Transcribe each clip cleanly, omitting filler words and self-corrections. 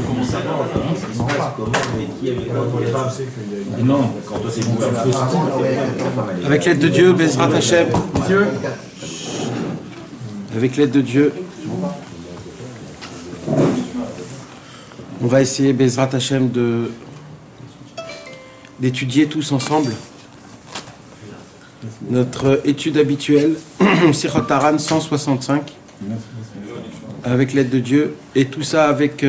comment ça va, ce qui se passe, comment, mais qui avait pas. Non, quand toi c'est bon, avec l'aide de Dieu, Bezrat Hashem. Avec l'aide de Dieu, on va essayer, Bezrat Hashem, d'étudier tous ensemble notre étude habituelle, Sichot Haran 165, avec l'aide de Dieu, et tout ça avec,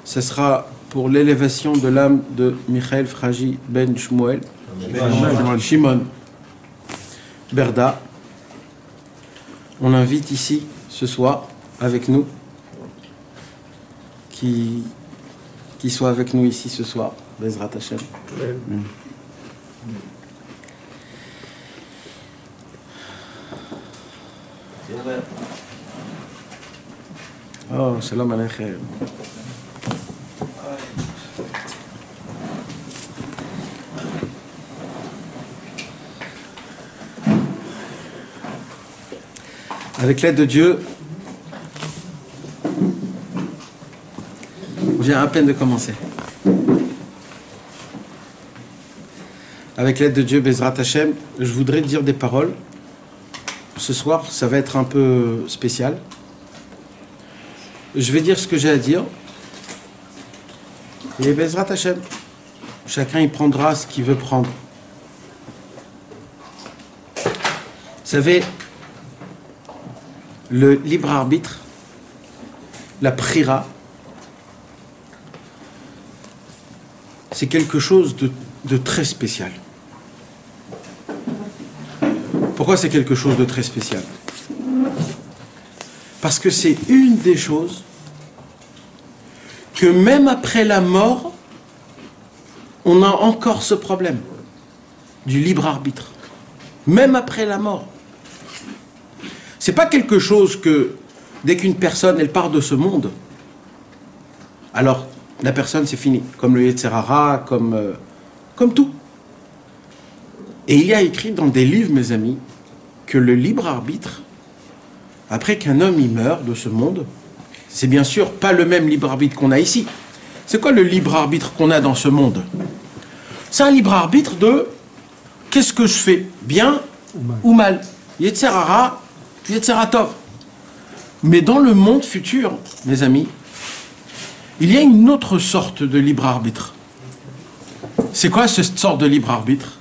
ce sera pour l'élévation de l'âme de Michael Fraji Ben Shmuel, Shimon Berda. On invite ici, ce soir, avec nous, qui soit avec nous ici ce soir, Bezrat Hashem. Oh, shalom aleichem. Avec l'aide de Dieu, on vient à peine de commencer. Avec l'aide de Dieu, Bezrat Hashem, je voudrais dire des paroles. Ce soir, ça va être un peu spécial. Je vais dire ce que j'ai à dire. Et Bezrat Hashem, chacun y prendra ce qu'il veut prendre. Vous savez, le libre arbitre, la prira, c'est quelque chose de très spécial. Pourquoi c'est quelque chose de très spécial? Parce que c'est une des choses que même après la mort, on a encore ce problème du libre arbitre. Même après la mort. C'est pas quelque chose que, dès qu'une personne, elle part de ce monde, alors la personne, c'est fini. Comme le Yetzer Hara, comme tout. Et il y a écrit dans des livres, mes amis, que le libre arbitre, après qu'un homme y meurt de ce monde, c'est bien sûr pas le même libre arbitre qu'on a ici. C'est quoi le libre arbitre qu'on a dans ce monde? C'est un libre arbitre de qu'est-ce que je fais, bien ou mal. Yetzer Hara, Yetzer Tov. Mais dans le monde futur, mes amis, il y a une autre sorte de libre arbitre. C'est quoi cette sorte de libre arbitre?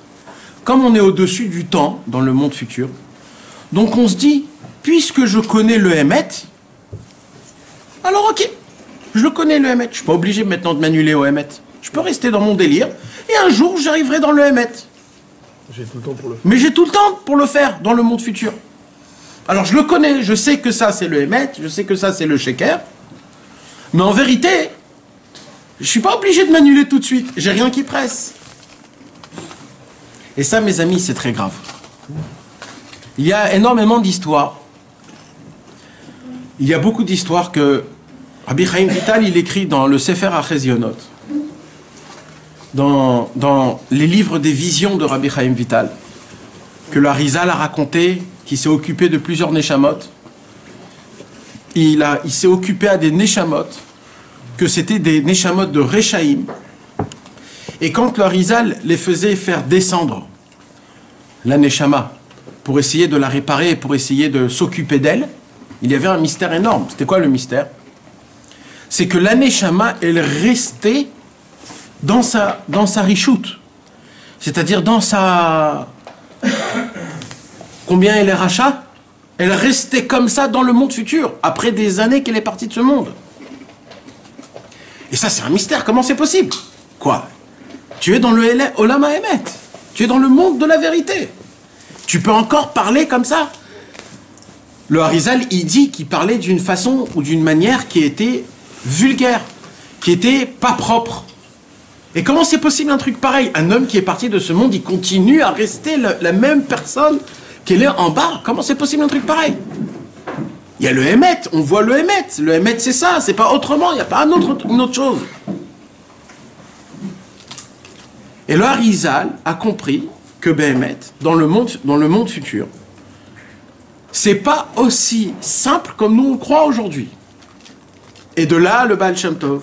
Comme on est au-dessus du temps dans le monde futur, donc on se dit, puisque je connais le Hémet, alors ok, je le connais le Hémet. Je ne suis pas obligé maintenant de m'annuler au Hémet. Je peux rester dans mon délire, et un jour j'arriverai dans le Hémet. J'ai tout le temps pour le faire. Mais j'ai tout le temps pour le faire dans le monde futur. Alors je le connais, je sais que ça c'est le Hémet, je sais que ça c'est le Sheker, mais en vérité, je ne suis pas obligé de m'annuler tout de suite, j'ai rien qui presse. Et ça, mes amis, c'est très grave. Il y a énormément d'histoires. Il y a beaucoup d'histoires que Rabbi Chaim Vital, il écrit dans le Sefer HaChezionot, dans les livres des visions de Rabbi Chaim Vital, que le Harizal a raconté, qui s'est occupé de plusieurs Neshamot. Il s'est occupé à des Neshamot, que c'était des Neshamot de Rechaim. Et quand le Harizal les faisait faire descendre, la Neshama, pour essayer de la réparer, pour essayer de s'occuper d'elle, il y avait un mystère énorme. C'était quoi le mystère? C'est que la Neshama, elle restait dans sa richoute. C'est-à-dire dans sa... Combien elle est rachat? Elle restait comme ça dans le monde futur, après des années qu'elle est partie de ce monde. Et ça, c'est un mystère. Comment c'est possible? Quoi? Tu es dans le Olam HaEmet. Tu es dans le monde de la vérité. Tu peux encore parler comme ça? Le Harizal, il dit qu'il parlait d'une façon ou d'une manière qui était vulgaire, qui était pas propre. Et comment c'est possible un truc pareil? Un homme qui est parti de ce monde, il continue à rester la même personne qu'elle est en bas. Comment c'est possible un truc pareil? Il y a le Hémet, on voit le Hémet. Le Hémet, c'est ça, c'est pas autrement, il n'y a pas une autre chose. Et le Harizal a compris que Béhémet, dans le monde futur, c'est pas aussi simple comme nous on croit aujourd'hui. Et de là, le Baal Shem Tov,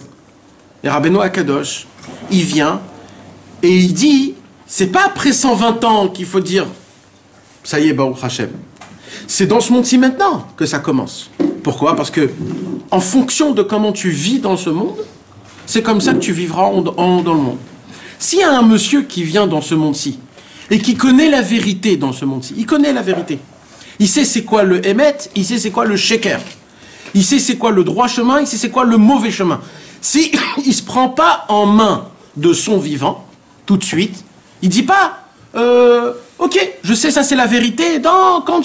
Et Rabbeinu Akadosh, il vient et il dit, c'est pas après 120 ans qu'il faut dire, ça y est, Baruch Hashem. C'est dans ce monde-ci maintenant que ça commence. Pourquoi? Parce que, en fonction de comment tu vis dans ce monde, c'est comme ça que tu vivras dans le monde. S'il y a un monsieur qui vient dans ce monde-ci, et qui connaît la vérité dans ce monde-ci, il connaît la vérité. Il sait c'est quoi le émet, il sait c'est quoi le sheker. Il sait c'est quoi le droit chemin, il sait c'est quoi le mauvais chemin. Si il se prend pas en main de son vivant, tout de suite, il dit pas, ok, je sais ça c'est la vérité, quand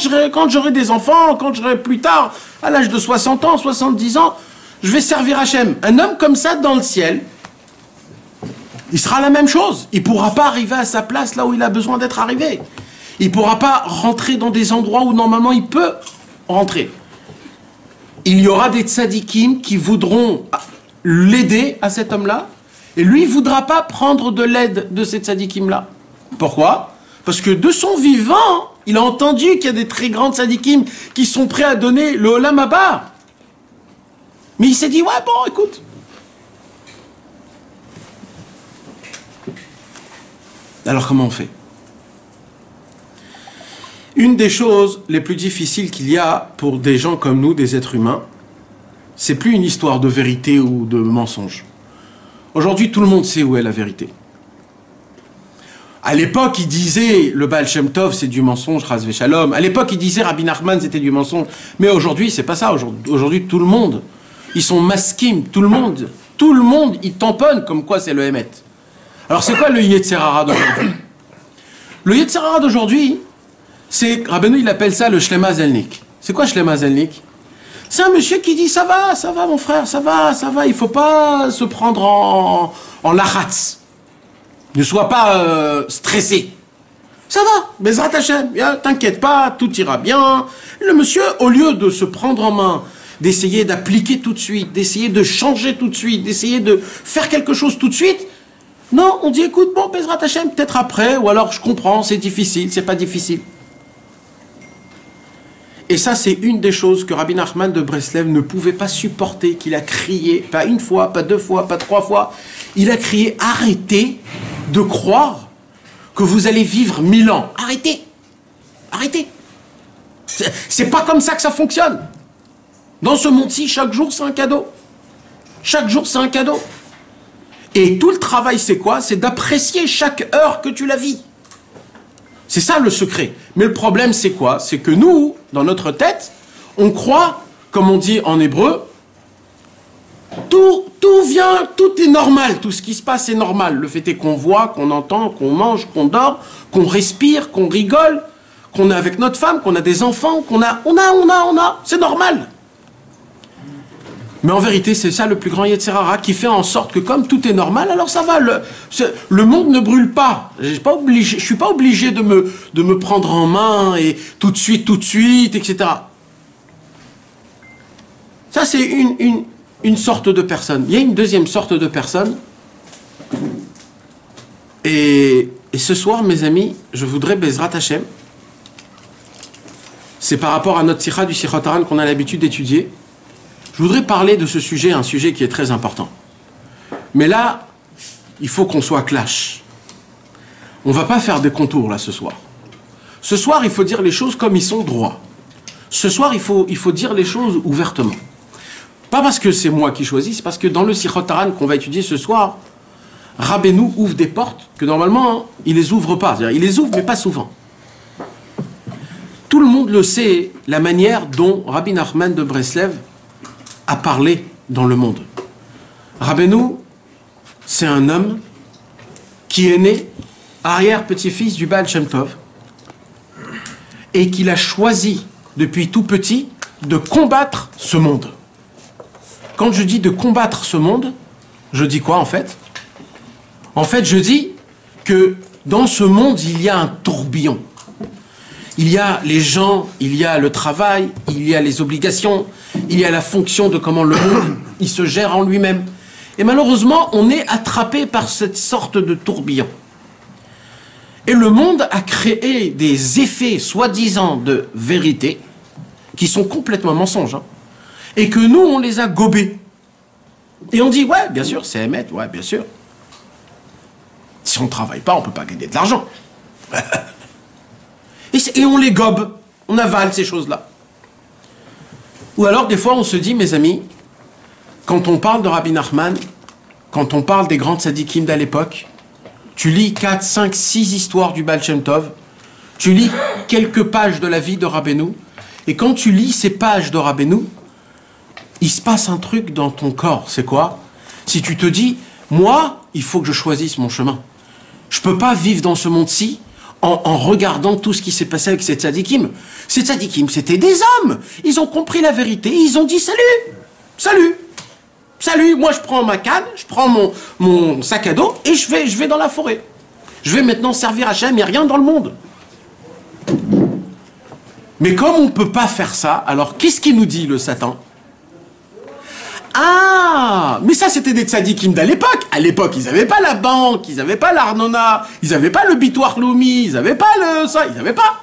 j'aurai des enfants, quand j'aurai plus tard, à l'âge de 60 ans, 70 ans, je vais servir Hachem. Un homme comme ça dans le ciel, il sera la même chose. Il ne pourra pas arriver à sa place là où il a besoin d'être arrivé. Il ne pourra pas rentrer dans des endroits où normalement il peut rentrer. Il y aura des tzadikim qui voudront l'aider à cet homme-là, et lui, il ne voudra pas prendre de l'aide de ces tzadikim-là. Pourquoi? Parce que de son vivant, il a entendu qu'il y a des très grands tzadikim qui sont prêts à donner le olam haba. Mais il s'est dit, ouais, bon, écoute. Alors comment on fait? Une des choses les plus difficiles qu'il y a pour des gens comme nous, des êtres humains, c'est plus une histoire de vérité ou de mensonge. Aujourd'hui, tout le monde sait où est la vérité. À l'époque, il disait le Baal Shem Tov, c'est du mensonge, Chas Veshalom. À l'époque, il disait Rabbi Nachman, c'était du mensonge. Mais aujourd'hui, c'est pas ça. Aujourd'hui, tout le monde, ils sont maskim, tout le monde, ils tamponnent comme quoi c'est le Hémet. Alors, c'est quoi le Yetzer Hara d'aujourd'hui? Le Yetzer Hara d'aujourd'hui, c'est, Rabbeinu, il appelle ça le Shlema Zelnik. C'est quoi Shlema Zelnik? C'est un monsieur qui dit, ça va, mon frère, ça va, il faut pas se prendre en lahatz. Ne sois pas stressé. Ça va, Bezrat Hashem, t'inquiète pas, tout ira bien. Le monsieur, au lieu de se prendre en main, d'essayer d'appliquer tout de suite, d'essayer de changer tout de suite, d'essayer de faire quelque chose tout de suite, non, on dit, écoute, bon, Bezrat Hashem, peut-être après, ou alors je comprends, c'est difficile, c'est pas difficile. Et ça, c'est une des choses que Rabbi Nachman de Breslev ne pouvait pas supporter, qu'il a crié, pas une fois, pas deux fois, pas trois fois, il a crié, arrêtez de croire que vous allez vivre 1000 ans. Arrêtez. Arrêtez. C'est pas comme ça que ça fonctionne. Dans ce monde-ci, chaque jour, c'est un cadeau. Chaque jour, c'est un cadeau. Et tout le travail, c'est quoi? C'est d'apprécier chaque heure que tu la vis. C'est ça le secret. Mais le problème, c'est quoi? C'est que nous, dans notre tête, on croit, comme on dit en hébreu, tout vient, tout est normal, tout ce qui se passe est normal. Le fait est qu'on voit, qu'on entend, qu'on mange, qu'on dort, qu'on respire, qu'on rigole, qu'on est avec notre femme, qu'on a des enfants, on a, c'est normal. Mais en vérité, c'est ça le plus grand Yetzer Hara qui fait en sorte que comme tout est normal, alors ça va, le monde ne brûle pas. Je suis pas obligé de me prendre en main et tout de suite, etc. Ça, c'est une sorte de personne. Il y a une deuxième sorte de personne. Et ce soir, mes amis, je voudrais Bezrat Hashem. C'est par rapport à notre sikha du Sichot Haran qu'on a l'habitude d'étudier. Je voudrais parler de ce sujet, un sujet qui est très important. Mais là, il faut qu'on soit clash. On ne va pas faire des contours là ce soir. Ce soir, il faut dire les choses comme ils sont droits. Ce soir, il faut dire les choses ouvertement. Pas parce que c'est moi qui choisis, c'est parce que dans le Sichot Haran qu'on va étudier ce soir, Rabbeinu ouvre des portes que normalement, il les ouvre pas. C'est-à-dire, il les ouvre, mais pas souvent. Tout le monde le sait, la manière dont Rabbi Nachman de Breslev a parlé dans le monde. Rabbeinu, c'est un homme qui est né arrière-petit-fils du Baal Shem Tov et qu'il a choisi depuis tout petit de combattre ce monde. Quand je dis de combattre ce monde, je dis quoi en fait? En fait, je dis que dans ce monde, il y a un tourbillon. Il y a les gens, il y a le travail, il y a les obligations, il y a la fonction de comment le monde il se gère en lui-même. Et malheureusement, on est attrapé par cette sorte de tourbillon. Et le monde a créé des effets soi-disant de vérité qui sont complètement mensonges. Et que nous, on les a gobés. Et on dit, ouais, bien sûr, c'est Emet, ouais, bien sûr. Si on ne travaille pas, on ne peut pas gagner de l'argent. Et on les gobe, on avale ces choses-là. Ou alors, des fois, on se dit, mes amis, quand on parle de Rabbi Nachman, quand on parle des grands tzadikim d'à l'époque, tu lis 4, 5, 6 histoires du Baal Shem Tov, tu lis quelques pages de la vie de Rabbeinu, et quand tu lis ces pages de Rabbeinu, il se passe un truc dans ton corps. C'est quoi? Si tu te dis, moi, il faut que je choisisse mon chemin. Je ne peux pas vivre dans ce monde-ci en regardant tout ce qui s'est passé avec ces tzadikim. Ces tzadikim, c'était des hommes. Ils ont compris la vérité. Ils ont dit, salut, salut, salut. Moi, je prends ma canne, je prends mon sac à dos et je vais dans la forêt. Je vais maintenant servir Hachem et rien dans le monde. Mais comme on ne peut pas faire ça, alors qu'est-ce qu'il nous dit, le Satan? Ah, mais ça c'était des tzadikim d'à l'époque. À l'époque, ils n'avaient pas la banque, ils n'avaient pas l'Arnona, ils n'avaient pas le Bitoir Loumi, ils n'avaient pas ça, ils n'avaient pas.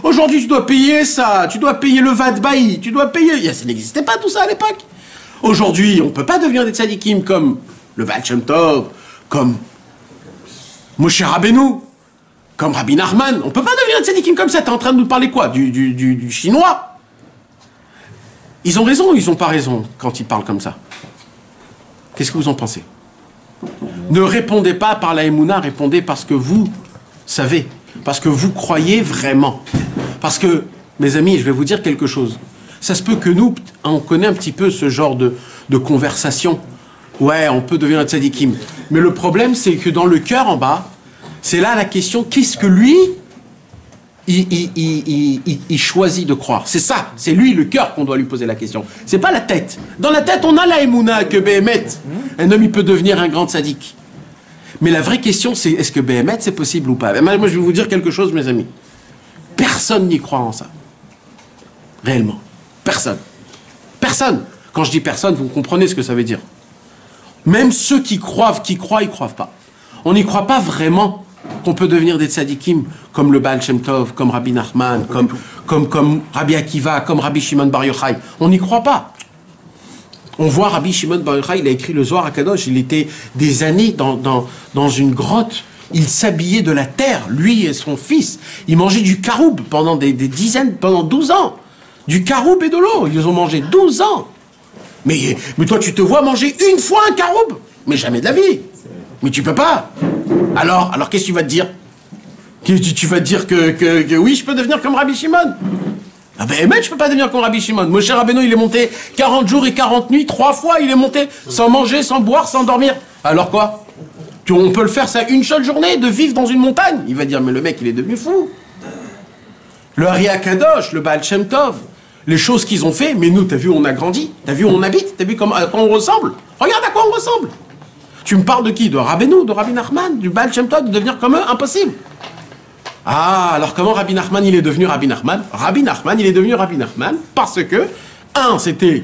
Aujourd'hui, tu dois payer ça, tu dois payer le VAT Bailly, tu dois payer... Ça n'existait pas tout ça à l'époque. Aujourd'hui, on ne peut pas devenir des tzadikim comme le Baal Shem Tov, comme Moshe Rabbeinu, comme Rabbi Nachman. On ne peut pas devenir des tzadikim comme ça. T'es en train de nous parler quoi? Du chinois? Ils ont raison ou ils n'ont pas raison quand ils parlent comme ça? Qu'est-ce que vous en pensez? Ne répondez pas par la Emouna, répondez parce que vous savez, parce que vous croyez vraiment. Parce que, mes amis, je vais vous dire quelque chose. Ça se peut que nous, on connaît un petit peu ce genre de conversation. Ouais, on peut devenir un tzadikim. Mais le problème, c'est que dans le cœur en bas, c'est là la question, qu'est-ce que lui... Il choisit de croire. C'est ça, c'est lui le cœur qu'on doit lui poser la question. C'est pas la tête. Dans la tête, on a la Emouna que Béhémet, un homme, il peut devenir un grand tzaddik. Mais la vraie question, c'est est-ce que Béhémet, c'est possible ou pas? Moi, je vais vous dire quelque chose, mes amis. Personne n'y croit en ça. Réellement. Personne. Personne. Quand je dis personne, vous comprenez ce que ça veut dire. Même ceux qui croient, ils croient pas. On n'y croit pas vraiment qu'on peut devenir des tzadikim comme le Baal Shem Tov, comme Rabbi Nachman, comme Rabbi Akiva, comme Rabbi Shimon Bar Yochai. On n'y croit pas. On voit Rabbi Shimon Bar Yochai, il a écrit le Zohar HaKadosh, il était des années dans une grotte, il s'habillait de la terre, lui et son fils. Il mangeait du caroub pendant des dizaines, pendant 12 ans. Du caroub et de l'eau, ils ont mangé 12 ans. Mais toi, tu te vois manger une fois un caroub, mais jamais de la vie. Mais tu peux pas. Alors qu'est-ce que tu vas te dire? Tu vas te dire que oui, je peux devenir comme Rabbi Shimon? Ah ben, mais je peux pas devenir comme Rabbi Shimon. Moshe Rabbeinu, il est monté 40 jours et 40 nuits, 3 fois, il est monté sans manger, sans boire, sans dormir. Alors quoi? On peut le faire ça une seule journée, de vivre dans une montagne? Il va dire, mais le mec, il est devenu fou. Le Ari HaKadosh, le Baal Shem Tov, les choses qu'ils ont fait, mais nous, t'as vu où on a grandi? T'as vu où on habite? T'as vu à quoi on ressemble? Regarde à quoi on ressemble. Tu me parles de qui? De Rabbeinu, de Rabbi Nachman, du Baal Shem Tov, de devenir comme eux? Impossible. Ah, alors comment Rabbi Nachman, il est devenu Rabbi Nachman? Rabbi Nachman, il est devenu Rabbi Nachman parce que, 1, c'était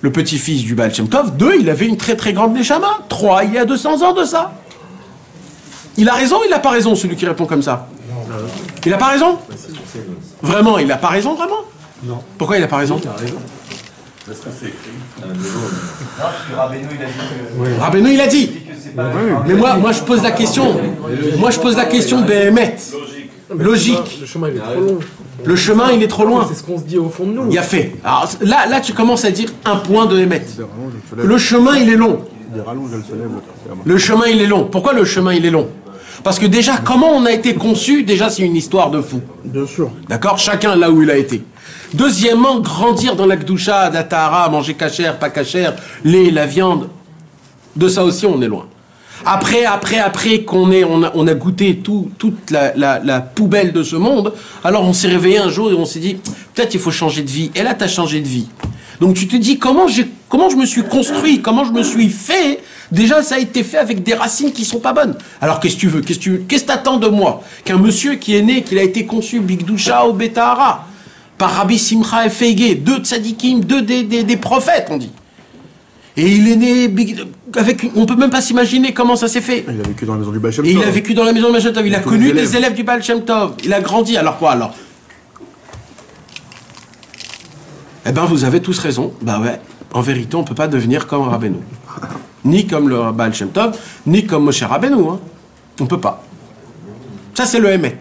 le petit-fils du Baal Shem Tov, 2, il avait une très très grande neshama, 3, il y a 200 ans de ça. Il a raison ou il n'a pas raison, celui qui répond comme ça? Il n'a pas raison? Vraiment, il n'a pas raison, vraiment? Non. Pourquoi il n'a pas raison? Il a raison. Parce que c'est écrit. Non, parce que Rabbeinu, il a dit que... Oui. Rabbeinu, il a dit. Mais moi, je pose la question. Moi, je pose la question Béhémet. Logique. Le chemin, il est trop long. Le chemin, il est trop loin. C'est ce qu'on se dit au fond de nous. Il y a fait. Alors là, tu commences à dire un point de Hémet. Le chemin, il est long. Le chemin, il est long. Pourquoi le chemin, il est long? Parce que déjà, comment on a été conçu, déjà, c'est une histoire de fou. Bien sûr. D'accord? Chacun là où il a été. Deuxièmement, grandir dans la Gdoucha, la Tahara, manger cachère, pas cachère, lait, la viande. De ça aussi, on est loin. Après qu'on a goûté toute la poubelle de ce monde, alors on s'est réveillé un jour et on s'est dit, peut-être il faut changer de vie. Et là, tu as changé de vie. Donc tu te dis, comment je me suis construit, comment je me suis fait. Déjà, ça a été fait avec des racines qui sont pas bonnes. Alors qu'est-ce que tu veux? Qu'est-ce que t'attends de moi? Qu'un monsieur qui est né, qu'il a été conçu Bigdoucha au Betahara, par Rabbi Simcha Efeige, 2 tzadikim, 2 des prophètes, on dit. Et il est né avec... On peut même pas s'imaginer comment ça s'est fait. Il a vécu dans la maison du Baal Shem Tov. Il a vécu dans la maison du Baal Shem Tov. Il a connu des élèves du Baal Shem Tov. Il a grandi. Alors quoi, alors? Eh ben, vous avez tous raison. Ben ouais. en vérité, on ne peut pas devenir comme Rabbeinu. Ni comme le Baal Shem Tov, ni comme Moshe Rabbeinu. Hein. On ne peut pas. Ça, c'est le Hémet.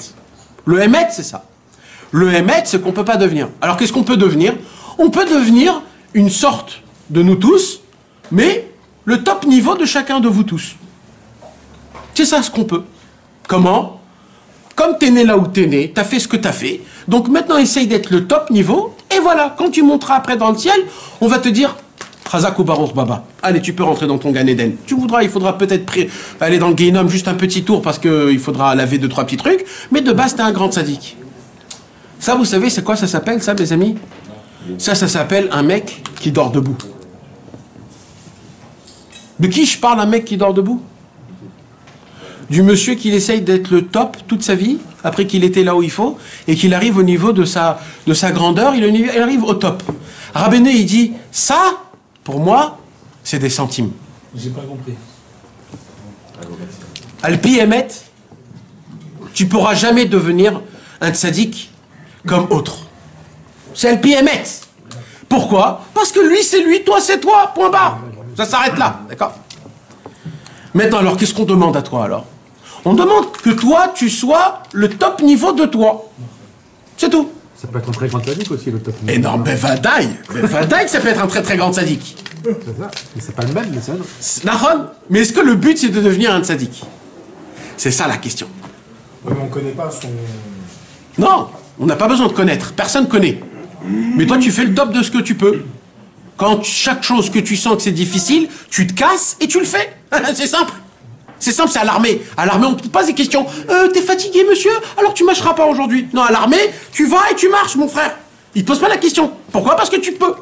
Le Hémet, c'est ça. Le Hémet, c'est qu'on ne peut pas devenir. Alors, qu'est-ce qu'on peut devenir? On peut devenir une sorte de nous tous, mais le top niveau de chacun de vous tous. C'est ça ce qu'on peut. Comment? Comme t'es né là où t'es né, t'as fait ce que t'as fait, donc maintenant essaye d'être le top niveau, et voilà, quand tu monteras après dans le ciel, on va te dire Chazak ou Baruch Baba. Allez, tu peux rentrer dans ton Gan Eden. Tu voudras, il faudra peut-être aller dans le Gehinnom juste un petit tour parce qu'il faudra laver 2-3 petits trucs, mais de base, t'es un grand tzaddik. Ça, vous savez, c'est quoi ça s'appelle, ça, mes amis? Ça s'appelle un mec qui dort debout. De qui je parle, un mec qui dort debout? Du monsieur qui essaye d'être le top toute sa vie, après qu'il était là où il faut, et qu'il arrive au niveau de sa grandeur, il arrive au top. Rabbeinu, il dit, ça, pour moi, c'est des centimes. J'ai pas compris. Alpi Emet, tu pourras jamais devenir un tzaddik comme autre. C'est Alpi Emet. Pourquoi? Parce que lui, c'est lui, toi, c'est toi, point barre. Ça s'arrête là, d'accord? Maintenant, alors, qu'est-ce qu'on demande à toi, alors? On demande que toi, tu sois le top niveau de toi. C'est tout. Ça peut être un très grand sadique aussi, le top niveau. Et non, mais Vadaï, ça peut être un très très grand sadique. C'est ça. Mais c'est pas le même, mais ça, non. Nahon, mais est-ce que le but, c'est de devenir un sadique? C'est ça la question. Ouais, mais on connaît pas son... Non, on n'a pas besoin de connaître. Personne connaît. Mais toi, tu fais le top de ce que tu peux. Quand chaque chose que tu sens que c'est difficile, tu te casses et tu le fais. C'est simple. C'est simple, c'est à l'armée. À l'armée, on ne te pose pas des questions. T'es fatigué, monsieur? Alors tu marcheras pas aujourd'hui. Non, à l'armée, tu vas et tu marches, mon frère. Ils te posent pas la question. Pourquoi? Parce que tu peux.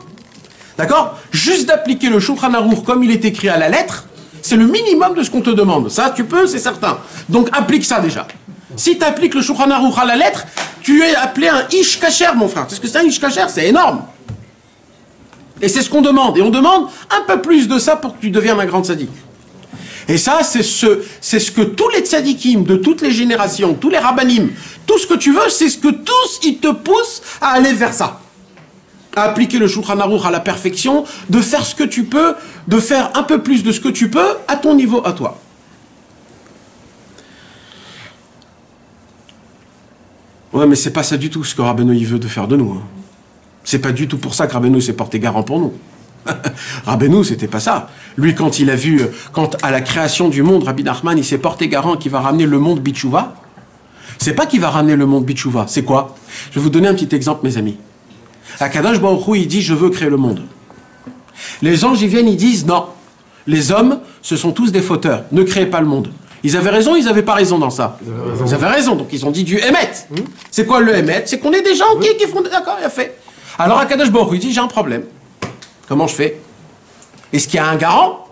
D'accord? Juste d'appliquer le Shulchan Aruch comme il est écrit à la lettre, c'est le minimum de ce qu'on te demande. Ça, tu peux, c'est certain. Donc applique ça déjà. Si tu appliques le Shulchan Aruch à la lettre, tu es appelé un Ish Kacher, mon frère. Tu sais ce que c'est un Ish Kacher? C'est énorme. Et c'est ce qu'on demande. Et on demande un peu plus de ça pour que tu deviennes un grand tzaddik. Et ça, c'est ce que tous les tzaddikim de toutes les générations, tous les rabbanim, tout ce que tu veux, c'est ce que tous, ils te poussent à aller vers ça. À appliquer le Shulchan Aruch à la perfection, de faire ce que tu peux, de faire un peu plus de ce que tu peux à ton niveau, à toi. Ouais, mais c'est pas ça du tout ce que Rabbeinu il veut de faire de nous. Hein. C'est pas du tout pour ça que Rabbeinu s'est porté garant pour nous. Rabbeinu, c'était pas ça. Lui, quand il a vu, quand à la création du monde, Rabbi Nachman, il s'est porté garant qu'il va ramener le monde Bitchouva. C'est pas qu'il va ramener le monde Bitchouva. C'est quoi? Je vais vous donner un petit exemple, mes amis. Akadosh Baruch Hu, il dit, je veux créer le monde. Les anges, ils viennent, ils disent, non. Les hommes, ce sont tous des fauteurs. Ne créez pas le monde. Ils avaient raison, ils n'avaient pas raison dans ça. Ils avaient raison, donc ils ont dit du Hémet. C'est quoi le Hémet? C'est qu'on est des gens qui font... D'accord, il a fait. Alors Akadosh Baruch Hu, il dit, j'ai un problème. Comment je fais? Est-ce qu'il y a un garant?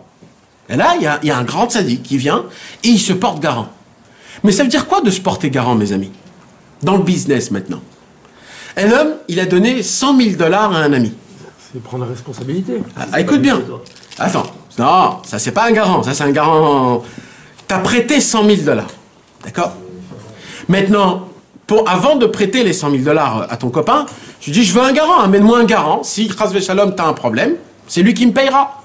Et là, il y a un grand tzaddik qui vient et il se porte garant. Mais ça veut dire quoi de se porter garant, mes amis? Dans le business, maintenant. Un homme, il a donné $100 000 à un ami. C'est prendre la responsabilité. Ah, écoute bien. Attends. Non, ça, c'est pas un garant. Ça, c'est un garant... T'as prêté $100 000. D'accord? Maintenant, avant de prêter les $100 000 à ton copain, tu dis, je veux un garant, amène-moi un garant. Si, Chas Veshalom, t'as un problème, c'est lui qui me payera.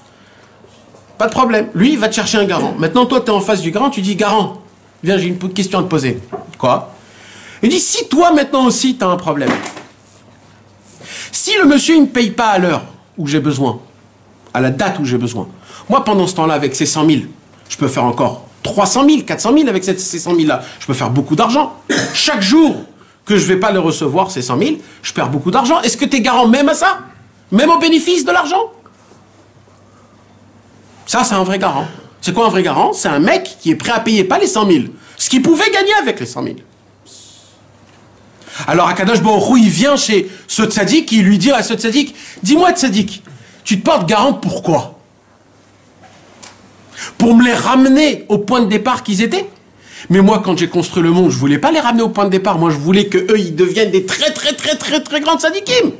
Pas de problème. Lui, il va te chercher un garant. Maintenant, toi, tu es en face du garant, tu dis, garant, viens, j'ai une question à te poser. Quoi? Il dit, si toi, maintenant aussi, tu as un problème, si le monsieur, il ne me paye pas à l'heure où j'ai besoin, à la date où j'ai besoin, moi, pendant ce temps-là, avec ces 100 000, je peux faire encore 300 000, 400 000 avec ces 100 000-là. Je peux faire beaucoup d'argent. Chaque jour que je ne vais pas les recevoir, ces 100 000, je perds beaucoup d'argent. Est-ce que tu es garant même à ça? Même au bénéfice de l'argent? Ça, c'est un vrai garant. C'est quoi un vrai garant? C'est un mec qui est prêt à payer pas les 100 000, ce qu'il pouvait gagner avec les 100 000. Alors Akadosh Baruch Hu, il vient chez ce tzaddik, il lui dit à ce tzaddik, dis-moi tzaddik, tu te portes garant pourquoi? Pour me les ramener au point de départ qu'ils étaient? Mais moi, quand j'ai construit le monde, je voulais pas les ramener au point de départ. Moi, je voulais que eux, ils deviennent des très grands tzaddikim.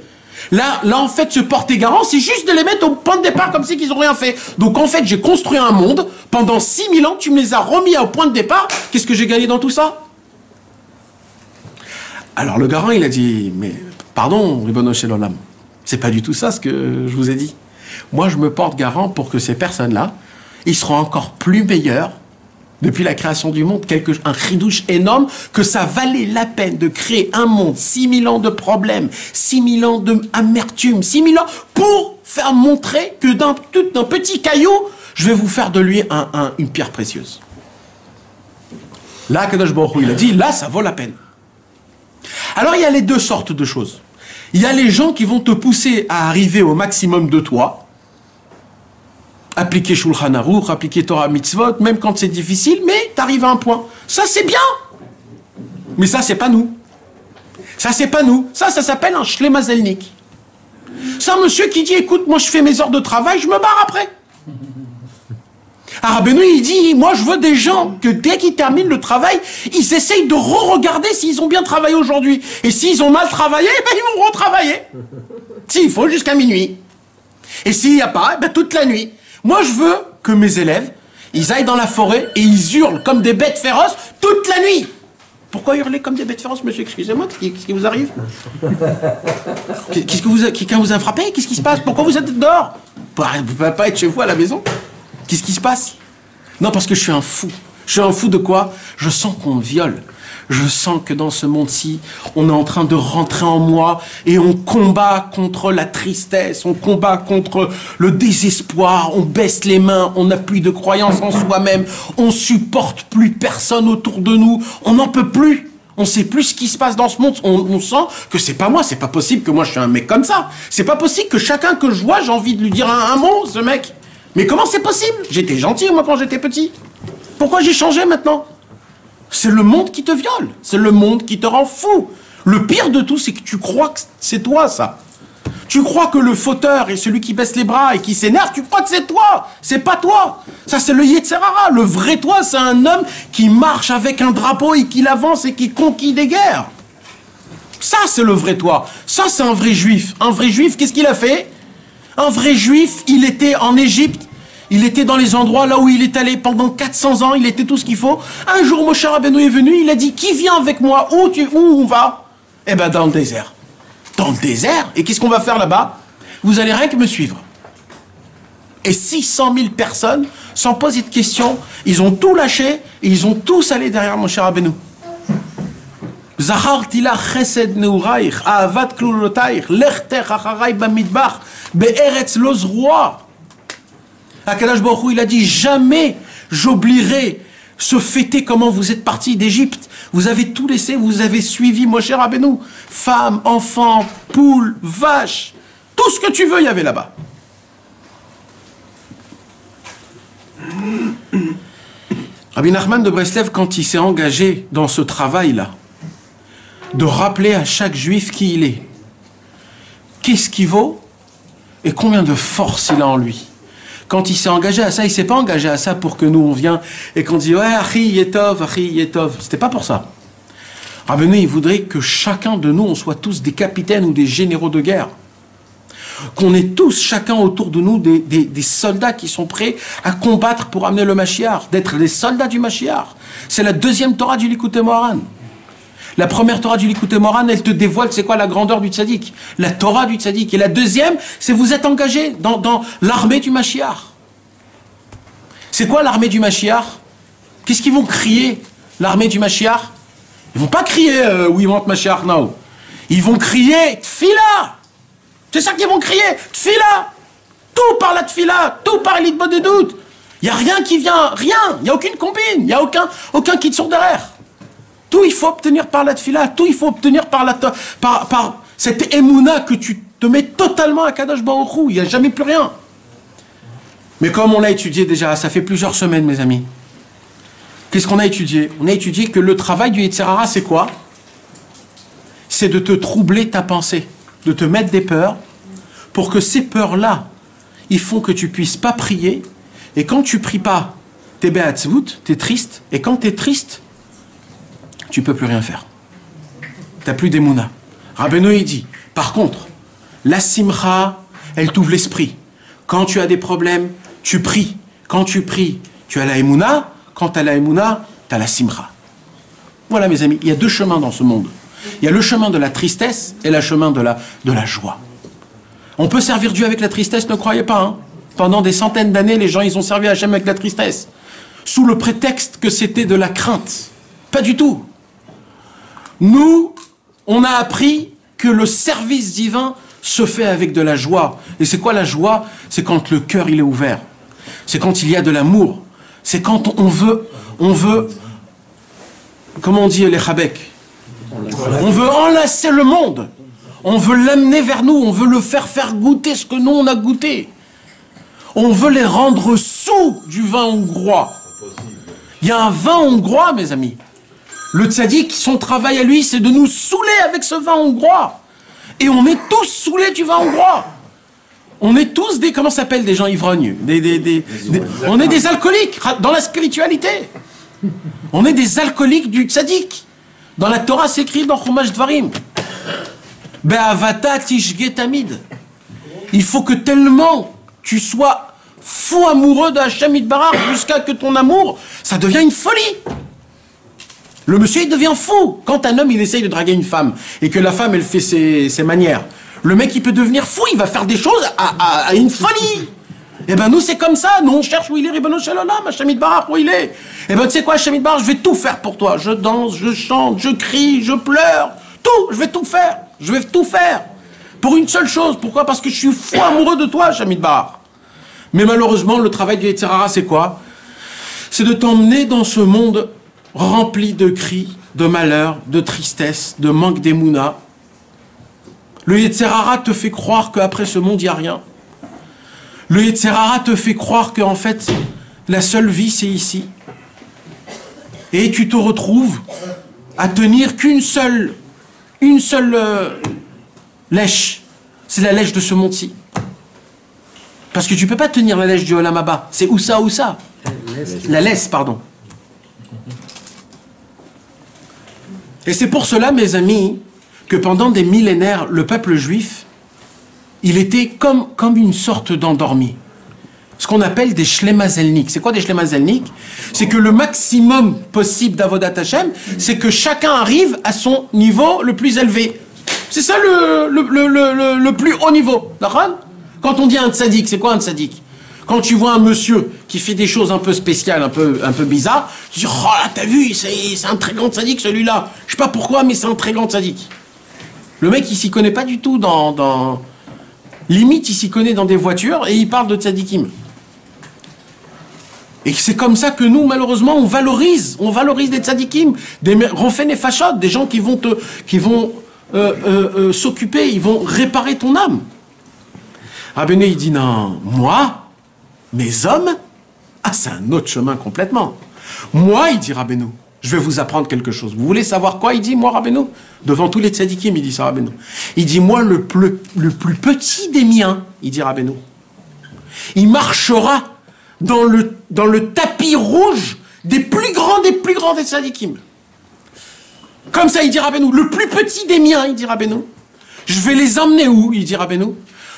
Là, en fait, se porter garant, c'est juste de les mettre au point de départ comme si qu'ils n'ont rien fait. Donc, en fait, j'ai construit un monde. Pendant 6000 ans, tu me les as remis au point de départ. Qu'est-ce que j'ai gagné dans tout ça? Alors, le garant, il a dit, mais pardon, Ribono Shel Olam, c'est pas du tout ça ce que je vous ai dit. Moi, je me porte garant pour que ces personnes-là, ils seront encore plus meilleurs depuis la création du monde. Un chidouche énorme, que ça valait la peine de créer un monde, 6000 ans de problèmes, 6000 ans d'amertume, 6000 ans pour faire montrer que d'un petit caillou, je vais vous faire de lui une pierre précieuse. Là, Kadosh Baruch Hu, il a dit, là, ça vaut la peine. Alors, il y a les deux sortes de choses. Il y a les gens qui vont te pousser à arriver au maximum de toi, appliquer Shulchan Aruch, appliquer Torah Mitzvot, même quand c'est difficile, mais tu arrives à un point. Ça, c'est bien. Mais ça, c'est pas nous. Ça, c'est pas nous. Ça s'appelle un Shlemazelnik. C'est un monsieur qui dit, écoute, moi, je fais mes heures de travail, je me barre après. Rabbeinu, il dit, moi je veux des gens que dès qu'ils terminent le travail, ils essayent de re-regarder s'ils ont bien travaillé aujourd'hui. Et s'ils ont mal travaillé, ben, ils vont retravailler. S'il faut, jusqu'à minuit. Et s'il n'y a pas, ben, toute la nuit. Moi je veux que mes élèves, ils aillent dans la forêt et ils hurlent comme des bêtes féroces toute la nuit. Pourquoi hurler comme des bêtes féroces, monsieur? Excusez-moi, qu'est-ce qui vous arrive? Quelqu'un vous a frappé? Qu'est-ce qui se passe? Pourquoi vous êtes dehors? Vous ne pouvez pas être chez vous à la maison? Qu'est-ce qui se passe? Non, parce que je suis un fou. Je suis un fou de quoi? Je sens qu'on me viole. Je sens que dans ce monde-ci, on est en train de rentrer en moi et on combat contre la tristesse, on combat contre le désespoir, on baisse les mains, on n'a plus de croyance en soi-même, on supporte plus personne autour de nous, on n'en peut plus. On sait plus ce qui se passe dans ce monde. On sent que c'est pas moi, c'est pas possible que moi je suis un mec comme ça. C'est pas possible que chacun que je vois, j'ai envie de lui dire un mot, ce mec. Mais comment c'est possible? J'étais gentil, moi, quand j'étais petit. Pourquoi j'ai changé maintenant? C'est le monde qui te viole. C'est le monde qui te rend fou. Le pire de tout, c'est que tu crois que c'est toi, ça. Tu crois que le fauteur et celui qui baisse les bras et qui s'énerve, tu crois que c'est toi. C'est pas toi. Ça, c'est le Yetzer Hara. Le vrai toi, c'est un homme qui marche avec un drapeau et qui avance et qui conquit des guerres. Ça, c'est le vrai toi. Ça, c'est un vrai juif. Un vrai juif, qu'est-ce qu'il a fait? Un vrai juif, il était en Égypte, il était dans les endroits là où il est allé pendant 400 ans, il était tout ce qu'il faut. Un jour, Moshe Rabbeinu est venu, il a dit, qui vient avec moi? Où on va? Eh ben, dans le désert. Dans le désert? Et qu'est-ce qu'on va faire là-bas? Vous allez rien que me suivre. Et 600 000 personnes, sans poser de questions, ils ont tout lâché et ils ont tous allé derrière Moshe Rabbeinu. Zacharti la chesed neuraich, ahavat klulotaich, lechter acharai bamidbach, be'eretz lo zroa. Akadosh Baruch Hu, il a dit, jamais j'oublierai ce fêter comment vous êtes partis d'Égypte. Vous avez tout laissé, vous avez suivi Moshe Rabbeinu. Femmes, enfants, poules, vaches, tout ce que tu veux, il y avait là-bas. Rabbi Nachman de Breslev, quand il s'est engagé dans ce travail-là, de rappeler à chaque juif qui il est, qu'est-ce qu'il vaut et combien de force il a en lui. Quand il s'est engagé à ça, il ne s'est pas engagé à ça pour que nous on vient et qu'on dit ouais, Achi Yetov. C'était pas pour ça. Rabbeinu, il voudrait que chacun de nous, on soit tous des capitaines ou des généraux de guerre. Qu'on ait tous, chacun autour de nous, des soldats qui sont prêts à combattre pour amener le Mashiach, d'être les soldats du Mashiach. C'est la deuxième Torah du Likutei Moharan. La première Torah du Likutei Moharan, elle te dévoile c'est quoi la grandeur du tzaddik, la Torah du tzaddik. Et la deuxième, c'est vous êtes engagé dans l'armée du Mashiach. C'est quoi l'armée du Mashiach? Qu'est-ce qu'ils vont crier, l'armée du Mashiach? Ils vont pas crier We want Mashiach now. Ils vont crier Tfila. C'est ça qu'ils vont crier, Tfila. Tout par la Tfila, tout par l'Hitbodedut. Il n'y a rien qui vient, rien. Il n'y a aucune combine, il n'y a aucun qui te sort derrière. Tout il faut obtenir par la tefila, tout il faut obtenir par cette émouna que tu te mets totalement à Kadosh Baruch Hu. Il n'y a jamais plus rien. Mais comme on l'a étudié déjà, ça fait plusieurs semaines, mes amis. Qu'est-ce qu'on a étudié? On a étudié que le travail du Yetzer Hara, c'est quoi? C'est de te troubler ta pensée, de te mettre des peurs, pour que ces peurs-là, ils font que tu puisses pas prier. Et quand tu pries pas, t'es be'atzvut, t'es triste. Et quand t'es triste, tu peux plus rien faire. T'as plus d'émouna. Rabbeinu il dit, par contre, la simcha, elle t'ouvre l'esprit. Quand tu as des problèmes, tu pries. Quand tu pries, tu as la émouna. Quand tu as la émouna, tu as la simcha. Voilà mes amis, il y a deux chemins dans ce monde. Il y a le chemin de la tristesse et le chemin de la joie. On peut servir Dieu avec la tristesse, ne croyez pas. Hein. Pendant des centaines d'années, les gens, ils ont servi Hachem avec la tristesse. Sous le prétexte que c'était de la crainte. Pas du tout. Nous, on a appris que le service divin se fait avec de la joie. Et c'est quoi la joie? C'est quand le cœur, il est ouvert. C'est quand il y a de l'amour. C'est quand on veut, comment on dit les chabek? On veut enlacer le monde. On veut l'amener vers nous. On veut le faire goûter ce que nous, on a goûté. On veut les rendre sous du vin hongrois. Il y a un vin hongrois, mes amis. Le tzaddik, son travail à lui, c'est de nous saouler avec ce vin hongrois. Et on est tous saoulés du vin hongrois. On est tous des, comment ça s'appelle, des gens ivrognes. On est des alcooliques dans la spiritualité. On est des alcooliques du tzaddik. Dans la Torah, c'est écrit dans Chumash Dvarim. Be'avata tishge tamid. Il faut que tellement tu sois fou amoureux de Hachem Yitbarach jusqu'à que ton amour, ça devient une folie. Le monsieur, il devient fou. Quand un homme, il essaye de draguer une femme et que la femme, elle fait ses manières, le mec, il peut devenir fou, il va faire des choses à une folie. Eh ben nous, c'est comme ça. Nous, on cherche où il est, Ribono Shel Olam, Hachem Yitbarach, où il est. Eh ben tu sais quoi, Hachem Yitbarach, je vais tout faire pour toi. Je danse, je chante, je crie, je pleure. Tout, je vais tout faire. Je vais tout faire. Pour une seule chose. Pourquoi? Parce que je suis fou amoureux de toi, Hachem Yitbarach. Mais malheureusement, le travail du Yetzer Hara, c'est quoi? C'est de t'emmener dans ce monde rempli de cris, de malheur, de tristesse, de manque d'émouna. Le Yetzer Hara te fait croire qu'après ce monde, il n'y a rien. Le Yetzer Hara te fait croire qu'en fait, la seule vie, c'est ici. Et tu te retrouves à tenir qu'une seule lèche. C'est la lèche de ce monde-ci. Parce que tu ne peux pas tenir la lèche du Olam Haba. C'est ou ça ou ça. La laisse, pardon. Et c'est pour cela, mes amis, que pendant des millénaires, le peuple juif, il était comme une sorte d'endormi. Ce qu'on appelle des shlemazelnik. C'est quoi des shlemazelnik? C'est que le maximum possible d'avodat Hashem, c'est que chacun arrive à son niveau le plus élevé. C'est ça le plus haut niveau. D'accord? Quand on dit un tzaddik, c'est quoi un tzaddik? Quand tu vois un monsieur qui fait des choses un peu spéciales, un peu bizarres, tu dis, oh là, t'as vu, c'est un très grand tzaddik celui-là. Je sais pas pourquoi, mais c'est un très grand tzaddik. Le mec, il s'y connaît pas du tout dans... Limite, il s'y connaît dans des voitures et il parle de tzaddikim. Et c'est comme ça que nous, malheureusement, on valorise des tzaddikim, des ronfen et fachot, des gens qui vont s'occuper, ils vont réparer ton âme. Rabbeinu, il dit non, moi, mes hommes, c'est un autre chemin complètement. Moi, il dit Rabbeinu, je vais vous apprendre quelque chose. Vous voulez savoir quoi? Il dit, moi, Rabbeinu, devant tous les tzadikim, il dit ça, Rabbeinu. Il dit, moi, le plus petit des miens, il dit Rabbeinu, il marchera dans le tapis rouge des plus grands des tzadikim. Comme ça, il dit Rabbeinu, le plus petit des miens, il dit Rabbeinu, je vais les emmener où? Il dit Rabbeinu,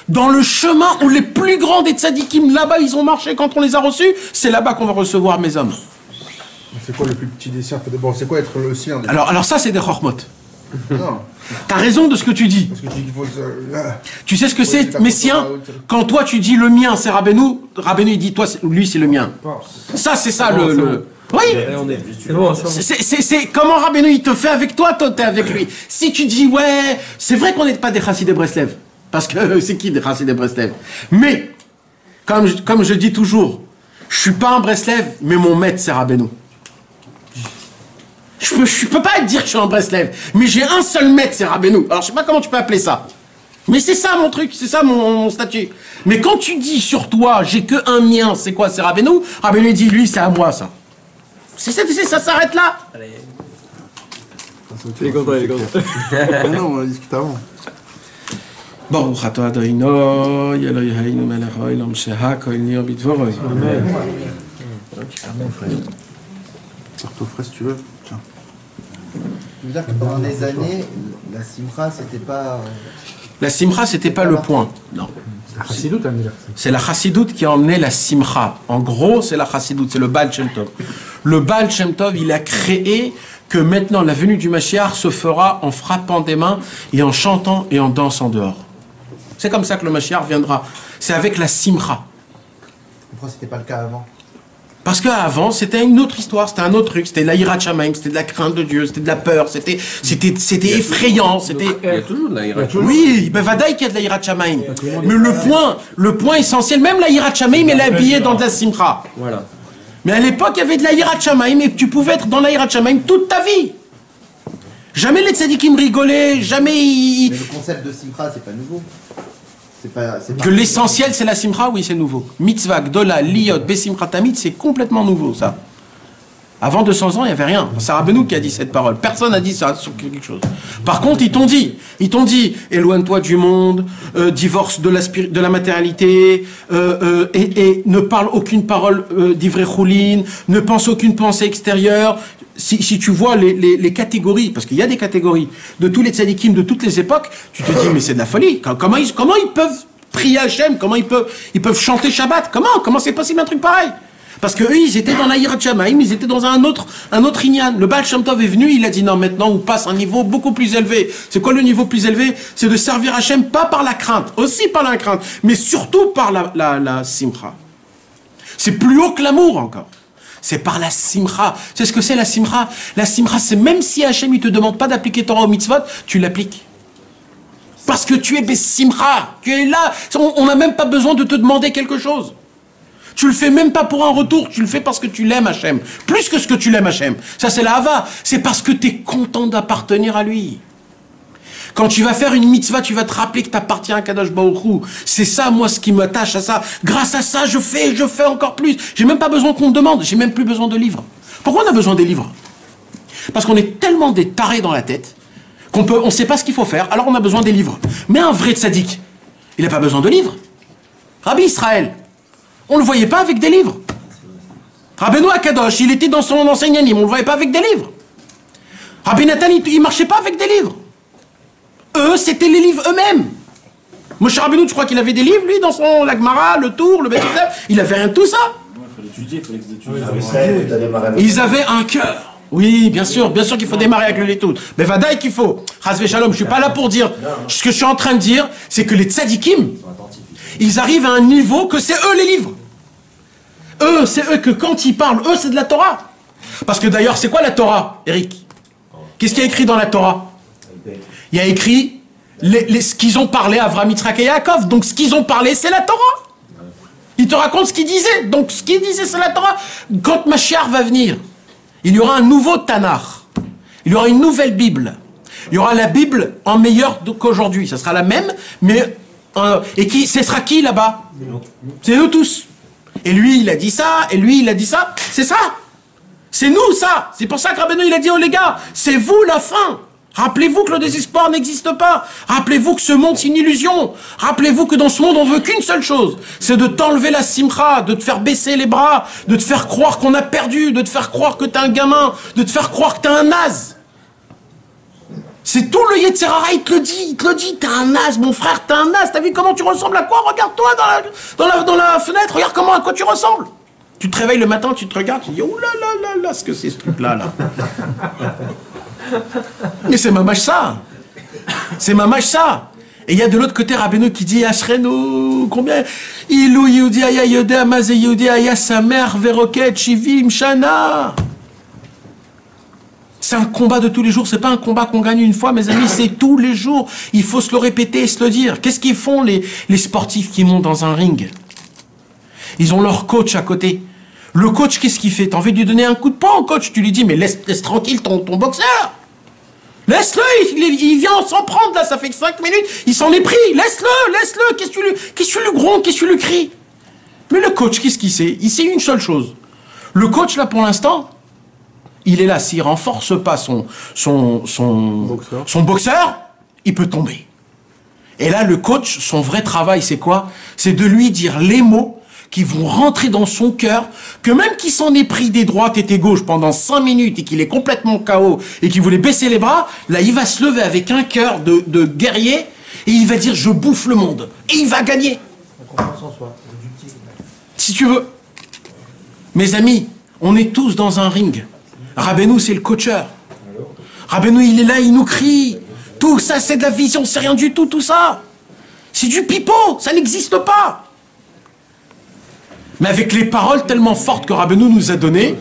dans le chemin où les plus grands des tzadikim, là-bas, ils ont marché quand on les a reçus, c'est là-bas qu'on va recevoir mes hommes. C'est quoi le plus petit des siens? Bon, c'est quoi être le sien? Alors ça, c'est des chormot. Non. T'as raison de ce que tu dis. Parce que tu dis qu'il faut... Tu sais ce que c'est, mes siens? Quand toi, tu dis le mien, c'est Rabbeinu, Rabbeinu, il dit, toi, lui, c'est le mien. Ça, c'est ça, le... Oui, c'est comment Rabbeinu, il te fait avec toi, toi, t'es avec lui. Si tu dis, ouais, c'est vrai qu'on n'est pas des Chassidei Breslev. Parce que c'est qui des Chassidei Breslev? Mais, comme je dis toujours, je suis pas un Breslev, mais mon maître, c'est Rabbeinu. Je peux pas dire que je suis un Breslev, mais j'ai un seul maître, c'est Rabbeinu. Alors, je sais pas comment tu peux appeler ça. Mais c'est ça mon truc, c'est ça mon statut. Mais quand tu dis sur toi, j'ai que un mien, c'est quoi? C'est Rabbeinu. Rabbeinu dit, lui, c'est à moi, ça. Ça s'arrête là. Allez. Il est content. Non, on a discuté avant. Baruch atah Adonai Eloheinu melech haolam shehakol nihyo bidvoroi. Amen. Carte aux fraises, si tu veux. Tiens. Tu veux dire que pendant des années, la simcha, c'était pas... La simcha, c'était pas le point. Non. C'est la chassidoute, Amir. C'est la chassidoute qui a emmené la simcha. En gros, c'est la chassidoute, c'est le Baal Shem Tov. Le Baal Shem Tov, il a créé que maintenant la venue du Mashiach se fera en frappant des mains et en chantant et en dansant dehors. C'est comme ça que le Mashiach viendra. C'est avec la simcha. Pourquoi c'était pas le cas avant? Parce qu'avant, c'était une autre histoire, c'était un autre truc, c'était de la hirat shamayim, c'était de la crainte de Dieu, c'était de la peur, c'était effrayant, c'était... Il y a toujours de la hirat. Oui, ben vadaï qu'il y a de la hirat shamayim. Mais le point essentiel, même la hirat shamayim, elle est habillée dans de la simcha. Voilà. Mais à l'époque, il y avait de la hirat shamayim et tu pouvais être dans la hirat shamayim toute ta vie. Jamais les tzadikim rigolaient, jamais Mais le concept de simcha, c'est pas nouveau. Que l'essentiel c'est la simcha, oui c'est nouveau. Mitzvah, gdola, liyot, besimcha tamid, c'est complètement nouveau ça. Avant 200 ans, il n'y avait rien. C'est Rabbeinu qui a dit cette parole. Personne n'a dit ça sur quelque chose. Par contre, ils t'ont dit, éloigne-toi du monde, divorce de la matérialité, et ne parle aucune parole d'ivrei choulin, ne pense aucune pensée extérieure. Si tu vois les catégories, parce qu'il y a des catégories de tous les tzadikim de toutes les époques, tu te dis mais c'est de la folie. Comment ils peuvent prier Hachem? Comment ils peuvent chanter Shabbat? Comment c'est possible un truc pareil? Parce que eux, ils étaient dans la hirat shamayim, ils étaient dans un autre inyan. Le Baal Shem Tov est venu, il a dit non, maintenant on passe à un niveau beaucoup plus élevé. C'est quoi le niveau plus élevé? C'est de servir Hachem pas par la crainte, aussi par la crainte, mais surtout par la simcha. C'est plus haut que l'amour encore. C'est par la simcha. C'est ce que c'est la simcha. La simcha, c'est même si Hachem ne te demande pas d'appliquer Torah au mitzvot, tu l'appliques. Parce que tu es besimcha. Tu es là. On n'a même pas besoin de te demander quelque chose. Tu le fais même pas pour un retour. Tu le fais parce que tu l'aimes Hachem. Plus que ce que tu l'aimes Hachem. Ça, c'est la hava. C'est parce que tu es content d'appartenir à lui. Quand tu vas faire une mitzvah, tu vas te rappeler que tu appartiens à Kadosh Baruch Hu. C'est ça, moi, ce qui m'attache à ça. Grâce à ça, je fais encore plus. J'ai même pas besoin qu'on me demande. J'ai même plus besoin de livres. Pourquoi on a besoin des livres? Parce qu'on est tellement des tarés dans la tête on ne sait pas ce qu'il faut faire, alors on a besoin des livres. Mais un vrai tzaddik, il n'a pas besoin de livres. Rabbi Israël, on ne le voyait pas avec des livres. Rabbeinu Akadosh, il était dans son enseignement, on ne le voyait pas avec des livres. Rabbi Nathan, il ne marchait pas avec des livres. Eux, c'était les livres eux-mêmes. Moshe Rabbeinu, tu crois qu'il avait des livres, lui, dans son Lagmara, le Tour, le Beth Yosef? Il avait rien de tout ça. Il fallait étudier, il fallait étudier. Ils avaient un cœur. Oui, bien sûr qu'il faut démarrer avec le Litoud. Mais vadaï qu'il faut. Chas v'shalom, je suis pas là pour dire. Ce que je suis en train de dire, c'est que les tzadikim, ils arrivent à un niveau que c'est eux les livres. Eux, c'est eux que quand ils parlent, eux, c'est de la Torah. Parce que d'ailleurs, c'est quoi la Torah, Eric? Qu'est-ce qu'il y a écrit dans la Torah? Il y a écrit ce qu'ils ont parlé à Avraham, Yitzhak et Yaakov. Donc ce qu'ils ont parlé, c'est la Torah. Ils te racontent ce qu'ils disaient. Donc ce qu'ils disaient, c'est la Torah. Quand Mashiach va venir, il y aura un nouveau Tanakh. Il y aura une nouvelle Bible. Il y aura la Bible en meilleure qu'aujourd'hui. Ça sera la même, mais... ce sera qui là-bas? C'est nous tous. Et lui, il a dit ça, et lui, il a dit ça. C'est ça. C'est nous, ça. C'est pour ça que Rabbeinu, il a dit, oh les gars, c'est vous la fin. Rappelez-vous que le désespoir n'existe pas. Rappelez-vous que ce monde, c'est une illusion. Rappelez-vous que dans ce monde, on veut qu'une seule chose. C'est de t'enlever la simcha, de te faire baisser les bras, de te faire croire qu'on a perdu, de te faire croire que t'es un gamin, de te faire croire que t'es un naze. C'est tout le Yetzer Hara, il te le dit, t'es un naze, mon frère, t'es un naze. T'as vu comment tu ressembles à quoi? Regarde-toi dans la fenêtre, regarde à quoi tu ressembles. Tu te réveilles le matin, tu te regardes, tu te dis, oh là là là là, ce que c'est ce truc-là, là. Mais c'est mamage ça. C'est mamage ça. Et il y a de l'autre côté Rabbeinu qui dit Ashrenu, combien? Ilou Yehudi aya yodea maze Yehudi aya samer veroket shivim shana. C'est un combat de tous les jours, c'est pas un combat qu'on gagne une fois, mes amis, c'est tous les jours. Il faut se le répéter et se le dire. Qu'est-ce qu'ils font les sportifs qui montent dans un ring? Ils ont leur coach à côté. Le coach, qu'est-ce qu'il fait? T'as envie de lui donner un coup de poing au coach? Tu lui dis, mais laisse tranquille ton boxeur. Laisse-le, il vient s'en prendre, là, ça fait 5 minutes, il s'en est pris. Laisse-le. Qu'est-ce que tu lui grondes, qu'est-ce que tu lui cries? Mais le coach, qu'est-ce qu'il sait? Il sait une seule chose. Le coach, là, pour l'instant, il est là. S'il renforce pas son boxeur, il peut tomber. Et là, le coach, son vrai travail, c'est quoi? C'est de lui dire les mots qui vont rentrer dans son cœur, que même qu'il s'en est pris des droites et des gauches pendant 5 minutes et qu'il est complètement KO et qu'il voulait baisser les bras, là, il va se lever avec un cœur de guerrier et il va dire « je bouffe le monde » et il va gagner. Si tu veux. Mes amis, on est tous dans un ring. Rabbeinu, c'est le coacheur. Rabbeinu, il est là, il nous crie. Tout ça, c'est de la vision, c'est rien du tout, tout ça. C'est du pipeau, ça n'existe pas. Mais avec les paroles tellement fortes que Rabbeinu nous a données,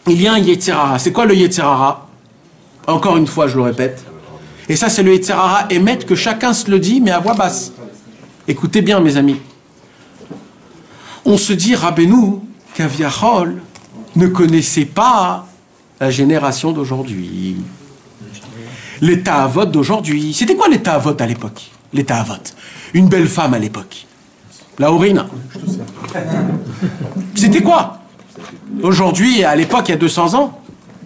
il y a un Yetzer Hara. C'est quoi le Yetzer Hara? Encore une fois, je le répète. Et ça, c'est le Yetzer Hara émettre que chacun se le dit, mais à voix basse. Écoutez bien, mes amis. On se dit, Rabbeinu, Kaviachol, ne connaissait pas la génération d'aujourd'hui. Les Ta'avot d'aujourd'hui. C'était quoi les Ta'avot à l'époque? Les Ta'avot. Une belle femme à l'époque. La Orina. C'était quoi? Aujourd'hui et à l'époque, il y a 200 ans.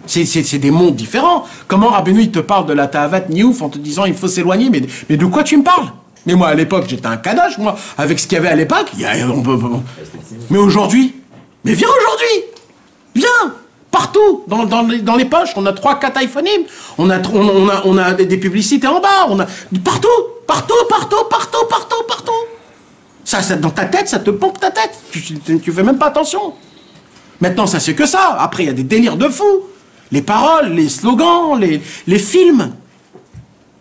C'est des mondes différents. Comment Rabbeinu il te parle de la Ta'avat Niouf en te disant il faut s'éloigner, mais de quoi tu me parles? Mais moi à l'époque j'étais un Kadash, moi, avec ce qu'il y avait à l'époque. Mais aujourd'hui, mais viens aujourd'hui, viens, partout, dans les poches, on a 3-4 iPhones, on a des publicités en bas, on a partout. Ça, dans ta tête, ça te pompe ta tête. Tu fais même pas attention. Maintenant, ça c'est que ça. Après, il y a des délires de fous. Les paroles, les slogans, les films.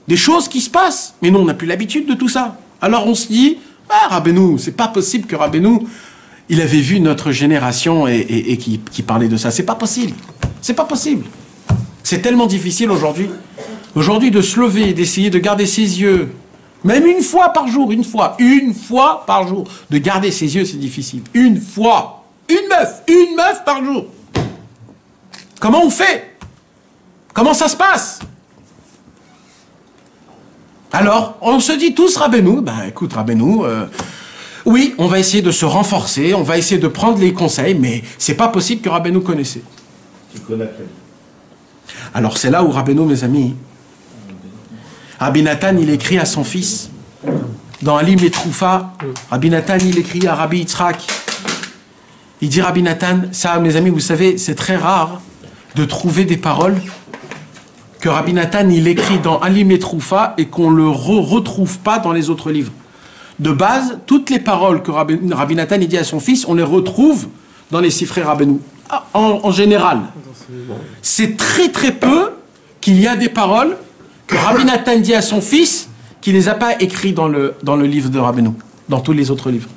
Des choses qui se passent. Mais nous, on n'a plus l'habitude de tout ça. Alors on se dit, ah, Rabbeinu, c'est pas possible que Rabbeinu, il avait vu notre génération et qui parlait de ça. C'est pas possible. C'est pas possible. C'est tellement difficile aujourd'hui. Aujourd'hui, de se lever, d'essayer de garder ses yeux, même une fois par jour, une fois par jour, de garder ses yeux, c'est difficile. Une fois. Une meuf par jour. Comment on fait? Comment ça se passe? Alors, on se dit tous, Rabbeinu, ben écoute, Rabbeinu, oui, on va essayer de se renforcer, on va essayer de prendre les conseils, mais c'est pas possible que Rabbeinu connaissait. Tu connais. Alors c'est là où Rabbeinu, mes amis, Rabbi Nathan, il écrit à son fils, dans Alim et Troufa, Rabbi Nathan, il écrit à Rabbi Yitzhak, il dit Rabbi Nathan, ça, mes amis, vous savez, c'est très rare de trouver des paroles que Rabbi Nathan, il écrit dans Alim et Troufa et qu'on ne le retrouve pas dans les autres livres. De base, toutes les paroles que Rabbi Nathan il dit à son fils, on les retrouve dans les Sifrei Rabbeinu. En général. C'est très très peu qu'il y a des paroles que Rabbi Nathan dit à son fils qui ne les a pas écrits dans le livre de Rabbeinu, dans tous les autres livres.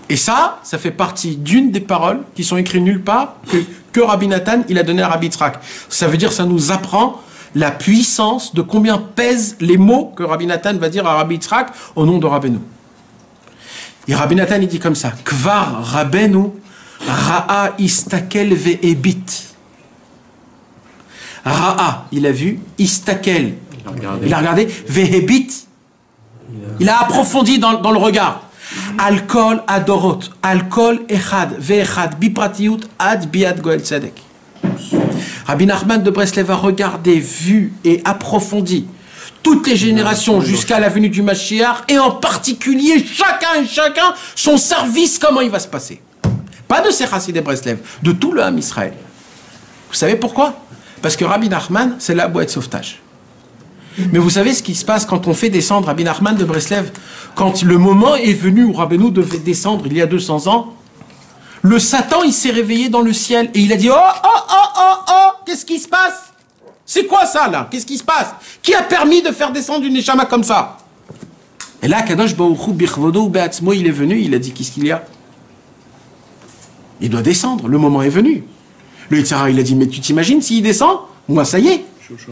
Et ça fait partie d'une des paroles qui sont écrites nulle part que Rabbi Nathan il a donné à Rabbi Yitzhak. Ça veut dire ça nous apprend la puissance de combien pèsent les mots que Rabbi Nathan va dire à Rabbi Yitzhak au nom de Rabbeinu. Et Rabbi Nathan il dit comme ça, Kvar Rabbeinu Ra'a istakel ve'ebit. Ra'a, il a vu, istakel, il a regardé, ve'ebit, il a approfondi dans le regard. Alkol adorot, alkol echad, ve'echad, bipratiut ad biad goel tzedek. Rabbi Nachman de Breslev a regardé, vu et approfondi toutes les générations jusqu'à la venue du Mashiach et en particulier chacun son service, comment il va se passer. Pas de ces Chassidei Breslev, de tout le Ham Israël. Vous savez pourquoi? Parce que Rabbi Nachman, c'est la boîte de sauvetage. Mais vous savez ce qui se passe quand on fait descendre Rabbi Nachman de Breslev? Quand le moment est venu où Rabbeinu devait descendre il y a 200 ans, le Satan, il s'est réveillé dans le ciel et il a dit « Oh, qu'est-ce qui se passe? C'est quoi ça, là? Qu'est-ce qui se passe? Qui a permis de faire descendre une neshama comme ça ?» Et là, Kadosh Baruch Hu Birvodo Be'atzmo, il est venu, il a dit « Qu'est-ce qu'il y a? Il doit descendre, le moment est venu. » Le Yetzer Hara, il a dit « Mais tu t'imagines s'il descend? Moi, ça y est,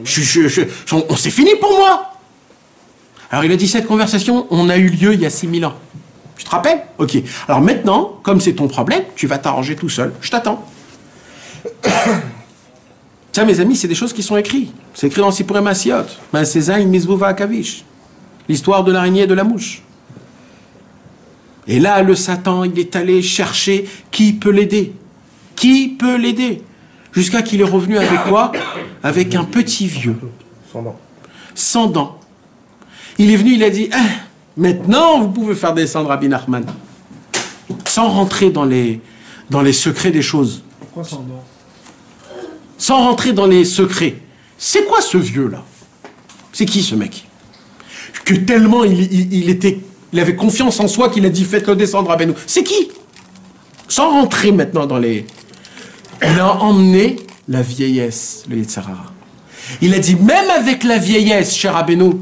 c'est fini pour moi. » Alors il a dit, cette conversation, on a eu lieu il y a 6000 ans. Tu te rappelles? Ok. Alors maintenant, comme c'est ton problème, tu vas t'arranger tout seul. Je t'attends. Tiens, mes amis, c'est des choses qui sont écrites. C'est écrit dans Sipurei Maasiot. L'histoire de l'araignée et de la mouche. Et là, le Satan, il est allé chercher qui peut l'aider. Qui peut l'aider? Jusqu'à qu'il est revenu avec quoi? Avec un petit vieux. Sans dents. Il est venu, il a dit, maintenant vous pouvez faire descendre Rabbi Nachman. Sans rentrer dans les secrets des choses. Pourquoi sans dents? Sans rentrer dans les secrets. C'est quoi ce vieux-là? C'est qui ce mec? Que tellement il avait confiance en soi qu'il a dit, faites-le descendre à Rabbeinu. C'est qui? Sans rentrer maintenant dans les... Il a emmené la vieillesse, le Yetzer Hara. Il a dit, même avec la vieillesse, cher Rabbeinu,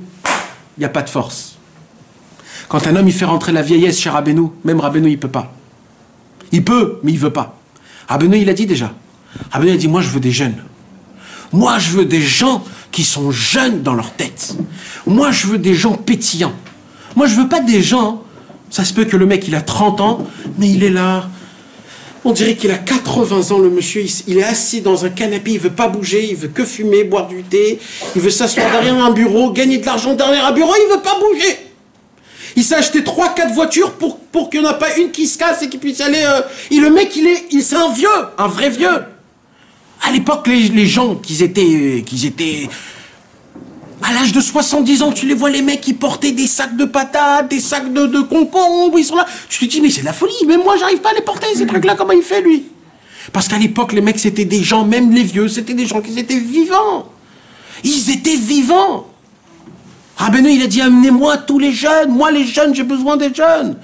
il n'y a pas de force. Quand un homme il fait rentrer la vieillesse chez Rabbeinu, même Rabbeinu il peut pas. Il peut, mais il veut pas. Rabbeinu il a dit déjà. Rabbeinu a dit, moi je veux des jeunes. Moi je veux des gens qui sont jeunes dans leur tête. Moi je veux des gens pétillants. Moi je veux pas des gens, ça se peut que le mec il a 30 ans, mais il est là. On dirait qu'il a 80 ans, le monsieur, il est assis dans un canapé, il veut pas bouger, il veut que fumer, boire du thé, il veut s'asseoir derrière un bureau, gagner de l'argent derrière un bureau, il veut pas bouger. Il s'est acheté 3-4 voitures pour qu'il n'y en a pas une qui se casse et qu'il puisse aller... Et le mec, c'est un vieux, un vrai vieux. À l'époque, les gens qu'ils étaient à l'âge de 70 ans, tu les vois, les mecs, qui portaient des sacs de patates, des sacs de concombres, ils sont là. Tu te dis, mais c'est de la folie, même moi, j'arrive pas à les porter, ces trucs-là, comment il fait, lui? Parce qu'à l'époque, les mecs, c'était des gens, même les vieux, c'était des gens qui étaient vivants. Ils étaient vivants. Rabbeinu, il a dit, amenez-moi tous les jeunes, moi, les jeunes, j'ai besoin des jeunes.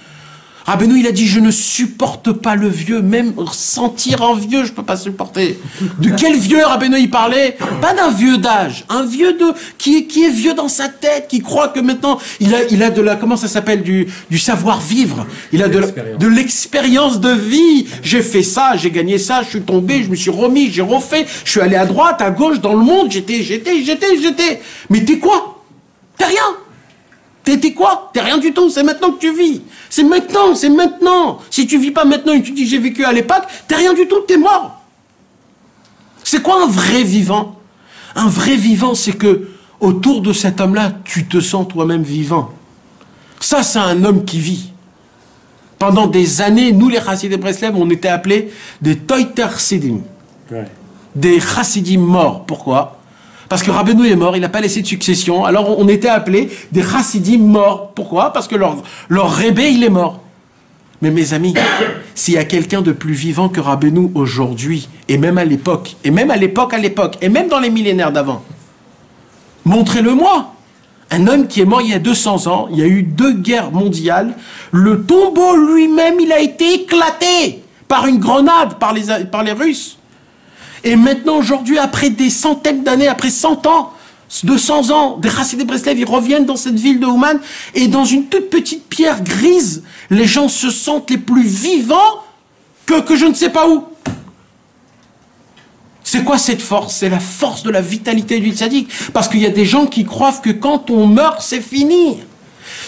Rabbeinu, il a dit, je ne supporte pas le vieux, même sentir un vieux, je ne peux pas supporter. De quel vieux Rabbeinu il parlait? Pas d'un vieux d'âge, un vieux qui est vieux dans sa tête, qui croit que maintenant, il a de la, comment ça s'appelle, du savoir-vivre. Il a de l'expérience de vie. J'ai fait ça, j'ai gagné ça, je suis tombé, je me suis remis, j'ai refait, je suis allé à droite, à gauche, dans le monde, j'étais. Mais t'es quoi? T'es rien. T'es quoi? T'es rien du tout, c'est maintenant que tu vis. C'est maintenant. Si tu vis pas maintenant et tu dis j'ai vécu à l'époque, t'es rien du tout, t'es mort. C'est quoi un vrai vivant? Un vrai vivant, c'est que autour de cet homme-là, tu te sens toi-même vivant. Ça, c'est un homme qui vit. Pendant des années, nous les Chassidei Breslev, on était appelés des Toiter Chassidim. Ouais. Des Chassidim morts. Pourquoi? Parce que Rabbeinu est mort, il n'a pas laissé de succession. Alors on était appelés des Chassidim morts. Pourquoi? Parce que leur Rebbe, il est mort. Mais mes amis, s'il y a quelqu'un de plus vivant que Rabbeinu aujourd'hui, et même à l'époque, et même dans les millénaires d'avant, montrez-le-moi. Un homme qui est mort il y a 200 ans, il y a eu 2 guerres mondiales, le tombeau lui-même, il a été éclaté par une grenade, par les Russes. Et maintenant, aujourd'hui, après des centaines d'années, après 100 ans, 200 ans, des Chassidei Breslev, ils reviennent dans cette ville de Ouman, et dans une toute petite pierre grise, les gens se sentent les plus vivants que je ne sais pas où. C'est quoi cette force? C'est la force de la vitalité du tzaddik. Parce qu'il y a des gens qui croient que quand on meurt, c'est fini.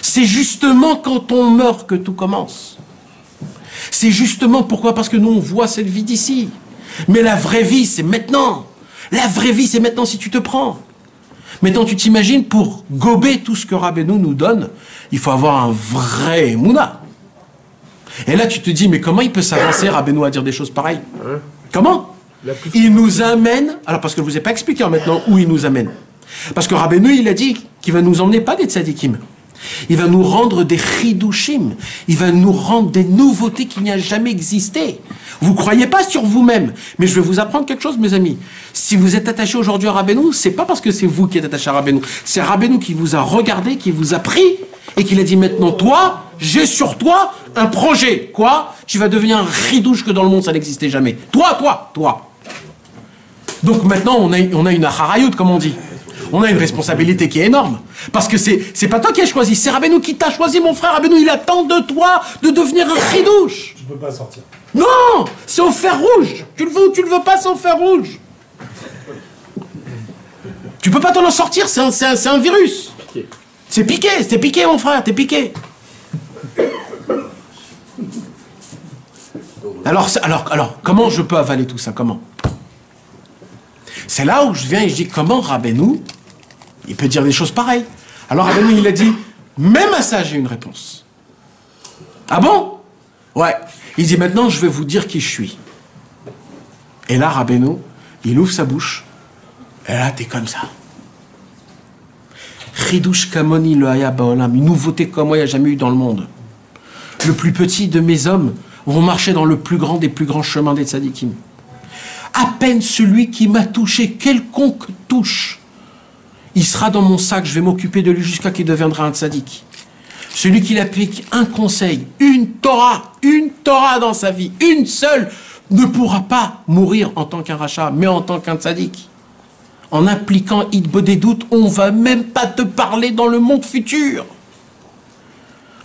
C'est justement quand on meurt que tout commence. C'est justement pourquoi? Parce que nous, on voit cette vie d'ici. Mais la vraie vie, c'est maintenant. La vraie vie, c'est maintenant si tu te prends. Maintenant, tu t'imagines, pour gober tout ce que Rabbeinu nous donne, il faut avoir un vrai Mouna. Et là, tu te dis, mais comment il peut s'avancer, Rabbeinu, à dire des choses pareilles? Comment? Il nous amène, alors parce que je ne vous ai pas expliqué maintenant où il nous amène. Parce que Rabbeinu, il a dit qu'il va nous emmener pas des tzadikim. Il va nous rendre des chidushim. Il va nous rendre des nouveautés qui n'y a jamais existé. Vous ne croyez pas sur vous-même. Mais je vais vous apprendre quelque chose, mes amis. Si vous êtes attaché aujourd'hui à Rabbeinu, c'est pas parce que c'est vous qui êtes attaché à Rabbeinu. C'est Rabbeinu qui vous a regardé, qui vous a pris et qui a dit maintenant, toi, j'ai sur toi un projet. Quoi? Tu vas devenir un chidouche que dans le monde, ça n'existait jamais. Toi. Donc maintenant, on a une acharayut, comme on dit. On a une responsabilité qui est énorme. Parce que c'est pas toi qui as choisi, c'est Rabbeinu qui t'a choisi, mon frère. Rabbeinu, il attend de toi de devenir un chidouche. Tu peux pas sortir. Non, c'est au fer rouge. Tu le veux ou tu le veux pas, c'est au fer rouge. Tu peux pas t'en sortir, c'est un virus. C'est piqué, mon frère, t'es piqué. Alors, comment je peux avaler tout ça? Comment? C'est là où je viens et je dis, comment Rabbeinu, il peut dire des choses pareilles? Alors Rabbeinu, il a dit, même à ça, j'ai une réponse. Ah bon? Ouais. Il dit, maintenant, je vais vous dire qui je suis. Et là, Rabbeinu, il ouvre sa bouche, et là, t'es comme ça. Chidush kamoni le haya baolam, une nouveauté comme moi, il n'y a jamais eu dans le monde. Le plus petit de mes hommes vont marcher dans le plus grand des plus grands chemins des tzadikim. À peine celui qui m'a touché, quelconque touche, il sera dans mon sac, je vais m'occuper de lui jusqu'à qu'il deviendra un tzaddik. Celui qui applique un conseil, une Torah dans sa vie, une seule, ne pourra pas mourir en tant qu'un rachat, mais en tant qu'un tzaddik. En appliquant Hitbodedut, on ne va même pas te parler dans le monde futur.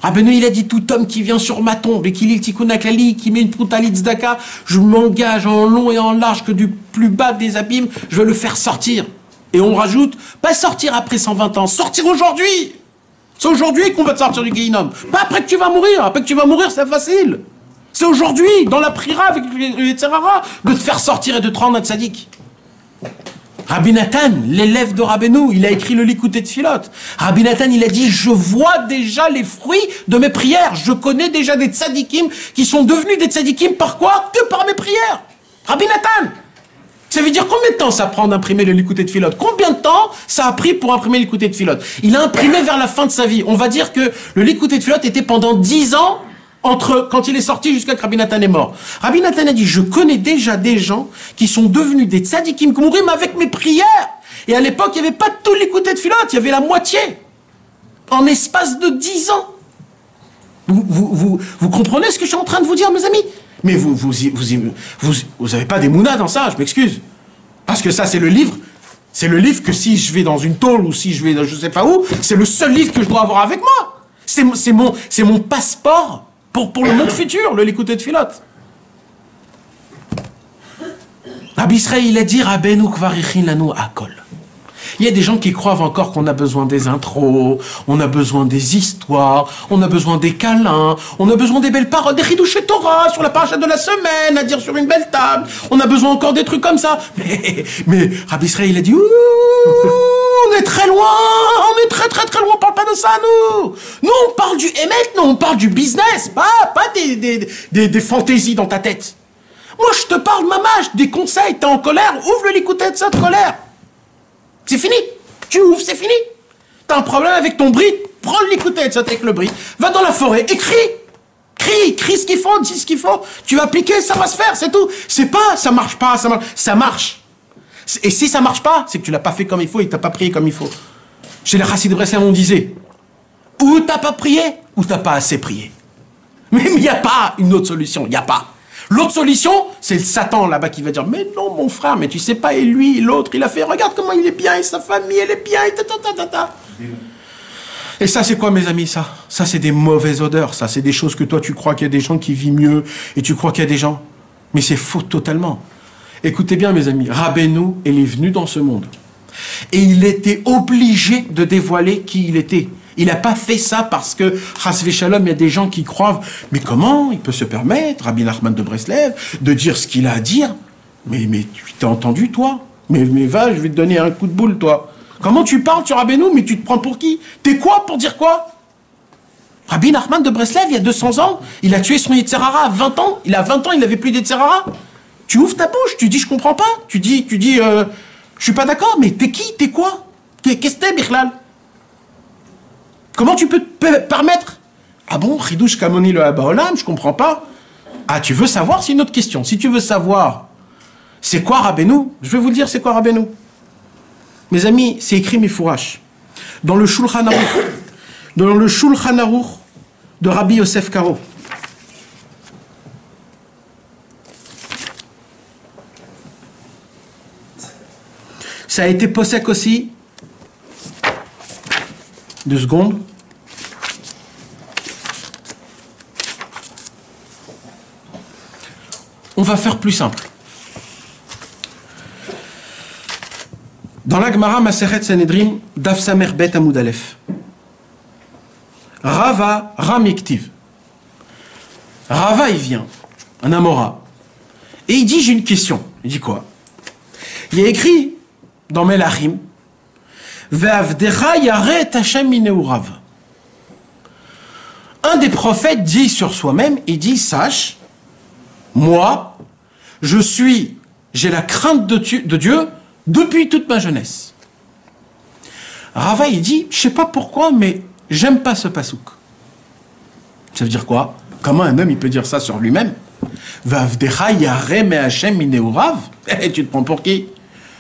Rabbeinu, il a dit, tout homme qui vient sur ma tombe et qui lit le Tikkun HaKlali, qui met une proutalit tzedaka, je m'engage en long et en large que du plus bas des abîmes, je vais le faire sortir. Et on rajoute, pas sortir après 120 ans, sortir aujourd'hui. C'est aujourd'hui qu'on va te sortir du Guéhinom. Pas après que tu vas mourir. Après que tu vas mourir, c'est facile. C'est aujourd'hui, dans la prière avec les Tzerara, de te faire sortir et de te rendre un tzaddik. Rabbi Nathan, l'élève de Rabbeinu, il a écrit le Likutei Tfilot. Rabbi Nathan, il a dit, je vois déjà les fruits de mes prières. Je connais déjà des tzaddikim qui sont devenus des tzaddikim par quoi? Que par mes prières. Rabbi Nathan. Ça veut dire combien de temps ça prend d'imprimer le Likutei Tfilot? Combien de temps ça a pris pour imprimer le Likutei Tfilot? Il a imprimé vers la fin de sa vie. On va dire que le Likutei Tfilot était pendant 10 ans entre quand il est sorti jusqu'à que Rabbi Nathan est mort. Rabbi Nathan a dit, je connais déjà des gens qui sont devenus des tzadikim kumurim avec mes prières. Et à l'époque, il n'y avait pas tout le Likutei Tfilot, il y avait la moitié. En espace de 10 ans. Vous comprenez ce que je suis en train de vous dire, mes amis? Mais vous avez pas des mounas dans ça, je m'excuse. Parce que ça, c'est le livre que si je vais dans une tôle ou si je vais je sais pas où, c'est le seul livre que je dois avoir avec moi. C'est mon passeport pour le monde futur, le Likutei Tfilot. Rabbi Israël, il a dit, Rabbeinu kvarichin lanu akol. Il y a des gens qui croient encore qu'on a besoin des intros, on a besoin des histoires, on a besoin des câlins, on a besoin des belles paroles, des chidouché Torah sur la paracha de la semaine, à dire sur une belle table. On a besoin encore des trucs comme ça. Mais Rabbi Israël, il a dit, on est très loin, on est très très très loin, on parle pas de ça, nous. Nous, on parle du émet, nous, on parle du business, pas des fantaisies dans ta tête. Moi, je te parle, mamage, des conseils, t'es en colère, ouvre le Likutei de cette colère. C'est fini. Tu ouvres, c'est fini. T'as un problème avec ton bris, prends le Likutei avec le bris. Va dans la forêt, écris. Crie ce qu'il faut, dis ce qu'il faut. Tu vas appliquer, ça va se faire, c'est tout. C'est pas, ça marche pas, ça marche. Et si ça marche pas, c'est que tu l'as pas fait comme il faut et que t'as pas prié comme il faut. Chez les Chassidus de Breslev, on disait, ou t'as pas prié, ou t'as pas assez prié. Mais il n'y a pas une autre solution, il n'y a pas. L'autre solution, c'est le Satan là-bas qui va dire, mais non mon frère, mais tu sais pas, et lui, l'autre, il a fait, regarde comment il est bien, et sa famille, elle est bien, et ta. Et ça, c'est quoi, mes amis, ça? Ça, c'est des mauvaises odeurs, ça, c'est des choses que toi, tu crois qu'il y a des gens qui vivent mieux, et tu crois qu'il y a des gens. Mais c'est faux totalement. Écoutez bien, mes amis, Rabbeinu, il est venu dans ce monde. Et il était obligé de dévoiler qui il était. Il n'a pas fait ça parce que, Chas v'Shalom, il y a des gens qui croient, mais comment il peut se permettre, Rabbi Nachman de Breslev, de dire ce qu'il a à dire? Mais tu t'es entendu, toi? Mais va, je vais te donner un coup de boule, toi. Comment tu parles sur Rabbeinu, mais tu te prends pour qui? T'es quoi pour dire quoi? Rabbi Nachman de Breslev, il y a 200 ans, il a tué son Yetzerara à 20 ans. Il a 20 ans, il n'avait plus d'Yetzerara. Tu ouvres ta bouche, tu dis je comprends pas. Tu dis je suis pas d'accord, mais t'es qui? T'es quoi? Qu'est-ce que t'es, Bichlal? Comment tu peux te permettre? Ah bon, Chidouche Kamoni le Habaolam, je comprends pas. Ah, tu veux savoir? C'est une autre question. Si tu veux savoir, c'est quoi Rabbeinu? Je vais vous le dire, c'est quoi Rabbeinu? Mes amis, c'est écrit Mifourash. Dans le Shulchan Aruch de Rabbi Yosef Karo. Ça a été possèque aussi. 2 secondes. On va faire plus simple. Dans la Gemara Masechet Sanhedrin, Daf Samer Bet Amud Aleph. Rava Ramiktiv. Rava, il vient, un Amora, et il dit, j'ai une question. Il dit quoi? Il y a écrit dans Melachim, Ve'avdecha yaret Hashem mineurav. Un des prophètes dit sur soi-même, il dit, sache, moi, j'ai la crainte de Dieu depuis toute ma jeunesse. Rava, il dit, je sais pas pourquoi, mais j'aime pas ce pasouk. Ça veut dire quoi? Comment un homme, il peut dire ça sur lui-même? Ve'avdecha yaret Hashem mineurav. Tu te prends pour qui?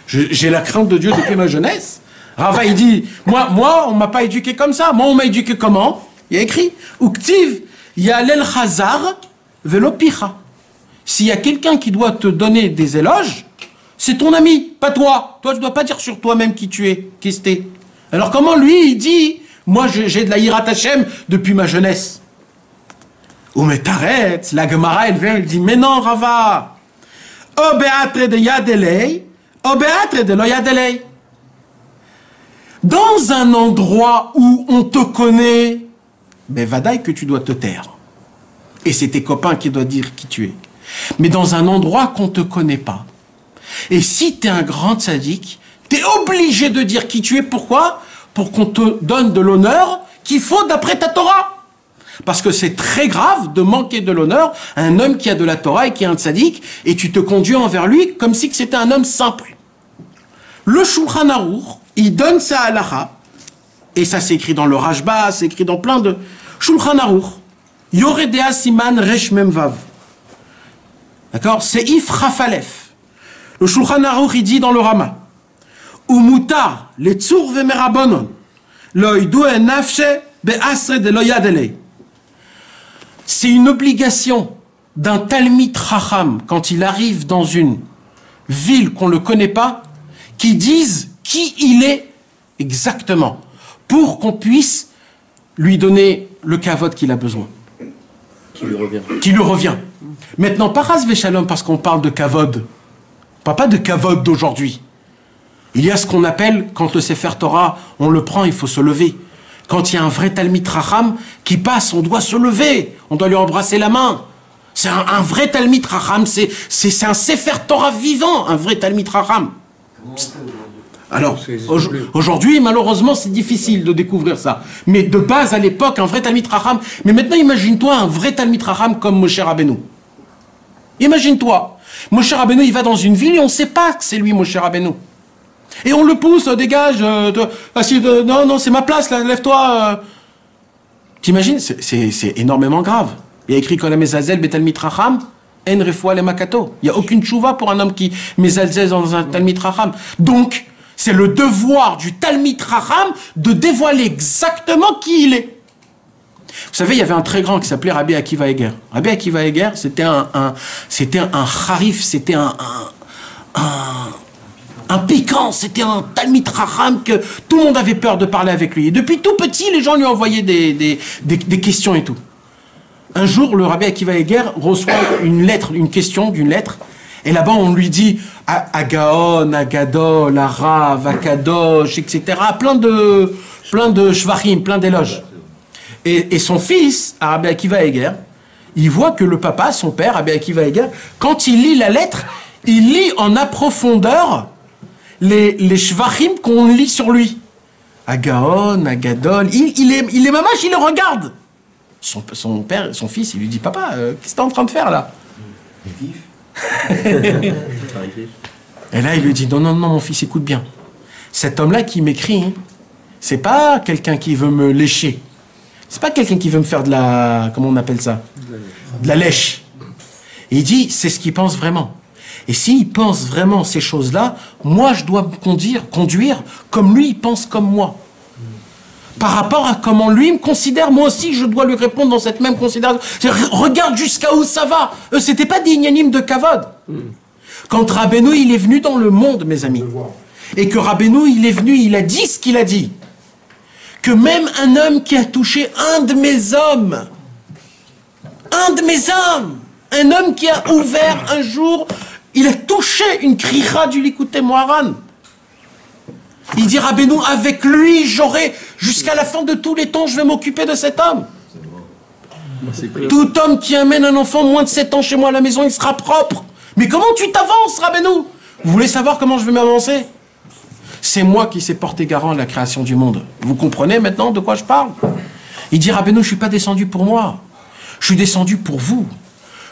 J'ai la crainte de Dieu depuis ma jeunesse. Rava, il dit, moi, on m'a pas éduqué comme ça. Moi, on m'a éduqué comment? Il y a écrit, Uktiv, yalel chazar, velo picha. S'il y a quelqu'un qui doit te donner des éloges, c'est ton ami, pas toi. Toi, tu dois pas dire sur toi-même qui tu es, qui c'était. Alors comment lui, il dit, Moi, j'ai de la Hirat Hashem depuis ma jeunesse. Ou mais t'arrêtes, la Gemara, elle vient, elle dit, mais non, Rava. O be'atre de yadelei, o be'atre de lo yadelei. Dans un endroit où on te connaît, ben vadaï que tu dois te taire. Et c'est tes copains qui doivent dire qui tu es. Mais dans un endroit qu'on ne te connaît pas. Et si tu es un grand tzaddik, tu es obligé de dire qui tu es. Pourquoi? Pour qu'on te donne de l'honneur qu'il faut d'après ta Torah. Parce que c'est très grave de manquer de l'honneur à un homme qui a de la Torah et qui est un tzaddik, et tu te conduis envers lui comme si c'était un homme simple. Le Shulchan Aruch, il donne sa halacha, et ça c'est écrit dans le Rashba, c'est écrit dans plein de... Shulchan Aruch, Yoredea Siman Resh Memvav. D'accord? C'est If Rafalef. Le Shulchan Aruch, il dit dans le Rama, Umutar, le tzur vemerabonon, lo idu en nafshe be'asre de lo yadelei. C'est une obligation d'un Talmid Chacham, quand il arrive dans une ville qu'on ne le connaît pas, qui dise qui il est exactement, pour qu'on puisse lui donner le kavod qu'il a besoin. Qui lui revient. Qui lui revient. Maintenant, pas ras veshalom, parce qu'on parle de kavod. Pas de kavod d'aujourd'hui. Il y a ce qu'on appelle, quand le Sefer Torah, on le prend, il faut se lever. Quand il y a un vrai Talmid Chacham qui passe, on doit se lever. On doit lui embrasser la main. C'est un vrai Talmid Chacham. C'est un Sefer Torah vivant, un vrai Talmid Chacham. Alors, aujourd'hui, malheureusement, c'est difficile de découvrir ça. Mais de base, à l'époque, un vrai Talmid Chacham. Mais maintenant, imagine-toi un vrai Talmid Chacham comme Moshe Rabbeinu. Imagine-toi. Moshe Rabbeinu, il va dans une ville et on ne sait pas que c'est lui, Moshe Rabbeinu. Et on le pousse, dégage, non, c'est ma place, là, lève-toi. T'imagines, c'est énormément grave. Il y a écrit qu'on a Mezazel Betalmid Chacham, En Refoua le Makato. Il n'y a aucune tchouva pour un homme qui Mezazel dans un Talmid Chacham. Donc, c'est le devoir du Talmid Chacham de dévoiler exactement qui il est. Vous savez, il y avait un très grand qui s'appelait Rabbi Akiva Eger. Rabbi Akiva Eger, c'était un harif, c'était un piquant, c'était un Talmid Chacham que tout le monde avait peur de parler avec lui. Et depuis tout petit, les gens lui envoyaient des questions et tout. Un jour, le Rabbi Akiva Eger reçoit une question d'une lettre, et là-bas on lui dit Agaon, Agadol, Arav, Akadosh, etc. Plein de shvachim, plein d'éloges. Et son fils, Rabbi Akiva Eger, il voit que le papa, son père, Rabbi Akiva Eger, quand il lit la lettre, il lit en profondeur les shvachim qu'on lit sur lui. Agaon, Agadol, il est mamache, il le regarde. Son père, son fils, il lui dit, papa, qu'est-ce que tu es en train de faire là? Et là, il lui dit, non, mon fils, écoute bien. Cet homme-là qui m'écrit, c'est pas quelqu'un qui veut me lécher. C'est pas quelqu'un qui veut me faire de la... Comment on appelle ça? De la lèche. Et il dit, c'est ce qu'il pense vraiment. Et s'il pense vraiment ces choses-là, moi, je dois me conduire comme lui, il pense comme moi. Par rapport à comment lui me considère, moi aussi, je dois lui répondre dans cette même considération. Regarde jusqu'à où ça va. C'était pas des ignanimes de kavod. Quand Rabbeinu, il est venu dans le monde, mes amis, et que Rabbeinu, il est venu, il a dit ce qu'il a dit, que même un homme qui a touché un de mes hommes, un homme qui a ouvert un jour, il a touché une kricha du Likutei Moharan. Il dit Rabbeinu, avec lui, jusqu'à la fin de tous les temps, je vais m'occuper de cet homme. Tout homme qui amène un enfant moins de 7 ans chez moi à la maison, il sera propre. Mais comment tu t'avances, Rabbeinu? Vous voulez savoir comment je vais m'avancer? C'est moi qui sais porter garant à la création du monde. Vous comprenez maintenant de quoi je parle? Il dit Rabbeinu, je ne suis pas descendu pour moi. Je suis descendu pour vous.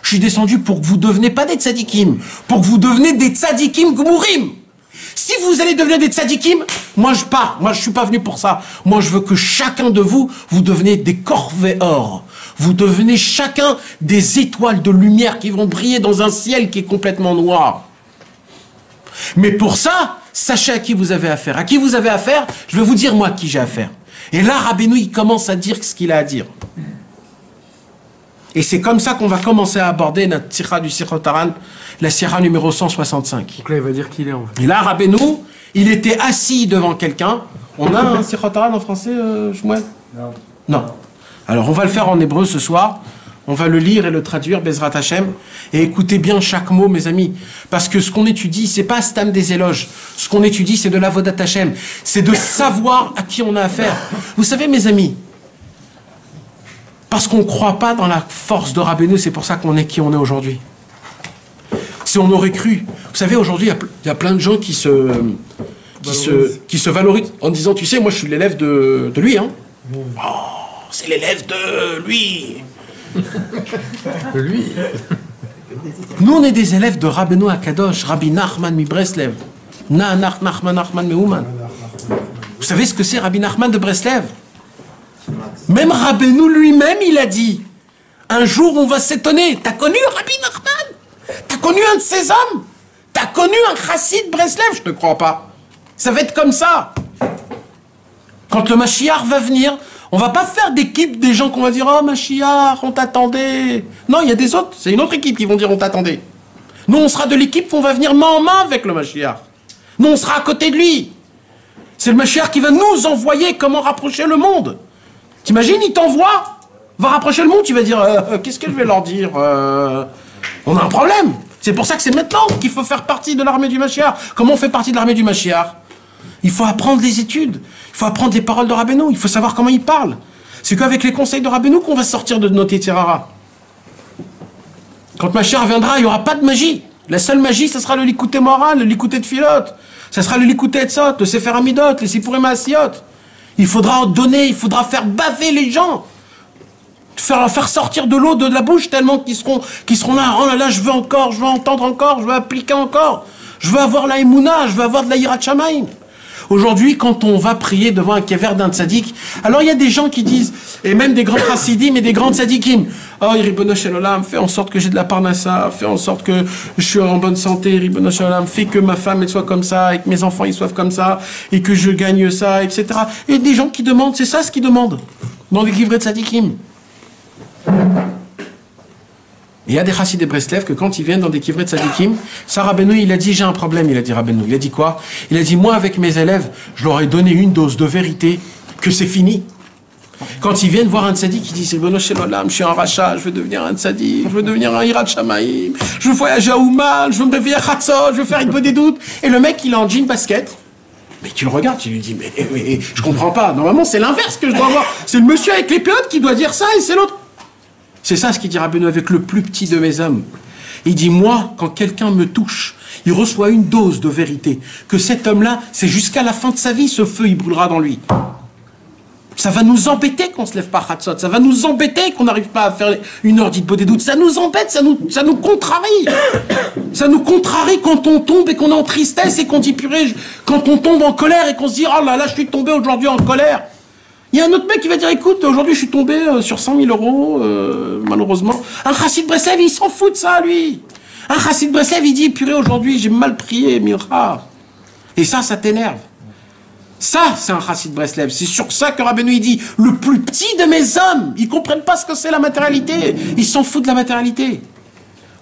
Je suis descendu pour que vous ne deveniez pas des tzadikim, pour que vous deveniez des tzadikim gmurim. Si vous allez devenir des tzadikim, moi je pars. Moi je ne suis pas venu pour ça. Moi je veux que chacun de vous, vous deveniez des corvées or. Vous devenez chacun des étoiles de lumière qui vont briller dans un ciel qui est complètement noir. Mais pour ça, sachez à qui vous avez affaire. À qui vous avez affaire, je vais vous dire moi à qui j'ai affaire. Et là, Rabbeinu, il commence à dire ce qu'il a à dire. Et c'est comme ça qu'on va commencer à aborder notre sira du Sichot Haran, la sira numéro 165. Donc là, il va dire qu'il est en fait. Et là, Rabbeinu, il était assis devant quelqu'un, On a un Sichot Torah en français, Shmuel? Non. Alors on va le faire en hébreu ce soir. On va le lire et le traduire, Bezrat Hashem. Et écoutez bien chaque mot, mes amis. Parce que ce qu'on étudie, c'est pas stam des éloges. Ce qu'on étudie, c'est de l'avodat Hashem. C'est de savoir à qui on a affaire. Vous savez, mes amis, parce qu'on ne croit pas dans la force de Rabbeinu, c'est pour ça qu'on est qui on est aujourd'hui. Si on aurait cru. Vous savez, aujourd'hui, il y a plein de gens qui se valorisent en disant, tu sais, moi je suis l'élève de lui. Hein. Oh, c'est l'élève de lui. Lui. Nous, on est des élèves de Rabbeinu Akadosh, Rabbi Nachman mi Breslev. Nachman Meuman. Vous savez ce que c'est Rabbi Nachman de Breslev? Même Rabbeinu lui-même, il a dit, un jour on va s'étonner. T'as connu Rabbi Nachman? T'as connu un de ces hommes? T'as connu un chassid Breslev? Je te crois pas. Ça va être comme ça. Quand le Mashiach va venir, on va pas faire d'équipe des gens qu'on va dire « Oh, Mashiach, on t'attendait ». Non, il y a des autres, c'est une autre équipe qui vont dire « On t'attendait ». Nous, on sera de l'équipe qu'on va venir main en main avec le Mashiach. Nous, on sera à côté de lui. C'est le Mashiach qui va nous envoyer comment rapprocher le monde. T'imagines, il t'envoie, va rapprocher le monde, tu vas dire « Qu'est-ce que je vais leur dire On a un problème ». C'est pour ça que c'est maintenant qu'il faut faire partie de l'armée du Mashiach. Comment on fait partie de l'armée du Mashiach? Il faut apprendre les études, il faut apprendre les paroles de Rabbeinu, il faut savoir comment il parle. C'est qu'avec les conseils de Rabbeinu qu'on va sortir de notre Yetzirara. Quand Mashiach viendra, il n'y aura pas de magie. La seule magie, ce sera le Likutei Moharan, le Likutei Tfilot. Ce sera le Likutei Etzot, le Sefer Hamidot, les Sipurim Maasiyot. Il faudra en donner, il faudra faire baver les gens. Faire sortir de l'eau de la bouche tellement qu'ils seront là, oh là là, je veux encore, je veux entendre encore, je veux appliquer encore. Je veux avoir la Emouna, je veux avoir de la Yirat Shamayim. Aujourd'hui, quand on va prier devant un kever d'un tzaddik, alors il y a des gens qui disent, et même des grands chassidim et des grands tzaddikim, oh, Ribono Shel Olam, fais en sorte que j'ai de la parnassa, fais en sorte que je suis en bonne santé, Ribono Shel Olam, fais que ma femme elle soit comme ça, et que mes enfants ils soient comme ça, et que je gagne ça, etc. Et des gens qui demandent, c'est ça ce qu'ils demandent, dans les kivrei tzaddikim. Il y a des chassid de Breslev que quand ils viennent dans des kivrei tzadikim, ça Rabbeinu, il a dit j'ai un problème, il a dit Rabbeinu. Il a dit quoi? Il a dit moi avec mes élèves, je leur ai donné une dose de vérité que c'est fini. Quand ils viennent voir un tzadik, ils disent Ribono Shel Olam, je suis un rachat, je veux devenir un tzadik, je veux devenir un Yirat Shamayim, je veux voyager à Ouman, je veux me réveiller à Chatzot, je veux faire une peu des doutes. Et le mec, il est en jean basket. Mais tu le regardes, tu lui dis mais je comprends pas. Normalement, c'est l'inverse que je dois voir. C'est le monsieur avec les piottes qui doit dire ça et c'est l'autre. C'est ça ce qu'il dit Rabbeinu avec le plus petit de mes hommes. Il dit, moi, quand quelqu'un me touche, il reçoit une dose de vérité. Que cet homme-là, c'est jusqu'à la fin de sa vie, ce feu, il brûlera dans lui. Ça va nous embêter qu'on se lève pas à Chatzot. Ça va nous embêter qu'on n'arrive pas à faire une heure d'Hitbo des doutes. Ça nous embête, ça nous contrarie. Ça nous contrarie quand on tombe et qu'on est en tristesse et qu'on dit, purée, quand on tombe en colère et qu'on se dit, oh là là, je suis tombé aujourd'hui en colère. Il y a un autre mec qui va dire, écoute, aujourd'hui je suis tombé sur 100 000 euros, malheureusement. Un chassid Breslev, il s'en fout de ça, lui. Un chassid Breslev, il dit, purée, aujourd'hui j'ai mal prié, Mirra. Et ça t'énerve. Ça, c'est un chassid Breslev. C'est sur ça que Rabbeinu, il dit, le plus petit de mes hommes, ils comprennent pas ce que c'est la matérialité. Ils s'en foutent de la matérialité.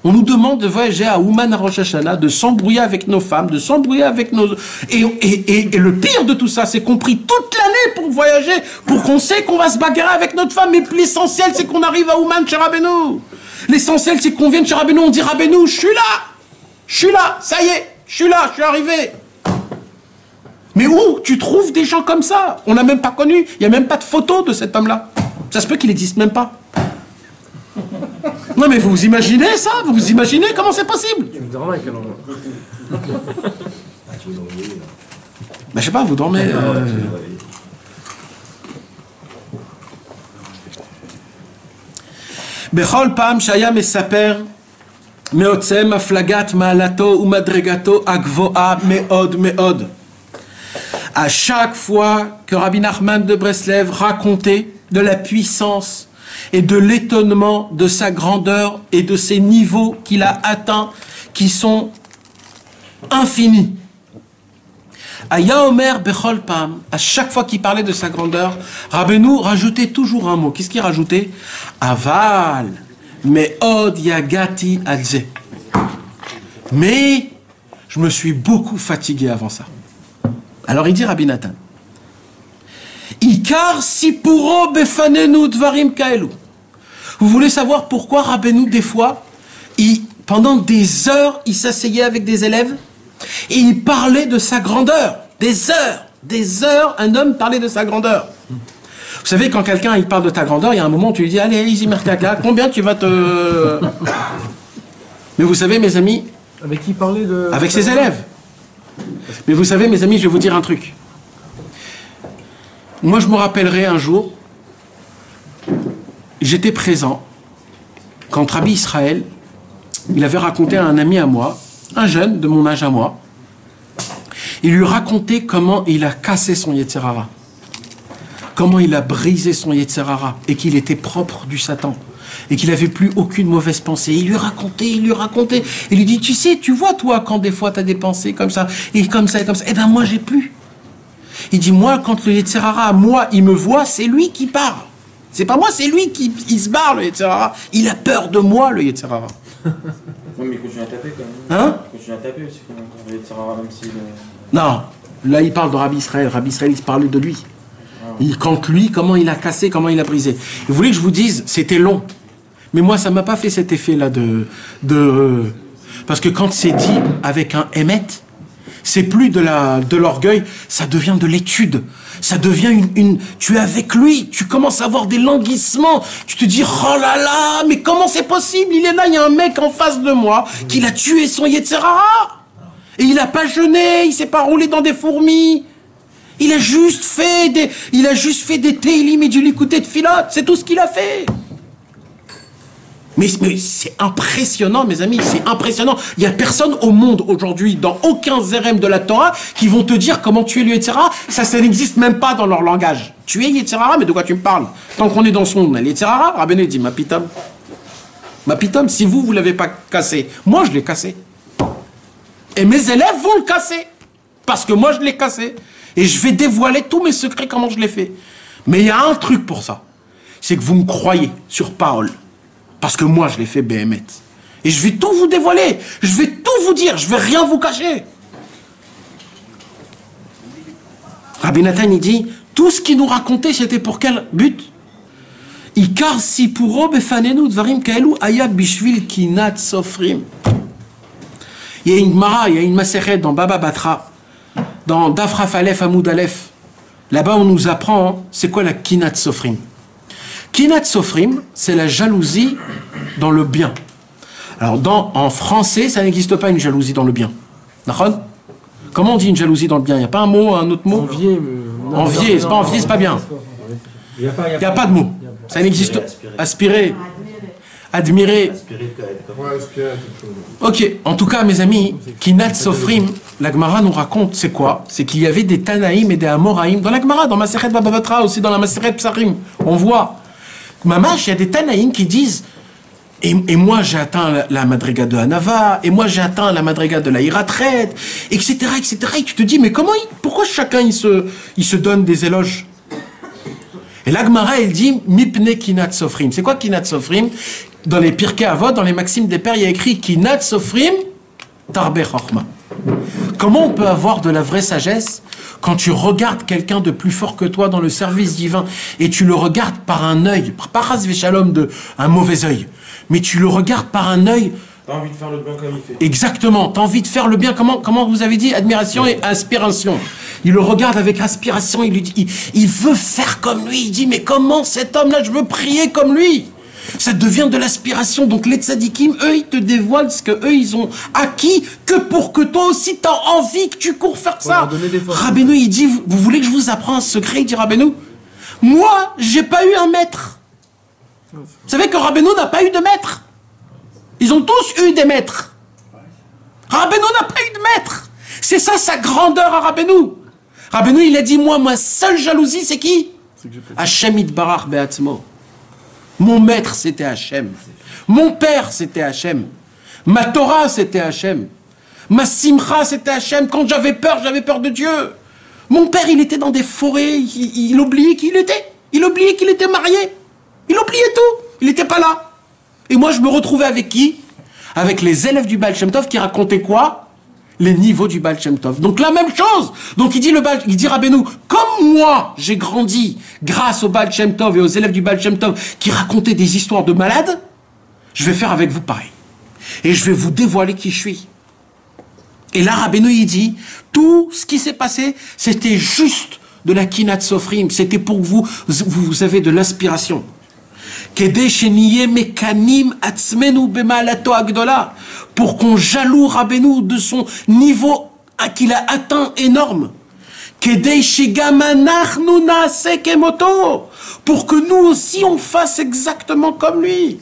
On nous demande de voyager à Ouman à Rosh Hashanah, de s'embrouiller avec nos femmes, de s'embrouiller avec nos... Et le pire de tout ça, c'est qu'on prie toute l'année pour voyager, pour qu'on sait qu'on va se bagarrer avec notre femme. Mais l'essentiel, c'est qu'on arrive à Ouman chez Rabbeinu. L'essentiel, c'est qu'on vienne chez Rabbeinu, on dit Rabbeinu, je suis là, ça y est, je suis là, je suis arrivé. Mais où tu trouves des gens comme ça? On n'a même pas connu, il n'y a même pas de photo de cet homme-là. Ça se peut qu'il n'existe même pas. Non mais vous imaginez ça? Vous imaginez comment c'est possible? Je sais pas, vous dormez... Bechol pam shaya mesaper meotzem aflagat ma'alato umadregato agvoa meod. À chaque fois que Rabbi Nachman de Breslev racontait de la puissance et de l'étonnement de sa grandeur et de ses niveaux qu'il a atteints, qui sont infinis. Aya Omer Bechol Pam, à chaque fois qu'il parlait de sa grandeur, Rabbeinu rajoutait toujours un mot. Qu'est-ce qu'il rajoutait? Aval, me'od yagati alze. Mais je me suis beaucoup fatigué avant ça. Alors il dit Rabbi Nathan, Ikar sipuro befanenu dvarim kaelu. Vous voulez savoir pourquoi Rabbeinu, des fois, pendant des heures, il s'asseyait avec des élèves et il parlait de sa grandeur. Des heures, un homme parlait de sa grandeur. Vous savez, quand quelqu'un il parle de ta grandeur, il y a un moment où tu lui dis, allez, Easy Merkaka, combien tu vas te... Mais vous savez, mes amis... Avec qui parler de... Avec ses élèves. Mais vous savez, mes amis, je vais vous dire un truc. Moi, je me rappellerai un jour, j'étais présent quand Rabbi Israël, il avait raconté à un ami à moi, un jeune de mon âge à moi, il lui racontait comment il a cassé son Yetzer Hara, comment il a brisé son Yetzer Hara et qu'il était propre du Satan et qu'il n'avait plus aucune mauvaise pensée. Il lui racontait, il lui dit, tu sais, tu vois toi quand des fois tu as des pensées comme ça, et comme ça, eh ben moi j'ai plus. Il dit, moi quand le Yetzer Hara, moi il me voit, c'est lui qui parle. C'est pas moi, c'est lui qui se barre, le Yetzer Hara. Il a peur de moi, le Yetzer Hara. Oui, mais il continue à taper quand même. Hein? Il continue à taper aussi quand même, quand le Yetzer Hara, même s'il... Non, là il parle de Rabbi Israël. Rabbi Israël, il se parlait de lui. Il compte lui, comment il a cassé, comment il a brisé. Vous voulez que je vous dise, c'était long. Mais moi, ça m'a pas fait cet effet-là parce que quand c'est dit avec un émet, c'est plus de l'orgueil, ça devient de l'étude. Ça devient tu es avec lui, tu commences à avoir des languissements. Tu te dis, oh là là, mais comment c'est possible? Il est là, il y a un mec en face de moi qui a tué son Yetzer Hara. Et il n'a pas jeûné, il s'est pas roulé dans des fourmis. Il a juste fait des télim et du likouté de filote. C'est tout ce qu'il a fait. Mais c'est impressionnant, mes amis, c'est impressionnant. Il n'y a personne au monde aujourd'hui, dans aucun zérem de la Torah, qui vont te dire comment tuer le Yetzer Hara. Ça n'existe même pas dans leur langage. Tuer Yetzer Hara, mais de quoi tu me parles? Tant qu'on est dans son Yetzer Hara, Rabbeinu dit, ma pitam, si vous l'avez pas cassé, moi je l'ai cassé. Et mes élèves vont le casser. Parce que moi je l'ai cassé. Et je vais dévoiler tous mes secrets, comment je l'ai fait. Mais il y a un truc pour ça. C'est que vous me croyez sur parole. Parce que moi, je l'ai fait Béhémet. Et je vais tout vous dévoiler. Je vais tout vous dire. Je vais rien vous cacher. Rabbi Nathan, il dit, tout ce qu'il nous racontait, c'était pour quel but? Ikar sipuro befanenu dvarim kaelu aya bishvil kinat sofrim. Il y a une Gemara, il y a une Maseret dans Baba Batra, dans Dafraf Aleph Amoud Aleph. Là-bas, on nous apprend, c'est quoi la kinat sofrim? Kinat sofrim, c'est la jalousie dans le bien. Alors, en français, ça n'existe pas une jalousie dans le bien. D'accord? Comment on dit une jalousie dans le bien? Il n'y a pas un mot, un autre mot? Envier. Envier, c'est pas envier, c'est pas bien. Il n'y a pas de mot. Ça n'existe pas. Aspirer. Admirer. Ok, en tout cas, mes amis, Kinat Sofrim, la Gemara nous raconte, c'est quoi? C'est qu'il y avait des Tanaïm et des Amoraïm dans la Gemara, dans Maseret Baba Batra, aussi dans la Maseret Psarim. On voit. Mamash, il y a des Tanaïm qui disent, et moi j'ai atteint la madriga de Hanava, et moi j'ai atteint la madriga de la Hiratret, etc., etc. Et tu te dis, mais pourquoi chacun il se donne des éloges? Et la Gemara, elle dit, Mipne Kinat Sofrim. C'est quoi Kinat Sofrim? Dans les Pirkei Avot, dans les Maximes des Pères, il y a écrit Kinat Sofrim Tarbe Chochma. Comment on peut avoir de la vraie sagesse quand tu regardes quelqu'un de plus fort que toi dans le service divin et tu le regardes par un œil, pas Chas Veshalom un mauvais œil, mais tu le regardes par un œil. T'as envie de faire le bien comme il fait. Exactement, t'as envie de faire le bien. Comment vous avez dit? Admiration et inspiration. Il le regarde avec aspiration, il lui dit, il veut faire comme lui. Il dit, mais comment cet homme-là, je veux prier comme lui? Ça devient de l'aspiration. Donc les tzadikim, eux, ils te dévoilent ce que eux ils ont acquis, que pour que toi aussi t'as envie que tu cours faire ça. Rabbeinu, il dit, vous voulez que je vous apprenne un secret? Il dit, Rabbeinu, moi, j'ai pas eu un maître. Vous savez que Rabbeinu n'a pas eu de maître. Ils ont tous eu des maîtres. Rabbeinu n'a pas eu de maître. C'est ça sa grandeur à Rabbeinu. Rabbeinu, il a dit, moi, ma seule jalousie, c'est qui? Hashem Yitbarach Be'atzmo. Mon maître, c'était Hachem. Mon père, c'était Hachem. Ma Torah, c'était Hachem. Ma simcha, c'était Hachem. Quand j'avais peur de Dieu. Mon père, il était dans des forêts. Il oubliait qui il était. Il oubliait qu'il était marié. Il oubliait tout. Il n'était pas là. Et moi, je me retrouvais avec qui? Avec les élèves du Baal Shem Tov qui racontaient quoi? les niveaux du Baal Shem Tov. Donc la même chose. Donc il dit Rabbeinu, comme moi j'ai grandi grâce au Baal Shem Tov et aux élèves du Baal Shem Tov qui racontaient des histoires de malades, je vais faire avec vous pareil. Et je vais vous dévoiler qui je suis. Et là Rabbeinu il dit, tout ce qui s'est passé, c'était juste de la Kinat Sofrim, c'était pour que vous avez de l'inspiration. Pour qu'on jaloux Rabbeinu de son niveau qu'il a atteint énorme. Pour que nous aussi on fasse exactement comme lui.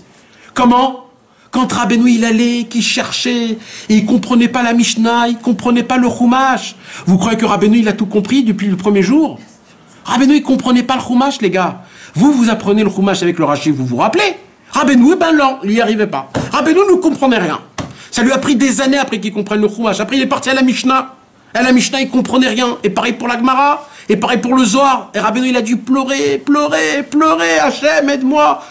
Comment? Quand Rabbeinu il allait, qu'il cherchait, et il comprenait pas la Mishnah, il comprenait pas le Chumash. Vous croyez que Rabbeinu il a tout compris depuis le premier jour? Rabbeinu il comprenait pas le Chumash, les gars. Vous apprenez le Chumash avec le Rashi, vous vous rappelez? Rabbeinu, ben non, il n'y arrivait pas. Rabbeinu ne comprenait rien. Ça lui a pris des années après qu'il comprenne le Chumash. Après il est parti à la Mishnah. À la Mishnah il comprenait rien. Et pareil pour la Gemara, et pareil pour le Zohar. Et Rabbeinu il a dû pleurer, Hachem, aide-moi.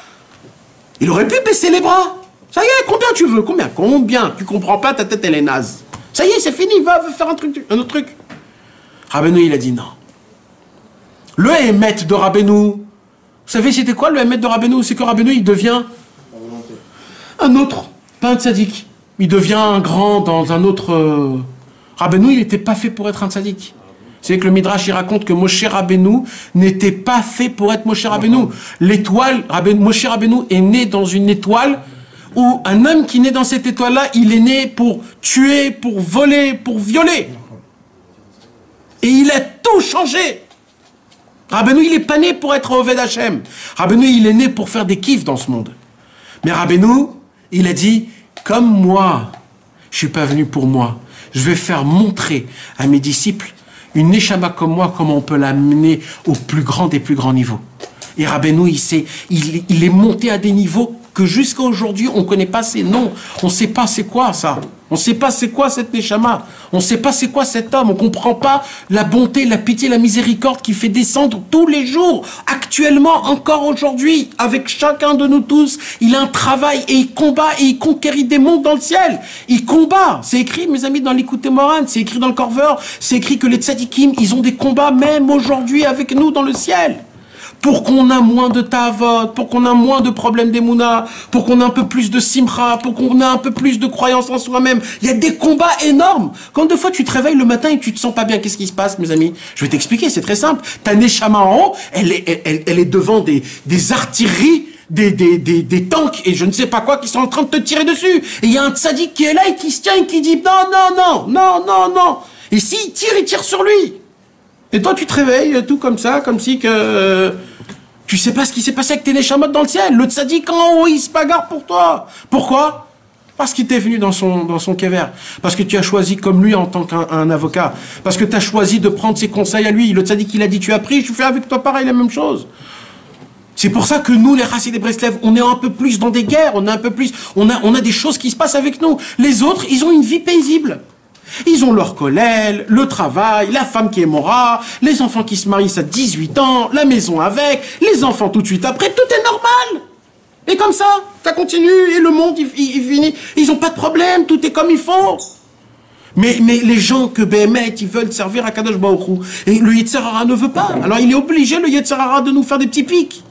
Il aurait pu baisser les bras. Ça y est, combien tu veux? Combien? Tu comprends pas, ta tête elle est naze. Ça y est, c'est fini, va faire un autre truc. Rabbeinu il a dit non. Le Hémet de Rabbeinu, vous savez c'était quoi le Hémet de Rabbeinu? C'est que Rabbeinu il devient un autre, pas un tzaddik. Il devient un grand dans un autre... Rabbeinu il n'était pas fait pour être un tzaddik. C'est que le Midrash il raconte que Moshe Rabbeinu n'était pas fait pour être Moshe Rabbeinu. L'étoile, Moshe Rabbeinu est né dans une étoile où un homme qui naît dans cette étoile-là, il est né pour tuer, pour voler, pour violer. Et il a tout changé. Rabbeinu, il n'est pas né pour être Oved Hashem. Rabbeinu, il est né pour faire des kiffs dans ce monde. Mais Rabbeinu, il a dit, comme moi, je ne suis pas venu pour moi. Je vais faire montrer à mes disciples une neshama comme moi, comment on peut l'amener au plus grand des plus grands niveaux. Et Rabbeinu, il est monté à des niveaux que jusqu'à aujourd'hui, on ne connaît pas ces noms. On ne sait pas c'est quoi ça. On ne sait pas c'est quoi cette neshama. On ne sait pas c'est quoi cet homme. On ne comprend pas la bonté, la pitié, la miséricorde qui fait descendre tous les jours, actuellement, encore aujourd'hui, avec chacun de nous tous. Il a un travail et il combat et il conquérit des mondes dans le ciel. Il combat. C'est écrit, mes amis, dans l'Écoute Moran, c'est écrit dans le Korver, c'est écrit que les tzadikim, ils ont des combats même aujourd'hui avec nous dans le ciel. Pour qu'on ait moins de ta'avot, pour qu'on ait moins de problèmes d'émouna, pour qu'on ait un peu plus de simcha, pour qu'on ait un peu plus de croyance en soi-même. Il y a des combats énormes. Quand deux fois tu te réveilles le matin et tu te sens pas bien, qu'est-ce qui se passe, mes amis? Je vais t'expliquer, c'est très simple. Ta neshama en haut, elle est devant des artilleries, des tanks et je ne sais pas quoi qui sont en train de te tirer dessus. Et il y a un tzaddik qui est là et qui se tient et qui dit non. Et s'il tire, il tire sur lui. Et toi, tu te réveilles tout comme ça, comme si que tu sais pas ce qui s'est passé avec tes neshamot dans le ciel. Le tzaddik en haut, il se bagarre pour toi. Pourquoi? Parce qu'il t'est venu dans son kever. Parce que tu as choisi comme lui en tant qu'un avocat. Parce que tu as choisi de prendre ses conseils à lui. Le tzaddik, il a dit, tu as pris, je fais avec toi pareil, la même chose. C'est pour ça que nous, les Chassidés des Breslev, on est un peu plus dans des guerres, on a des choses qui se passent avec nous. Les autres, ils ont une vie paisible. Ils ont leur kollel, le travail, la femme qui est mora, les enfants qui se marient à 18 ans, la maison avec, les enfants tout de suite après, tout est normal. Et comme ça continue, et le monde, il finit. Ils n'ont pas de problème, tout est comme il faut. Mais les gens que Béhémet, ils veulent servir à Kadosh Baruch Hu, et le Yetzer Hara ne veut pas. Alors il est obligé, le Yetzer Hara, de nous faire des petits pics.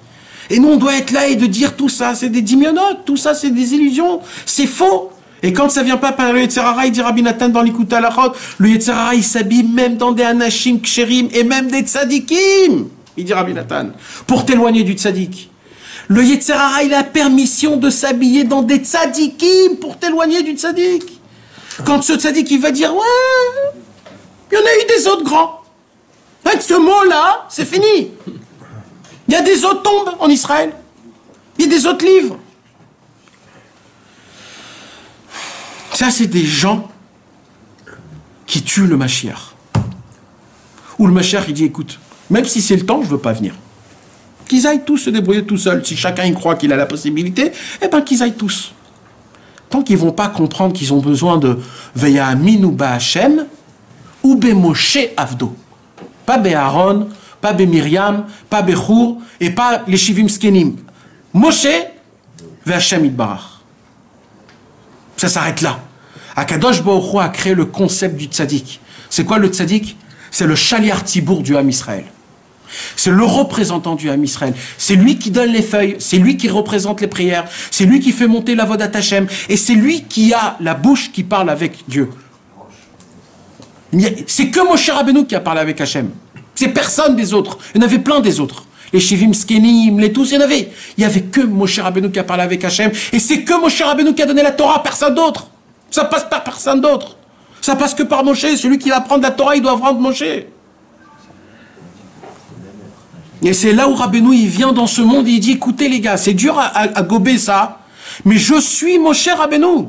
Et nous, on doit être là et de dire tout ça, c'est des dimionotes, tout ça, c'est des illusions, c'est faux. Et quand ça vient pas par le Yetzer Hara, il dit Rabbi Nathan dans l'Ikut Halachot, le Yetzer Hara, il s'habille même dans des anashim ksherim et même des tzadikim, il dit Rabbi Nathan, pour t'éloigner du tzadik. Le Yetzer Hara, il a permission de s'habiller dans des tzadikim pour t'éloigner du tzadik. Quand ce tzadik, il va dire, ouais, il y en a eu des autres grands. Avec ce mot-là, c'est fini. Il y a des autres tombes en Israël. Il y a des autres livres. Ça, c'est des gens qui tuent le Mashiach. Où le Mashiach, il dit, écoute, même si c'est le temps, je ne veux pas venir. Qu'ils aillent tous se débrouiller tout seuls. Si chacun y croit qu'il a la possibilité, eh bien qu'ils aillent tous. Tant qu'ils ne vont pas comprendre qu'ils ont besoin de Veya Aminu Ba'Hashem ou Bemoshe Avdo. Pas Be'Aaron, pas Miriam, pas Bechur et pas les Shivim Skenim. Moshe Ve'Hashem Yitbarach. Ça s'arrête là. Akadosh Baruch Hu a créé le concept du tzaddik. C'est quoi le tzaddik? C'est le Shaliach Tzibour du Ham Israël. C'est le représentant du Ham Israël. C'est lui qui donne les feuilles, c'est lui qui représente les prières, c'est lui qui fait monter la Vodat Hashem, et c'est lui qui a la bouche qui parle avec Dieu. C'est que Moshe Rabbeinu qui a parlé avec Hashem. C'est personne des autres. Il y en avait plein des autres. Les Shivim Skenim, les tous, il y en avait. Il n'y avait que Moshe Rabbeinu qui a parlé avec Hashem, et c'est que Moshe Rabbeinu qui a donné la Torah, personne d'autre. Ça passe par personne d'autre. Ça passe que par Moshe. Celui qui va prendre la Torah, il doit prendre Moshe. Et c'est là où Rabbeinu, il vient dans ce monde et il dit, écoutez les gars, c'est dur à gober ça, mais je suis Moshe Rabbeinu.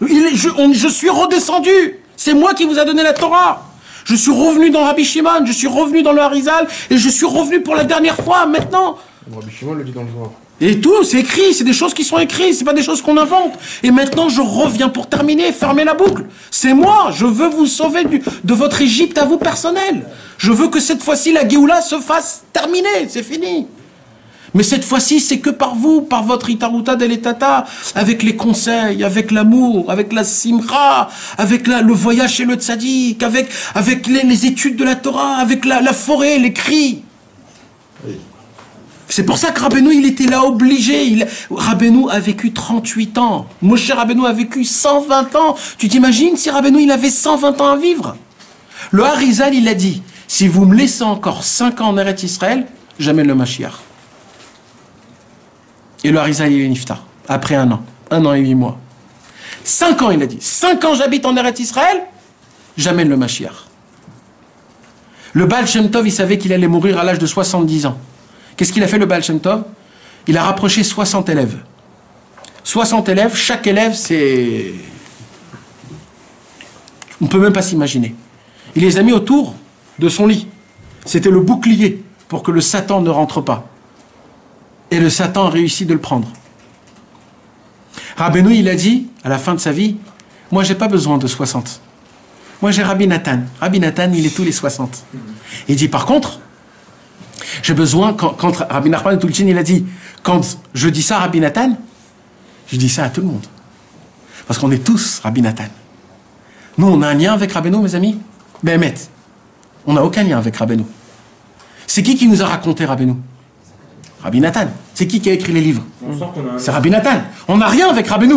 Je suis redescendu. C'est moi qui vous a donné la Torah. Je suis revenu dans Rabbi Shimon, je suis revenu dans le Harizal, et je suis revenu pour la dernière fois, maintenant. Rabbi Shimon le dit dans le Zohar. Et tout, c'est écrit, c'est des choses qui sont écrites, c'est pas des choses qu'on invente. Et maintenant, je reviens pour terminer, fermer la boucle. C'est moi, je veux vous sauver de votre Égypte à vous personnel. Je veux que cette fois-ci, la Géoula se fasse terminer, c'est fini. Mais cette fois-ci, c'est que par vous, par votre Itaruta Deletata, avec les conseils, avec l'amour, avec la simcha, avec le voyage chez le tzaddik, avec les études de la Torah, avec la forêt, les cris. C'est pour ça que Rabbeinu, il était là obligé. Rabbeinu a vécu 38 ans. Moshe Rabbeinu a vécu 120 ans. Tu t'imagines si Rabbeinu, il avait 120 ans à vivre? Le Harizal, il a dit, si vous me laissez encore 5 ans en Eretz Israël, j'amène le Mashiach. Et le Harizal, il est niftar. Après 1 an. 1 an et 8 mois. 5 ans, il a dit. 5 ans, j'habite en Eretz Israël, j'amène le Mashiach. Le Baal Shem Tov, il savait qu'il allait mourir à l'âge de 70 ans. Qu'est-ce qu'il a fait, le Baal Shem Tov? Il a rapproché 60 élèves. 60 élèves, chaque élève, c'est... On ne peut même pas s'imaginer. Il les a mis autour de son lit. C'était le bouclier pour que le Satan ne rentre pas. Et le Satan a réussi de le prendre. Rabbeinu, il a dit, à la fin de sa vie, moi, j'ai pas besoin de 60. Moi, j'ai Rabbi Nathan. Rabbi Nathan, il est tous les 60. Il dit, par contre, j'ai besoin, quand Rabbi Nachman Tulchin, il a dit, quand je dis ça à Rabbi Nathan, je dis ça à tout le monde. Parce qu'on est tous Rabbi Nathan. Nous, on a un lien avec Rabbeinu, mes amis? Béhémet. On n'a aucun lien avec Rabbeinu. C'est qui nous a raconté Rabbeinu? Rabbi Nathan. C'est qui a écrit les livres? C'est Rabbi Nathan. On n'a rien avec Rabbeinu.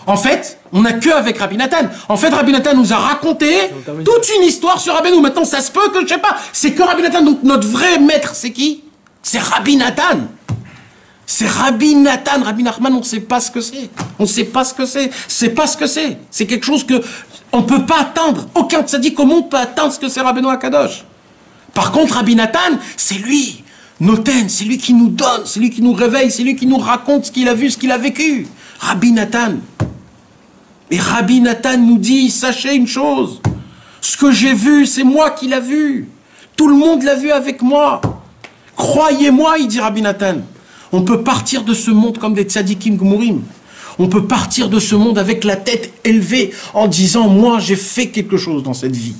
En fait, on n'a que avec Rabbi Nathan. En fait, Rabbi Nathan nous a raconté toute une histoire sur Rabbeinu. Maintenant, ça se peut que, je sais pas, c'est que Rabbi Nathan. Donc, notre vrai maître, c'est qui? C'est Rabbi Nathan. C'est Rabbi Nathan. Rabbi Nachman, on ne sait pas ce que c'est. On ne sait pas ce que c'est. C'est pas ce que c'est. C'est quelque chose que on ne peut pas atteindre. Aucun tzaddik au monde peut atteindre ce que c'est Rabbeinu HaKadosh. Par contre, Rabbi Nathan, c'est lui. Noten, c'est lui qui nous donne, c'est lui qui nous réveille, c'est lui qui nous raconte ce qu'il a vu, ce qu'il a vécu. Rabbi Nathan. Et Rabbi Nathan nous dit, sachez une chose, ce que j'ai vu, c'est moi qui l'ai vu. Tout le monde l'a vu avec moi. Croyez-moi, il dit Rabbi Nathan. On peut partir de ce monde comme des tzadikim gmurim. On peut partir de ce monde avec la tête élevée en disant, moi j'ai fait quelque chose dans cette vie.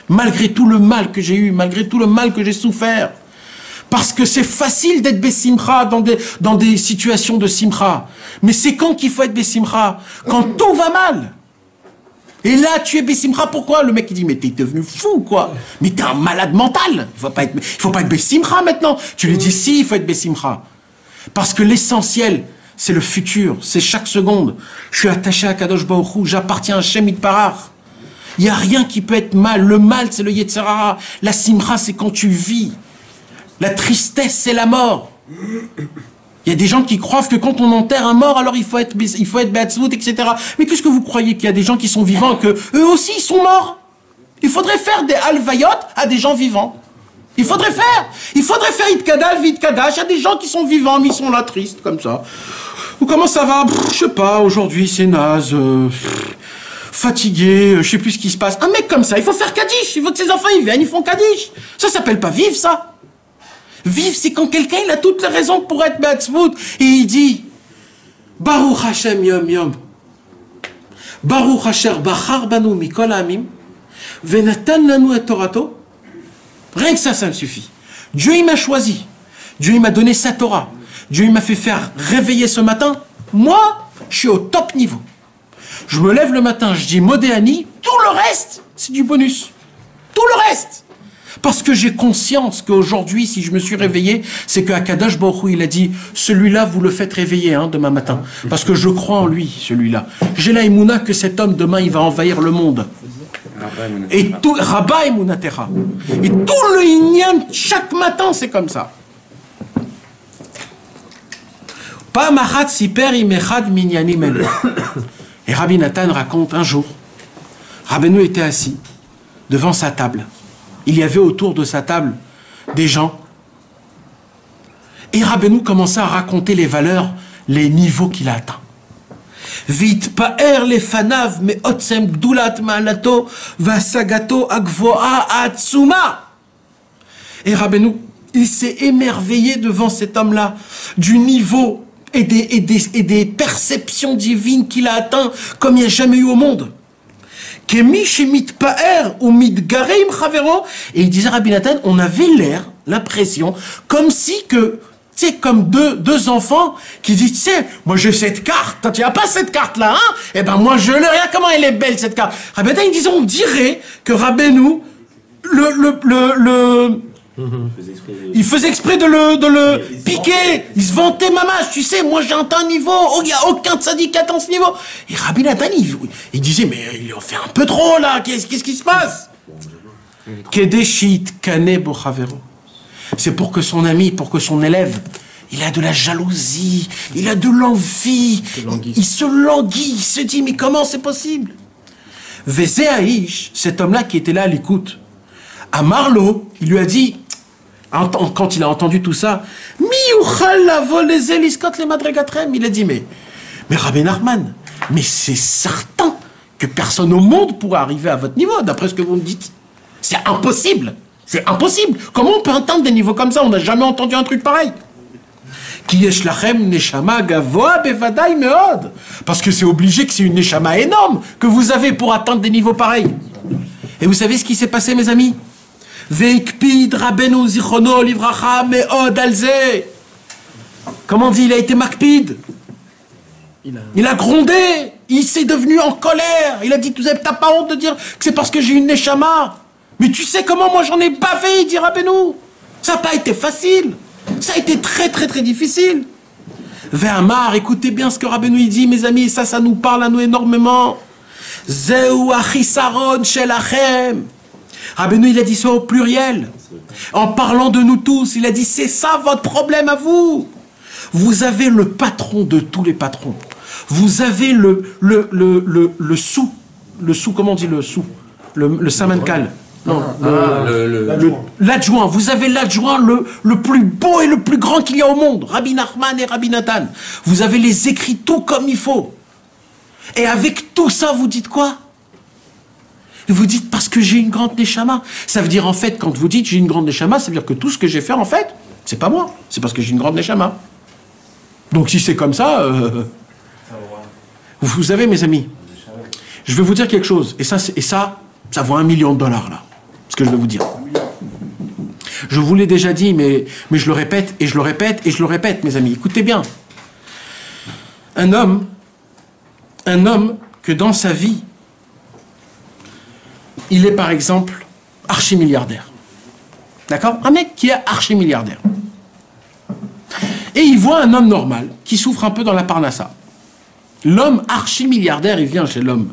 Malgré tout le mal que j'ai eu, malgré tout le mal que j'ai souffert. Parce que c'est facile d'être bessimcha dans des situations de simcha. Mais c'est quand qu'il faut être bessimcha? Quand tout va mal. Et là, tu es bessimcha, pourquoi? Le mec, il dit, mais t'es devenu fou, quoi. Mais t'es un malade mental. Il faut pas être bessimcha maintenant. Tu lui dis, si, il faut être bessimcha. Parce que l'essentiel, c'est le futur. C'est chaque seconde. Je suis attaché à Kadosh Baruch Hu. J'appartiens à Shem Itparach. Il n'y a rien qui peut être mal. Le mal, c'est le Yetzer Hara. La simcha, c'est quand tu vis. La tristesse, c'est la mort. Il y a des gens qui croient que quand on enterre un mort, alors il faut être Beatzvout, etc. Mais qu'est-ce que vous croyez qu'il y a des gens qui sont vivants, que eux aussi ils sont morts? Il faudrait faire des alvayot à des gens vivants. Il faudrait faire Itkadal, Vitkadash à des gens qui sont vivants, mais ils sont là tristes, comme ça. Ou comment ça va? Je sais pas, aujourd'hui c'est naze, fatigué, je sais plus ce qui se passe. Un mec comme ça, il faut faire Kaddish, il faut que ses enfants ils viennent, ils font Kaddish. Ça s'appelle pas vivre, ça. Vivre, c'est quand quelqu'un il a toutes les raisons pour être Beatzvout. Et il dit Baruch Hashem Yom Yom. Baruch Asher Bachar Banu Mikol Amim. Venatan Lanu et Torato. Rien que ça me suffit. Dieu, il m'a choisi. Dieu, il m'a donné sa Torah. Dieu, il m'a fait faire réveiller ce matin. Moi, je suis au top niveau. Je me lève le matin, je dis Modéani, tout le reste, c'est du bonus. Tout le reste. Parce que j'ai conscience qu'aujourd'hui, si je me suis réveillé, c'est qu'Akadosh Baruch Hu, il a dit, celui-là, vous le faites réveiller demain matin. Parce que je crois en lui, celui-là. J'ai la émouna que cet homme, demain, il va envahir le monde. Et tout, Rabba Emunatera. Et tout le Inyan, chaque matin, c'est comme ça. Et Rabbi Nathan raconte un jour, Rabbeinu était assis devant sa table. Il y avait autour de sa table des gens. Et Rabbeinu commençait à raconter les valeurs, les niveaux qu'il a atteints. Vite pa'er les fanav me otsem gdulat ma'alato vasagato agvoa atsuma. Et Rabbeinu, il s'est émerveillé devant cet homme-là du niveau et des perceptions divines qu'il a atteint comme il n'y a jamais eu au monde. Et il disait Rabbi Nathan, on avait l'air, l'impression, comme si que, tu sais, comme deux enfants qui disent, tu sais, moi j'ai cette carte, toi tu n'as pas cette carte-là, hein? Eh ben moi je l'ai, regarde comment elle est belle cette carte. Rabbi Nathan, il disait, on dirait que Rabbeinu, il faisait exprès de le piquer. Il se vantait, maman, tu sais, moi j'ai atteint un niveau, il n'y a aucun tzaddik qui atteint ce niveau. Et Rabbi Nathan, il disait, mais il en fait un peu trop là, qu'est-ce qui se passe? C'est pour que son ami, pour que son élève, il a de la jalousie, il a de l'envie, il se languit, il se dit, mais comment c'est possible? Vezéaïch, cet homme-là qui était là à l'écoute, à Marlo, il lui a dit, quand il a entendu tout ça, il a dit, mais Rabbi Nachman, mais c'est certain que personne au monde pourra arriver à votre niveau, d'après ce que vous me dites. C'est impossible. C'est impossible. Comment on peut atteindre des niveaux comme ça? On n'a jamais entendu un truc pareil. Parce que c'est obligé que c'est une neshama énorme que vous avez pour atteindre des niveaux pareils. Et vous savez ce qui s'est passé, mes amis? Comment on dit? Il a été makpid. Il a grondé. Il s'est devenu en colère. Il a dit, t'as pas honte de dire que c'est parce que j'ai une neshama? Mais tu sais comment moi j'en ai bavé, il dit Rabbeinu. Ça n'a pas été facile. Ça a été très très très difficile. Ve'amar, écoutez bien ce que Rabbeinu il dit, mes amis, ça nous parle à nous énormément. Zeu achisaron shelachem. Rabbeinu, il a dit ça au pluriel. En parlant de nous tous, il a dit, c'est ça votre problème à vous. Vous avez le patron de tous les patrons. Vous avez le sous. Le sous, comment on dit le sous? Le samenkal. Non, l'adjoint. Vous avez l'adjoint le plus beau et le plus grand qu'il y a au monde. Rabbi Nachman et Rabbi Nathan. Vous avez les écrits tout comme il faut. Et avec tout ça, vous dites quoi? Vous dites parce que j'ai une grande neshama. Ça veut dire en fait, quand vous dites j'ai une grande neshama, ça veut dire que tout ce que j'ai fait en fait, c'est pas moi. C'est parce que j'ai une grande neshama. Donc si c'est comme ça, vous savez mes amis, je vais vous dire quelque chose. Et ça vaut $1 million là. Ce que je vais vous dire. Je vous l'ai déjà dit, mais je le répète et je le répète et je le répète, mes amis. Écoutez bien. Un homme que dans sa vie, il est par exemple archi-milliardaire. D'accord? Un mec qui est archi-milliardaire. Et il voit un homme normal qui souffre un peu dans la parnassa. L'homme archi-milliardaire, il vient chez l'homme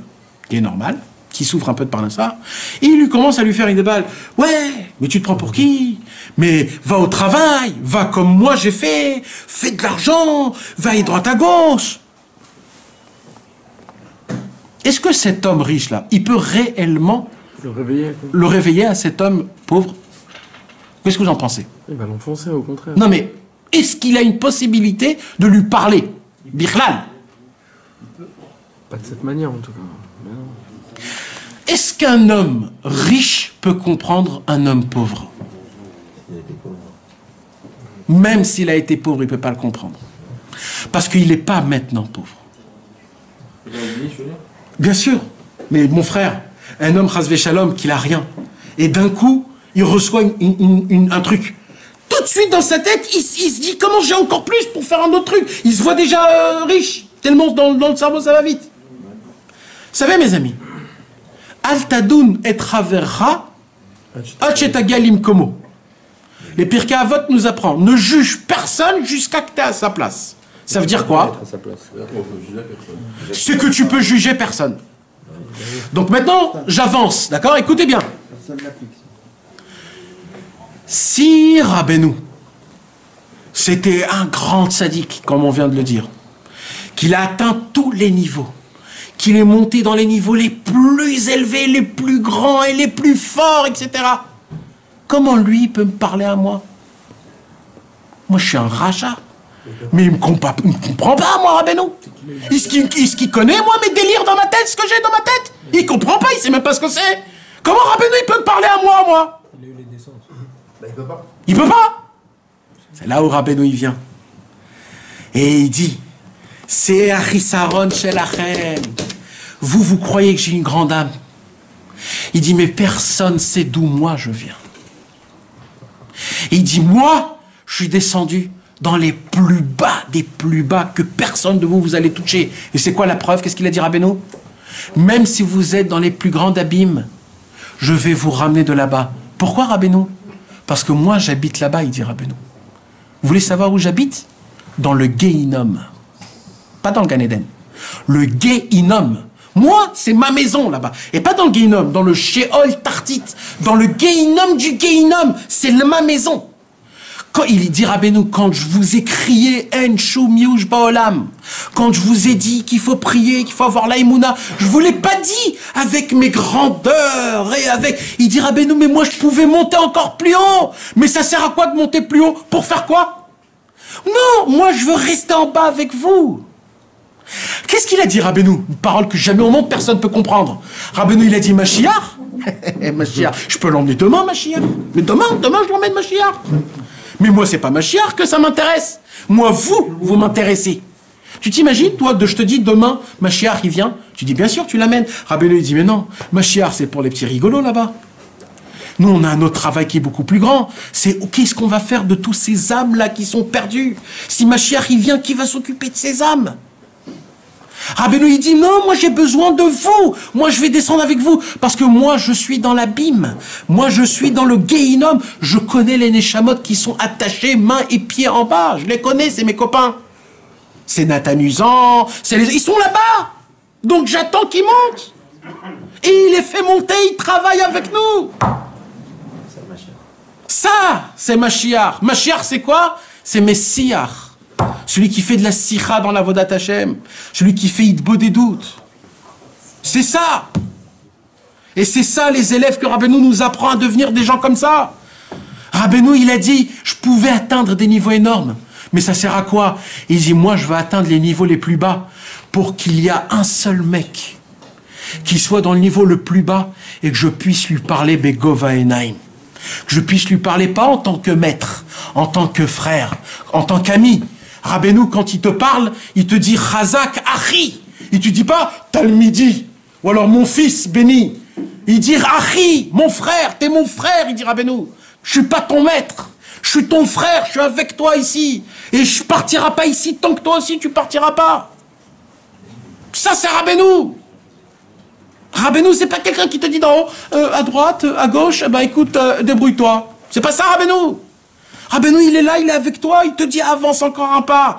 qui est normal, qui souffre un peu de parnassa, et il lui commence à lui faire une déballe. Ouais, mais tu te prends pour qui? Mais va au travail, va comme moi j'ai fait, fais de l'argent, va à droite à gauche. Est-ce que cet homme riche-là, il peut réellement le réveiller à cet homme pauvre? Qu'est-ce que vous en pensez? Il va l'enfoncer, au contraire. Non mais, est-ce qu'il a une possibilité de lui parler? Bichlal. Pas de cette manière, en tout cas. Est-ce qu'un homme riche peut comprendre un homme pauvre? Même s'il a été pauvre, il ne peut pas le comprendre. Parce qu'il n'est pas maintenant pauvre. Bien sûr. Mais mon frère, un homme chasvé shalom qui n'a rien, et d'un coup, il reçoit un truc. Tout de suite dans sa tête, il se dit comment j'ai encore plus pour faire un autre truc. Il se voit déjà riche. Tellement dans le cerveau, ça va vite. savez, mes amis, Al Tadoun et Traverra, Hachetagalim Komo. Les Pirkei Avot nous apprend, ne juge personne jusqu'à que tu es à sa place. Ça veut dire quoi? C'est que tu peux juger personne. Donc maintenant, j'avance, d'accord? Écoutez bien. Personne n'applique. Si Rabbeinu, c'était un grand sadique, comme on vient de le dire, qu'il a atteint tous les niveaux, qu'il est monté dans les niveaux les plus élevés, les plus grands et les plus forts, etc. Comment lui peut me parler à moi? Moi, je suis un rachat. Mais il me comprend pas, moi, Rabbeinu. Est-ce qu'il connaît, moi, mes délires dans ma tête, ce que j'ai dans ma tête? Il comprend pas, il sait même pas ce que c'est. Comment Rabbeinu, il peut me parler à moi, moi? Il a eu les descentes. Il peut pas. Il peut pas. C'est là où Rabbeinu, il vient. Et il dit, c'est Achisaron Shelachem. Vous croyez que j'ai une grande âme. Il dit, mais personne sait d'où moi je viens. Et il dit, moi, je suis descendu dans les plus bas des plus bas que personne de vous allez toucher. Et c'est quoi la preuve? Qu'est-ce qu'il a dit, Rabbeinu? Même si vous êtes dans les plus grands abîmes, je vais vous ramener de là-bas. Pourquoi, Rabbeinu? Parce que moi, j'habite là-bas, il dit Rabbeinu. Vous voulez savoir où j'habite? Dans le Gehinom. Pas dans le Gan Eden. Le Gehinom. Moi, c'est ma maison là-bas. Et pas dans le Gehinom, dans le Sheol Tartit. Dans le Gehinom du Gehinom. C'est ma maison. Quand il dit Rabbeinu, quand je vous ai crié En Shum Yush Ba'olam, quand je vous ai dit qu'il faut prier, qu'il faut avoir l'aïmouna, je vous l'ai pas dit avec mes grandeurs et avec... Il dit Rabbeinu, mais moi je pouvais monter encore plus haut. Mais ça sert à quoi de monter plus haut? Pour faire quoi? Non, moi je veux rester en bas avec vous. Qu'est-ce qu'il a dit, Rabbeinu? Une parole que jamais au monde personne ne peut comprendre. Rabbeinu, il a dit Mashiach. Mashiach, je peux l'emmener demain, Mashiach. Mais demain, je l'emmène Mashiach. Mais moi, c'est pas Mashiach que ça m'intéresse. Moi, vous m'intéressez. Tu t'imagines, toi, je te dis demain, Mashiach, il vient. Tu dis, bien sûr, tu l'amènes. Rabbeinu, il dit, mais non, Mashiach, c'est pour les petits rigolos là-bas. Nous, on a un autre travail qui est beaucoup plus grand. C'est qu'est-ce qu'on va faire de tous ces âmes-là qui sont perdues? Si Mashiach, il vient, qui va s'occuper de ces âmes? Rabbeinu, il dit, non, moi j'ai besoin de vous. Moi je vais descendre avec vous. Parce que moi je suis dans l'abîme. Moi je suis dans le Gehinom. Je connais les Neshamot qui sont attachés mains et pieds en bas. Je les connais, c'est mes copains. C'est Nathan Usan. Ils sont là-bas. Donc j'attends qu'ils montent. Et il les fait monter, ils travaillent avec nous. Ça, c'est Mashiach. Mashiach, c'est quoi? C'est Messiah. Celui qui fait de la sikha dans la Vodat Hashem. Celui qui fait Hitbo des doutes. C'est ça. Et c'est ça les élèves que Rabbeinu nous apprend à devenir des gens comme ça. Rabbeinu, il a dit, je pouvais atteindre des niveaux énormes. Mais ça sert à quoi? Il dit, moi je veux atteindre les niveaux les plus bas pour qu'il y ait un seul mec qui soit dans le niveau le plus bas et que je puisse lui parler Begova Enaim. Que je puisse lui parler pas en tant que maître, en tant que frère, en tant qu'ami. Rabbeinu, quand il te parle, il te dit Chazak Achi. Il te dit pas Talmidi, ou alors mon fils béni. Il dit Achi, mon frère, t'es mon frère, il dit Rabbeinu. Je suis pas ton maître, je suis ton frère, je suis avec toi ici. Et je partirai pas ici tant que toi aussi tu partiras pas. Ça c'est Rabbeinu. Rabbeinu, c'est pas quelqu'un qui te dit d'en haut, à droite, à gauche, ben écoute, débrouille-toi. C'est pas ça, Rabbeinu. Rabbeinu, il est là, il est avec toi, il te dit avance encore un pas,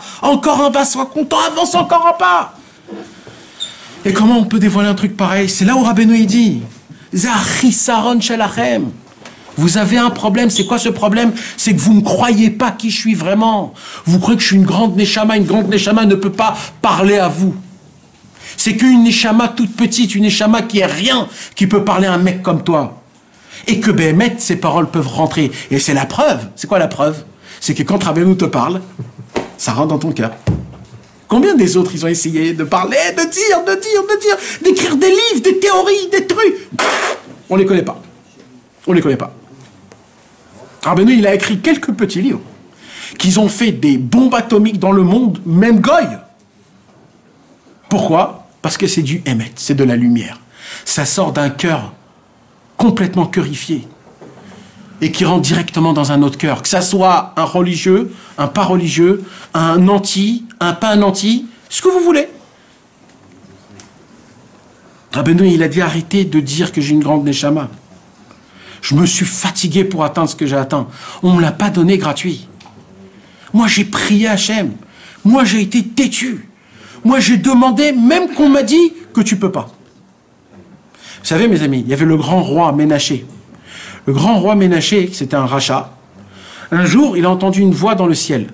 sois content, avance encore un pas. Et comment on peut dévoiler un truc pareil? C'est là où Rabbeinu il dit, Zachisaron Shelachem. Vous avez un problème, c'est quoi ce problème? C'est que vous ne croyez pas qui je suis vraiment. Vous croyez que je suis une grande Neshama ne peut pas parler à vous. C'est qu'une Neshama toute petite, une Neshama qui est rien, qui peut parler à un mec comme toi. Et que Béhémet, ces paroles peuvent rentrer. Et c'est la preuve. C'est quoi la preuve? C'est que quand Rabbeinu te parle, ça rentre dans ton cœur. Combien des autres, ils ont essayé de parler, de dire, d'écrire des livres, des théories, des trucs? On les connaît pas. On les connaît pas. Rabbeinu, il a écrit quelques petits livres qui ont fait des bombes atomiques dans le monde, même Goy. Pourquoi? Parce que c'est du Emet, c'est de la lumière. Ça sort d'un cœur complètement cœurifié et qui rentre directement dans un autre cœur. Que ça soit un religieux, un pas religieux, un nanti, un pas un nanti, ce que vous voulez. Rabbeinu, il a dit arrêtez de dire que j'ai une grande neshama. Je me suis fatigué pour atteindre ce que j'ai atteint. On ne me l'a pas donné gratuit. Moi, j'ai prié Hachem. Moi, j'ai été têtu. Moi, j'ai demandé, même qu'on m'a dit que tu peux pas. Vous savez, mes amis, il y avait le grand roi Ménaché. Le grand roi Ménaché, c'était un rachat. Un jour, il a entendu une voix dans le ciel.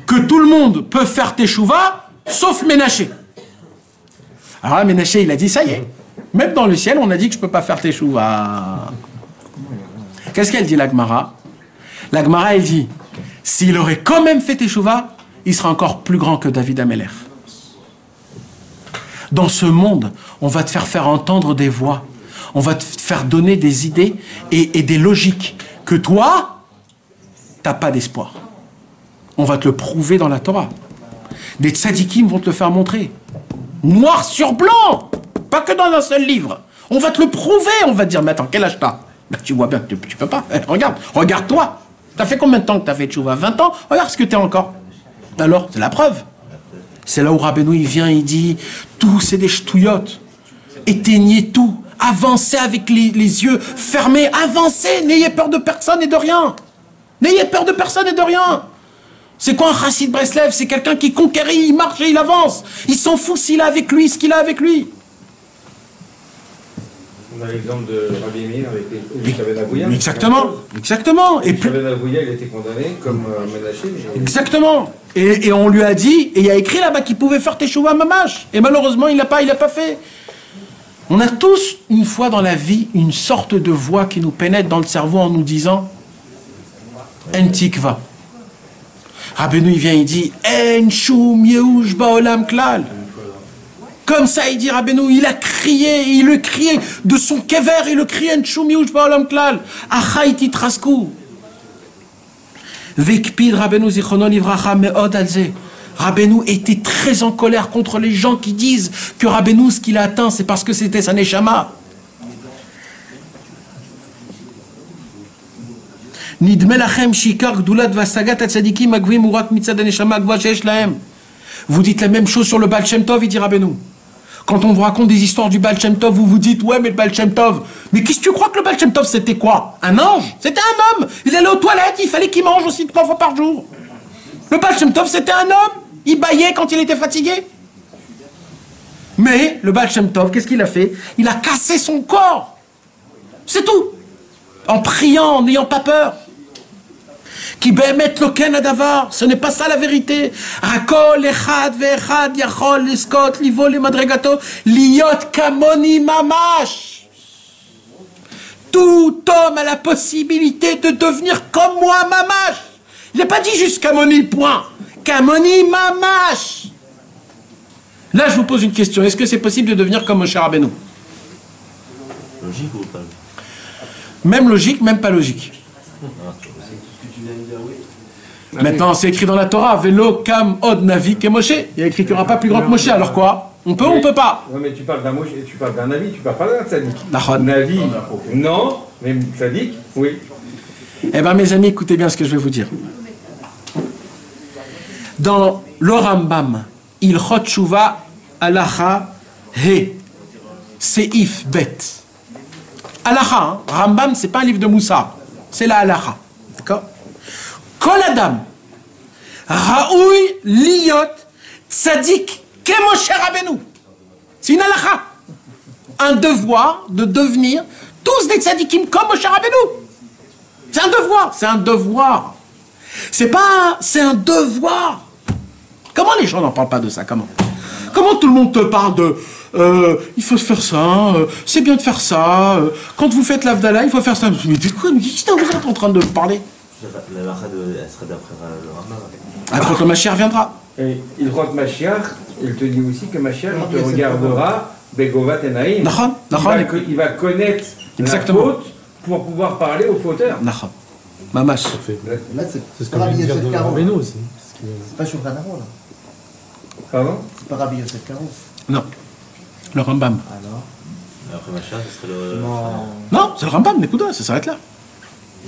Que tout le monde peut faire teshuva, sauf Ménaché. Alors là, Ménaché, il a dit, ça y est. Même dans le ciel, on a dit que je ne peux pas faire teshuva. Qu'est-ce qu'elle dit, la Gemara? La Gemara, elle dit, s'il aurait quand même fait teshuva, il serait encore plus grand que David Ameler. Dans ce monde, on va te faire entendre des voix. On va te faire donner des idées et des logiques que toi, tu n'as pas d'espoir. On va te le prouver dans la Torah. Des tzadikim vont te le faire montrer. Noir sur blanc. Pas que dans un seul livre. On va te le prouver. On va te dire, mais attends, quel âge t'as? Ben, tu vois bien que tu peux pas. Regarde-toi. T'as fait combien de temps que t'as fait tchouva? 20 ans? Regarde ce que t'es encore. Alors, c'est la preuve. C'est là où Rabbeinu, il vient, il dit, tout c'est des ch'touillottes. Éteignez tout. Avancez avec les yeux fermés. Avancez. N'ayez peur de personne et de rien. N'ayez peur de personne et de rien. C'est quoi un chassid Breslev? C'est quelqu'un qui conquérit, il marche et il avance. Il s'en fout s'il a avec lui ce qu'il a avec lui. On a l'exemple de Rabbi Meir avec Elie Ben Avouya. Exactement. Et puis, Elie Ben Avouya, il a été condamné comme Ménaché. exactement. Et on lui a dit, et il y a écrit là-bas qu'il pouvait faire teshuva mamash. Et malheureusement, il l'a pas fait. On a tous, une fois dans la vie, une sorte de voix qui nous pénètre dans le cerveau en nous disant En tikva. Rabbeinu, il vient, il dit En shum yehush baolam klal. Comme ça, il dit Rabbeinu, il le criait de son kever, il le criait En shum yehush baolam klal. Achai titrasku. Vekpid Rabbeinu zichrono livracha meod alze. Rabbeinu était très en colère contre les gens qui disent que Rabbeinu, ce qu'il a atteint, c'est parce que c'était sa neshama. Nidme lachem shikar gdulat vasagat atzadikim agvim urak mitzad neshama agva sheyesh lahem. Vous dites la même chose sur le Baal Shem Tov, il dit Rabbeinu. Quand on vous raconte des histoires du Baal Shem Tov, vous vous dites, ouais, mais le Baal Shem Tov, mais qu'est-ce que tu crois que le Baal Shem Tov, c'était quoi? Un ange? C'était un homme. Il allait aux toilettes, il fallait qu'il mange aussi 3 fois par jour. Le Baal Shem Tov, c'était un homme. Il bâillait quand il était fatigué. Mais le Baal Shem Tov, qu'est-ce qu'il a fait? Il a cassé son corps. C'est tout. En priant, en n'ayant pas peur. Qui behemet loken adavar, ce n'est pas ça la vérité. Rakol echad ve'echad yachol leskot livo lemadregato liot kamoni mamash. Tout homme a la possibilité de devenir comme moi mamash. Il n'a pas dit juste kamoni point. Kamoni mamash. Là, je vous pose une question. Est-ce que c'est possible de devenir comme Moshe Rabbeinu? Logique ou pas? Même logique, même pas logique. Maintenant, c'est écrit dans la Torah, Velo kam od navi ke Moshe. Il y a écrit qu'il n'y aura pas plus grand que Moshe. Alors quoi? On peut ou on peut pas? Non, mais tu parles d'un Moshe, tu parles d'un Navi, tu parles pas d'un Tzadik. Nachon. Navi, non, mais Tzadik, oui. Eh bien, mes amis, écoutez bien ce que je vais vous dire. Dans le Rambam, Ilchot Tshuva Halacha He Seif Bet. Halacha, hein? Rambam, c'est pas un livre de Moussa, c'est la Halacha. D'accord? Kol Adam Raoui Liot Tzadik Ke Moshe Rabbeinu. C'est une Halacha. Un devoir de devenir tous des tzadikim comme Moshe Rabbeinu. C'est un devoir, c'est un devoir. C'est pas, c'est un devoir. Comment les gens n'en parlent pas de ça? Comment tout le monde te parle de il faut faire ça, c'est bien de faire ça, quand vous faites l'Avdallah, il faut faire ça. Mais qu'est-ce que vous êtes en train de parler? La lacha elle serait d'après le Rambam. Après que le Mashiach viendra. Et il rentre Mashiach, il te dit aussi que Mashiach il te regardera, Begovat et Naïm. Il va connaître exactement la faute pour pouvoir parler aux fauteurs. Nachon. Mamash. Là, C'est ce c'est qu'on pas vient Rabbi de dire Yosef de Karo. Rabbeinu aussi. C'est pas Shulchan Aruch, là. Pardon? C'est pas Rabbi Yosef Karo. Non. Le Rambam. Alors Après machin, ce serait le. Non, c'est le Rambam, écoute, ça s'arrête là.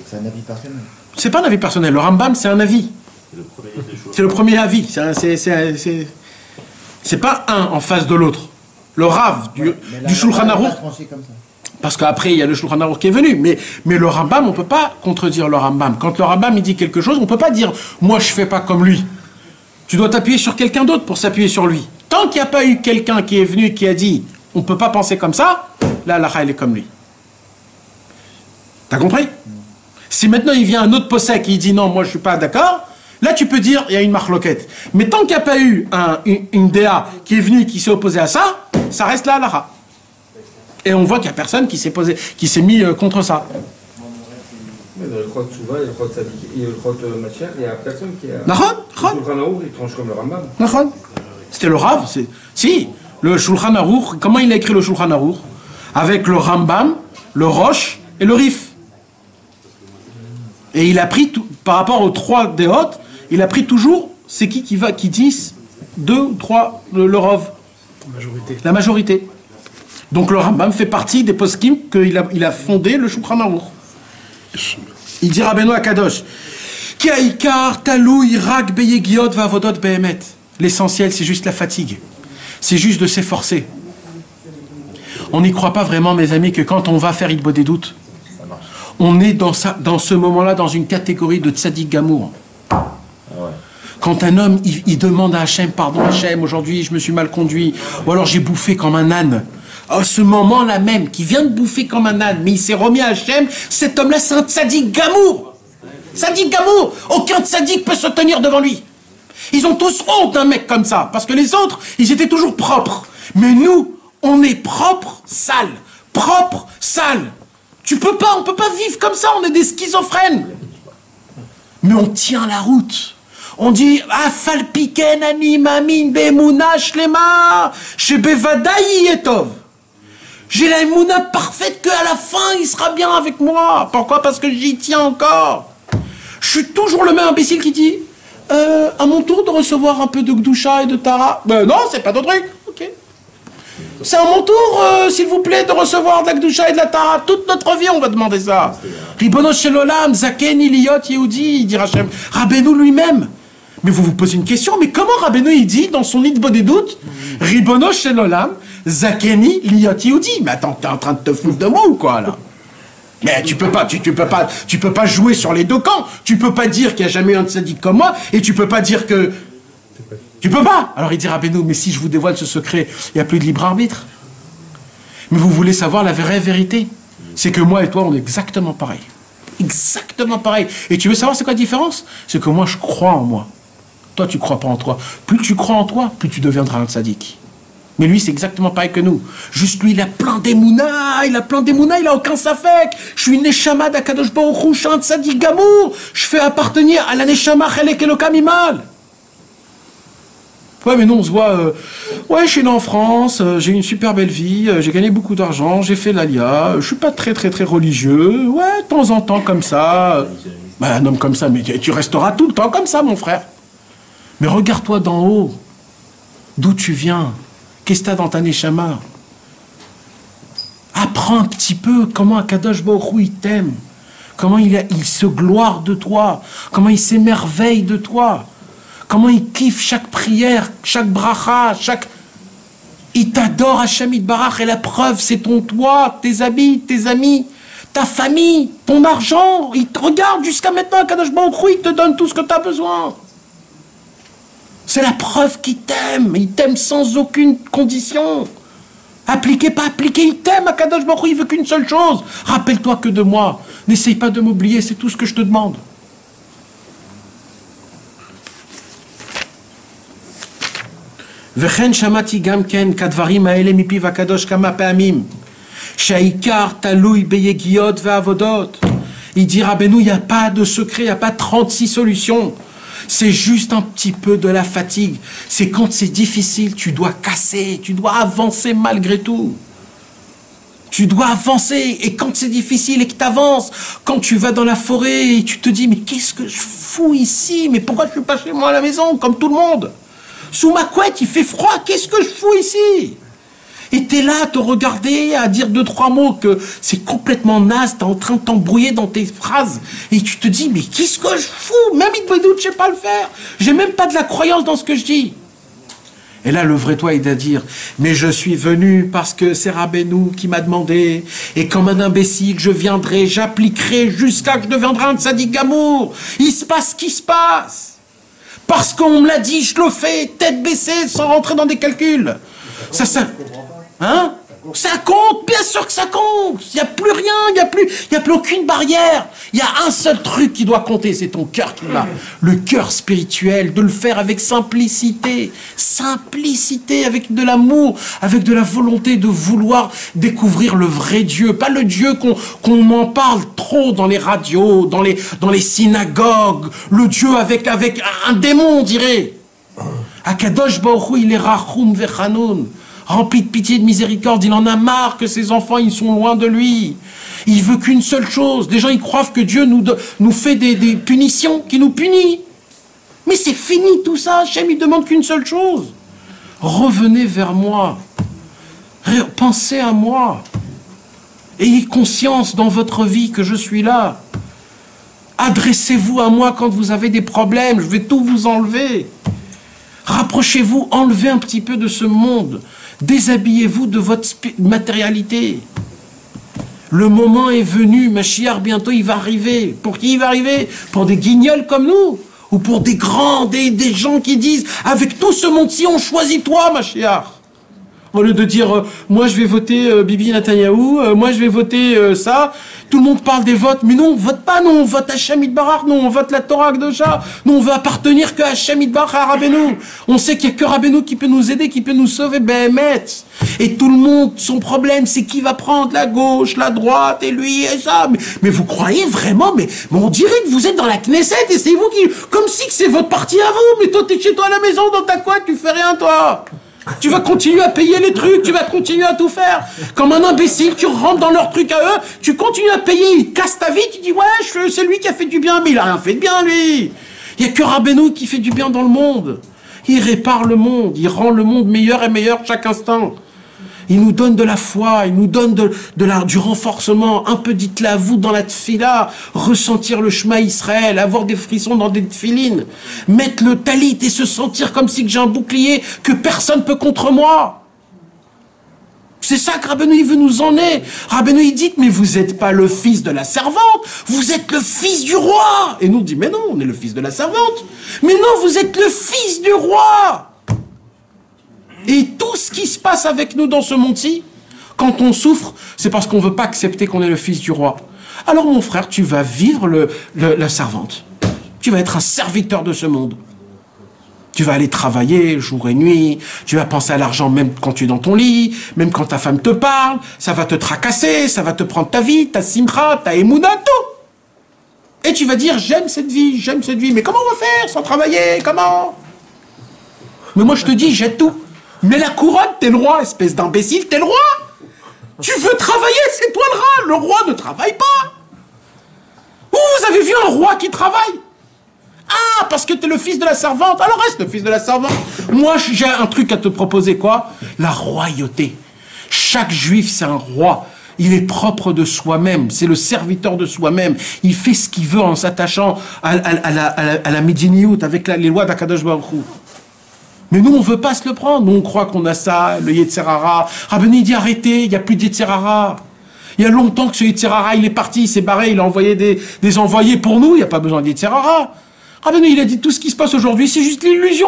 c'est un avis personnel. C'est pas un avis personnel. Le Rambam, c'est un avis. C'est le premier des choses. C'est le premier avis. C'est pas un en face de l'autre. Le Rav du Shulchan Aruch. Parce qu'après, il y a le Shulchan Aruch qui est venu. Mais le Rambam, on ne peut pas contredire le Rambam. Quand le Rambam il dit quelque chose, on ne peut pas dire « moi, je ne fais pas comme lui ». Tu dois t'appuyer sur quelqu'un d'autre pour s'appuyer sur lui. Tant qu'il n'y a pas eu quelqu'un qui est venu et qui a dit « on ne peut pas penser comme ça », là, la elle est comme lui. T'as compris? Si maintenant il vient un autre possèque et il dit « non, moi, je ne suis pas d'accord », là, tu peux dire il y a une marloquette. Mais tant qu'il n'y a pas eu une DA qui est venue et qui s'est opposée à ça, ça reste là, la Et on voit qu'il n'y a personne qui s'est mis contre ça. Mais dans le Chod Tshuva et le Chod Tzadik et le Chod Mashiach, il n'y a personne qui a... Nahon. Le Shulchan Aruch, il tranche comme le Rambam. Nahon. C'était le Rav. Si, le Shulchan Aruch, comment il a écrit le Shulchan Aruch? Avec le Rambam, le Rosh et le Rif. Et il a pris, par rapport aux 3 déhot, il a pris toujours, c'est qui disent 2 ou 3, le Rov. La majorité. Donc le Rambam fait partie des poskim qu'il a fondé le Shulchan Aruch. Il dit Rabbeinu Akadosh, Ki ha'ikar talui rak beyegiot va'avodot be'emet. L'essentiel, c'est juste la fatigue. C'est juste de s'efforcer. On n'y croit pas vraiment, mes amis, que quand on va faire Hitbod des doutes, on est dans ce moment-là dans une catégorie de tzaddik gamour. Quand un homme, il demande à Hachem, pardon Hachem, aujourd'hui je me suis mal conduit, ou alors j'ai bouffé comme un âne. À ce moment-là même, qui vient de bouffer comme un âne, mais il s'est remis à Hachem, cet homme-là, c'est un tzaddik gamour. Tzaddik gamour. Aucun tzaddik peut se tenir devant lui. Ils ont tous honte d'un mec comme ça, parce que les autres, ils étaient toujours propres. Mais nous, on est propre, sale. Propre, sale. On peut pas vivre comme ça, on est des schizophrènes. Mais on tient la route. On dit Afal piken ani mamin be'emuna shlema shebevadaï yetov. J'ai la émouna parfaite qu'à la fin il sera bien avec moi. Pourquoi? Parce que j'y tiens encore. Je suis toujours le même imbécile qui dit à mon tour de recevoir un peu de Gdusha et de Tara. Non, c'est pas ton truc. Ok. C'est à mon tour, s'il vous plaît, de recevoir de la Gdusha et de la Tara. Toute notre vie, on va demander ça. Ribono shel olam, zaken iliyot yehudi, dit Hachem. Rabbeinu lui-même. Mais vous vous posez une question, mais comment Rabbeinu il dit dans son Hitbod des doutes, Ribono shel olam, zakeni liyot yehudi. Mais attends, t'es en train de te foutre de moi ou quoi là? Mais tu peux pas jouer sur les deux camps. Tu peux pas dire qu'il n'y a jamais eu un tzaddik comme moi, et tu peux pas dire que... Tu peux pas. Alors il dit Rabbeinu, mais si je vous dévoile ce secret, il n'y a plus de libre arbitre. Mais vous voulez savoir la vraie vérité? C'est que moi et toi, on est exactement pareil. Exactement pareil. Et tu veux savoir c'est quoi la différence? C'est que moi, je crois en moi. Toi, tu crois pas en toi. Plus tu crois en toi, plus tu deviendras un tzaddik. Mais lui, c'est exactement pareil que nous. Juste lui, il a plein d'émouna, il a aucun safek. Je suis une neshama d'Akadosh Baruch Hu, je suis un tzaddik gamour. Je fais appartenir à la neshama chelek elokam imal. Ouais, mais non, on se voit... ouais, je suis né en France, j'ai une super belle vie, j'ai gagné beaucoup d'argent, j'ai fait l'alia, je suis pas très religieux. Ouais, de temps en temps, comme ça. Bah, un homme comme ça, mais tu resteras tout le temps comme ça, mon frère. Mais regarde-toi d'en haut. D'où tu viens? Qu'est-ce que t'as dans ta neshama? Apprends un petit peu comment Akadosh Baruch Hu il t'aime. Comment il se gloire de toi. Comment il s'émerveille de toi. Comment il kiffe chaque prière, chaque bracha, Il t'adore Hachem Yitbarach et la preuve c'est ton toit, tes habits, tes amis, ta famille, ton argent. Il te regarde jusqu'à maintenant, Akadosh Baruch Hu, il te donne tout ce que tu as besoin. C'est la preuve qu'il t'aime. Il t'aime sans aucune condition. Appliqué, pas appliqué, il t'aime. Akadosh Baruch Hu, il veut qu'une seule chose. Rappelle-toi que de moi. N'essaye pas de m'oublier, c'est tout ce que je te demande. Vechen shamati gamken kadvarim haele mipiv hakadosh kama pa'amim she'aikar talui beyegiot ve'avodot. Il dit Rabbeinu, il n'y a pas de secret, il n'y a pas 36 solutions. C'est juste un petit peu de la fatigue. C'est quand c'est difficile, tu dois casser, tu dois avancer malgré tout. Tu dois avancer, et quand c'est difficile et que tu avances, quand tu vas dans la forêt et tu te dis, mais qu'est-ce que je fous ici? Mais pourquoi je ne suis pas chez moi à la maison, comme tout le monde? Sous ma couette, il fait froid, qu'est-ce que je fous ici? Et t'es là à te regarder, à dire 2-3 mots que c'est complètement naze, t'es en train de t'embrouiller dans tes phrases. Et tu te dis, mais qu'est-ce que je fous? Même Hitbod des doutes, je sais pas le faire. J'ai même pas de la croyance dans ce que je dis. Et là, le vrai toi, il va dire, mais je suis venu parce que c'est Rabbeinu qui m'a demandé, et comme un imbécile, je viendrai, j'appliquerai jusqu'à que je deviendrai un tzaddik gamour. Il se passe ce qui se passe. Parce qu'on me l'a dit, je le fais, tête baissée, sans rentrer dans des calculs. Ça, hein? Ça compte, bien sûr que ça compte. Il n'y a plus rien, il n'y a plus aucune barrière. Il y a un seul truc qui doit compter, c'est ton cœur qui l'a. Le cœur spirituel, de le faire avec simplicité. Simplicité, avec de l'amour, avec de la volonté de vouloir découvrir le vrai Dieu. Pas le Dieu qu'on m'en parle trop dans les radios, dans les synagogues. Le Dieu avec un démon, on dirait. Akadosh Baruch Hu, il est Rachum Vechanoun. Rempli de pitié et de miséricorde, il en a marre que ses enfants, ils sont loin de lui. Il veut qu'une seule chose. Les gens, ils croient que Dieu nous fait des punitions, qu'il nous punit. Mais c'est fini tout ça. Hachem, il demande qu'une seule chose. Revenez vers moi. Pensez à moi. Ayez conscience dans votre vie que je suis là. Adressez-vous à moi quand vous avez des problèmes. Je vais tout vous enlever. Rapprochez-vous, enlevez un petit peu de ce monde. Déshabillez-vous de votre matérialité. Le moment est venu, Mashiach, bientôt il va arriver. Pour qui il va arriver? Pour des guignols comme nous? Ou pour des grands, des gens qui disent, avec tout ce monde-ci, on choisit toi, Mashiach. Au lieu de dire, moi je vais voter Bibi Netanyahou, moi je vais voter ça. Tout le monde parle des votes, mais non, on vote pas, non, on vote Hachem Yitbarach, non, on vote la Torah Kedoshah, non, on veut appartenir que Hachem Yitbarach à Rabbeinu. On sait qu'il n'y a que Rabbeinu qui peut nous aider, qui peut nous sauver, Béhémet. Et tout le monde, son problème, c'est qui va prendre la gauche, la droite, et lui, et ça. Mais vous croyez vraiment, mais on dirait que vous êtes dans la Knesset, et c'est vous qui, comme si c'est votre parti à vous, mais toi t'es chez toi à la maison, dans ta couette, tu fais rien, toi. Tu vas continuer à payer les trucs, tu vas continuer à tout faire. Comme un imbécile, tu rentres dans leurs trucs à eux, tu continues à payer, ils cassent ta vie, tu dis ouais, c'est lui qui a fait du bien, mais il a rien fait de bien, lui. Il n'y a que Rabbeinu qui fait du bien dans le monde. Il répare le monde, il rend le monde meilleur et meilleur chaque instant. Il nous donne de la foi, il nous donne du renforcement, un peu dites-le à vous dans la tfila, ressentir le Shema Israël, avoir des frissons dans des tfilines, mettre le talit et se sentir comme si j'ai un bouclier que personne ne peut contre moi. C'est ça que Rabbeinu il veut nous emmener. Rabbeinu il dit, mais vous n'êtes pas le fils de la servante, vous êtes le fils du roi. Et nous on dit, mais non, on est le fils de la servante. Mais non, vous êtes le fils du roi. Et tout ce qui se passe avec nous dans ce monde-ci, quand on souffre, c'est parce qu'on ne veut pas accepter qu'on est le fils du roi. Alors mon frère, tu vas vivre la servante. Tu vas être un serviteur de ce monde. Tu vas aller travailler jour et nuit, tu vas penser à l'argent même quand tu es dans ton lit, même quand ta femme te parle, ça va te tracasser, ça va te prendre ta vie, ta simcha, ta émouna, tout. Et tu vas dire, j'aime cette vie, mais comment on va faire sans travailler, comment? Mais moi je te dis, jette tout. Mais la couronne, t'es le roi, espèce d'imbécile, t'es le roi. Tu veux travailler, c'est toi le roi. Le roi ne travaille pas. Où vous avez vu un roi qui travaille? Ah, parce que t'es le fils de la servante. Alors reste le fils de la servante. Moi, j'ai un truc à te proposer, quoi? La royauté. Chaque juif, c'est un roi. Il est propre de soi-même. C'est le serviteur de soi-même. Il fait ce qu'il veut en s'attachant à la Mediniout, avec les lois d'Akadosh Baruch Hu. Mais nous, on ne veut pas se le prendre. Nous, on croit qu'on a ça, le Yetzerara. Rabbeinu dit arrêtez, il n'y a plus de Yetzerara. Il y a longtemps que ce Yetzerara, il est parti, il s'est barré, il a envoyé des envoyés pour nous, il n'y a pas besoin de Yetzerara. Rabbeinu, il a dit tout ce qui se passe aujourd'hui, c'est juste l'illusion.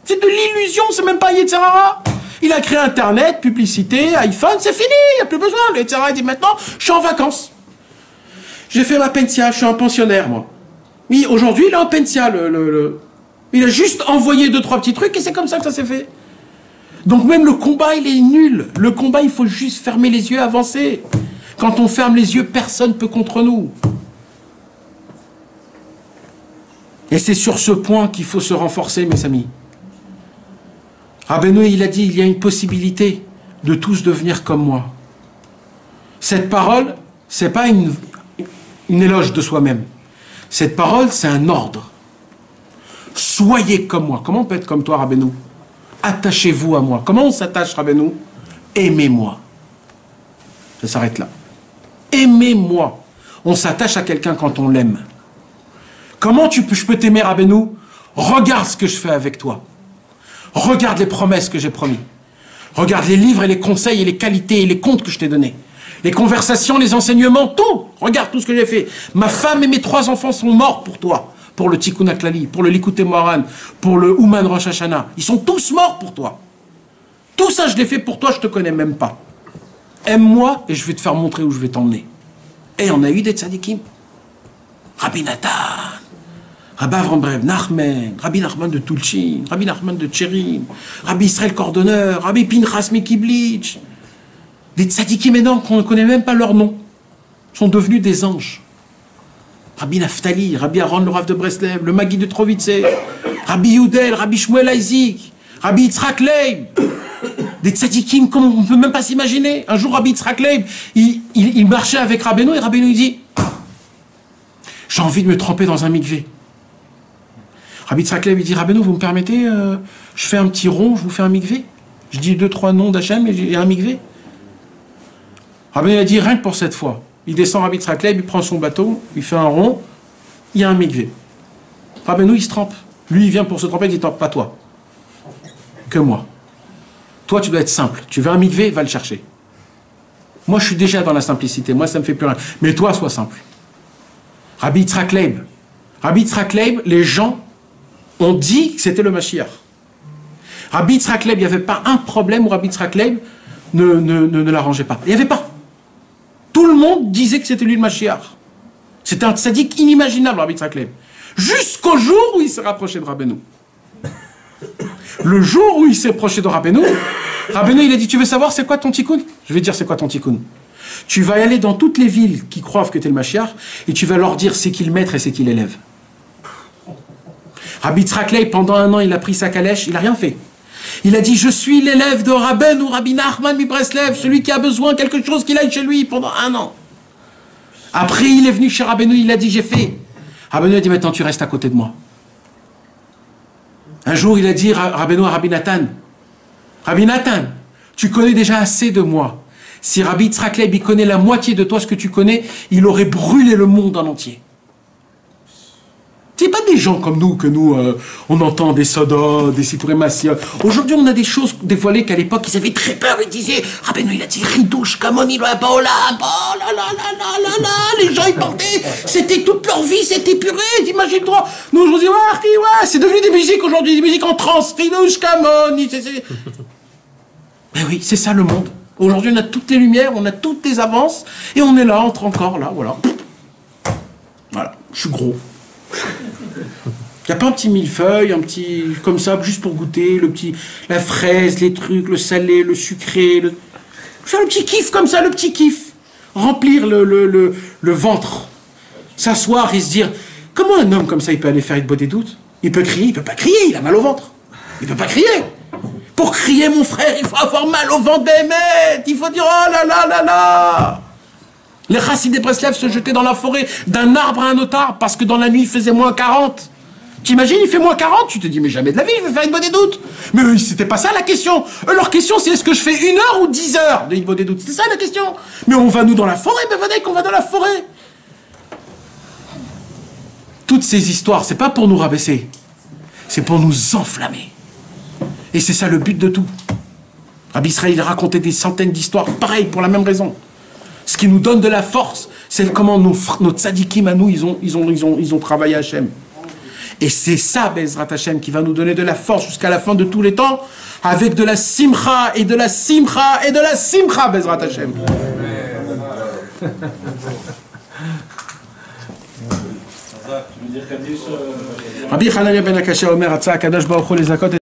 C'est de l'illusion, c'est même pas Yetzerara. Il a créé Internet, publicité, iPhone, c'est fini, il n'y a plus besoin. Le Yetzerara, il dit maintenant, je suis en vacances. J'ai fait ma pensia, je suis un pensionnaire, moi. Oui, aujourd'hui, il est en pensia, Il a juste envoyé 2-3 petits trucs et c'est comme ça que ça s'est fait. Donc même le combat, il est nul. Le combat, il faut juste fermer les yeux, avancer. Quand on ferme les yeux, personne ne peut contre nous. Et c'est sur ce point qu'il faut se renforcer, mes amis. Rabbeinu, il a dit, il y a une possibilité de tous devenir comme moi. Cette parole, c'est pas une éloge de soi-même. Cette parole, c'est un ordre. Soyez comme moi. Comment on peut être comme toi, Rabbeinu? Attachez-vous à moi. Comment on s'attache, Rabbeinu? Aimez-moi. Ça s'arrête là. Aimez-moi. On s'attache à quelqu'un quand on l'aime. Comment je peux t'aimer, Rabbeinu? Regarde ce que je fais avec toi. Regarde les promesses que j'ai promis. Regarde les livres et les conseils et les qualités et les comptes que je t'ai donnés. Les conversations, les enseignements, tout. Regarde tout ce que j'ai fait. Ma femme et mes 3 enfants sont morts pour toi. Pour le Tikkun HaKlali, pour le Likutei Moharan, pour le Ouman Rosh Hashanah. Ils sont tous morts pour toi. Tout ça, je l'ai fait pour toi, je te connais même pas. Aime-moi et je vais te faire montrer où je vais t'emmener. Et on a eu des tzadikim. Rabbi Nathan, Rabbi Avram Breb Nachman, Rabbi Nachman de Tulchin, Rabbi Nachman de Tcherim, Rabbi Israël Cordonneur, Rabbi Pinchas Mikiblitch. Des tzadikim énormes qu'on ne connaît même pas leur nom. Sont devenus des anges. Rabbi Naftali, Rabbi Aaron le Rav de Breslev, le Magui de Trovitse, Rabbi Yudel, Rabbi Shmuel Isaac, Rabbi Yitzhak Leib. Des tzadikim comme on ne peut même pas s'imaginer. Un jour, Rabbi Yitzhak Leib, il marchait avec Rabbeinu et Rabbeinu il dit « J'ai envie de me tremper dans un mikvé. » Rabbi Yitzhak Leib il dit « Rabbeinu, vous me permettez, je fais un petit rond, je vous fais un mikvé. Je dis 2-3 noms d'Hachem et j'ai un mikvé. » Rabbeinu a dit « Rien que pour cette fois. » Il descend Rabbi Yitzhak Leib, il prend son bateau, il fait un rond, il y a un mikvé. Rabbeinu, il se trempe. Lui, il vient pour se tremper, il dit « Pas toi. Que moi. Toi, tu dois être simple. Tu veux un mikvé, va le chercher. Moi, je suis déjà dans la simplicité. Moi, ça me fait plus rien. Mais toi, sois simple. » Rabbi Yitzhak Leib. Rabbi Yitzhak Leib, les gens ont dit que c'était le Mashiach. Rabbi Yitzhak Leib, il n'y avait pas un problème où Rabbi Yitzhak Leib ne l'arrangeait pas. Il n'y avait pas. Tout le monde disait que c'était lui le Mashiach. C'était un tzaddik inimaginable, Rabbi Yitzhak Leib. Jusqu'au jour où il s'est rapproché de Rabbeinu. Le jour où il s'est approché de Rabbeinu, Rabbeinu, il a dit, tu veux savoir c'est quoi ton tikkun? Je vais dire c'est quoi ton tikkun. Tu vas y aller dans toutes les villes qui croient que tu es le Mashiach et tu vas leur dire c'est qui le maître et c'est qui l'élève. Rabbi Yitzhak Leib, pendant 1 an, il a pris sa calèche, il n'a rien fait. Il a dit, je suis l'élève de Rabbeinu, Rabbi Nachman mi Breslev, celui qui a besoin de quelque chose qu'il aille chez lui pendant 1 an. Après, il est venu chez Rabbeinu, il a dit, j'ai fait. Rabbeinu a dit, maintenant tu restes à côté de moi. Un jour, il a dit Rabbeinu à Rabbi Nathan, Rabbi Nathan, tu connais déjà assez de moi. Si Rabbi Yitzhak Leib, il connaît la moitié de toi, ce que tu connais, il aurait brûlé le monde en entier. C'est pas des gens comme nous, que nous, on entend des sodas, des sipourémassias. Aujourd'hui, on a des choses dévoilées qu'à l'époque, ils avaient très peur. Ils disaient, Rabbeinu, il a dit, ridouche, kamon, il va pas au lab, oh là là là là là là, les gens, ils portaient, c'était toute leur vie, c'était puré, imagine-toi. Nous, aujourd'hui, ouais, c'est devenu des musiques aujourd'hui, des musiques en trance, ridouche, kamon, mais oui, c'est ça le monde. Aujourd'hui, on a toutes les lumières, on a toutes les avances, et on est là, entre encore là, voilà. Voilà, je suis gros. Il n'y a pas un petit millefeuille, un petit comme ça, juste pour goûter, la fraise, les trucs, le salé, le sucré, faire le petit kiff comme ça, le petit kiff. Remplir le ventre. S'asseoir et se dire, comment un homme comme ça, il peut aller faire une des doutes? Il peut crier, il peut pas crier, il a mal au ventre. Il peut pas crier. Pour crier, mon frère, il faut avoir mal au ventre d'émettre. Il faut dire, oh là là là là. Les Chassidés Breslev se jetaient dans la forêt d'un arbre à un autre arbre parce que dans la nuit il faisait moins 40. T'imagines, il fait moins 40, tu te dis mais jamais de la vie je vais faire une bonne des doutes. Mais eux, c'était pas ça la question. Eux, leur question c'est est-ce que je fais 1 heure ou 10 heures de bonne des doutes. C'est ça la question. Mais on va nous dans la forêt, mais venez qu'on va dans la forêt. Toutes ces histoires, c'est pas pour nous rabaisser. C'est pour nous enflammer. Et c'est ça le but de tout. Rabbi Israël, il racontait des centaines d'histoires, pareil, pour la même raison. Ce qui nous donne de la force, c'est comment nos tzadikim à nous, ils ont travaillé Hachem. Et c'est ça, Bezrat Hachem, qui va nous donner de la force jusqu'à la fin de tous les temps, avec de la simcha, et de la simcha, et de la simcha, Bezrat Hachem. Rabbi Hanania ben Akashia Omer, Atza Kadosh Baruch Hu les Zakot.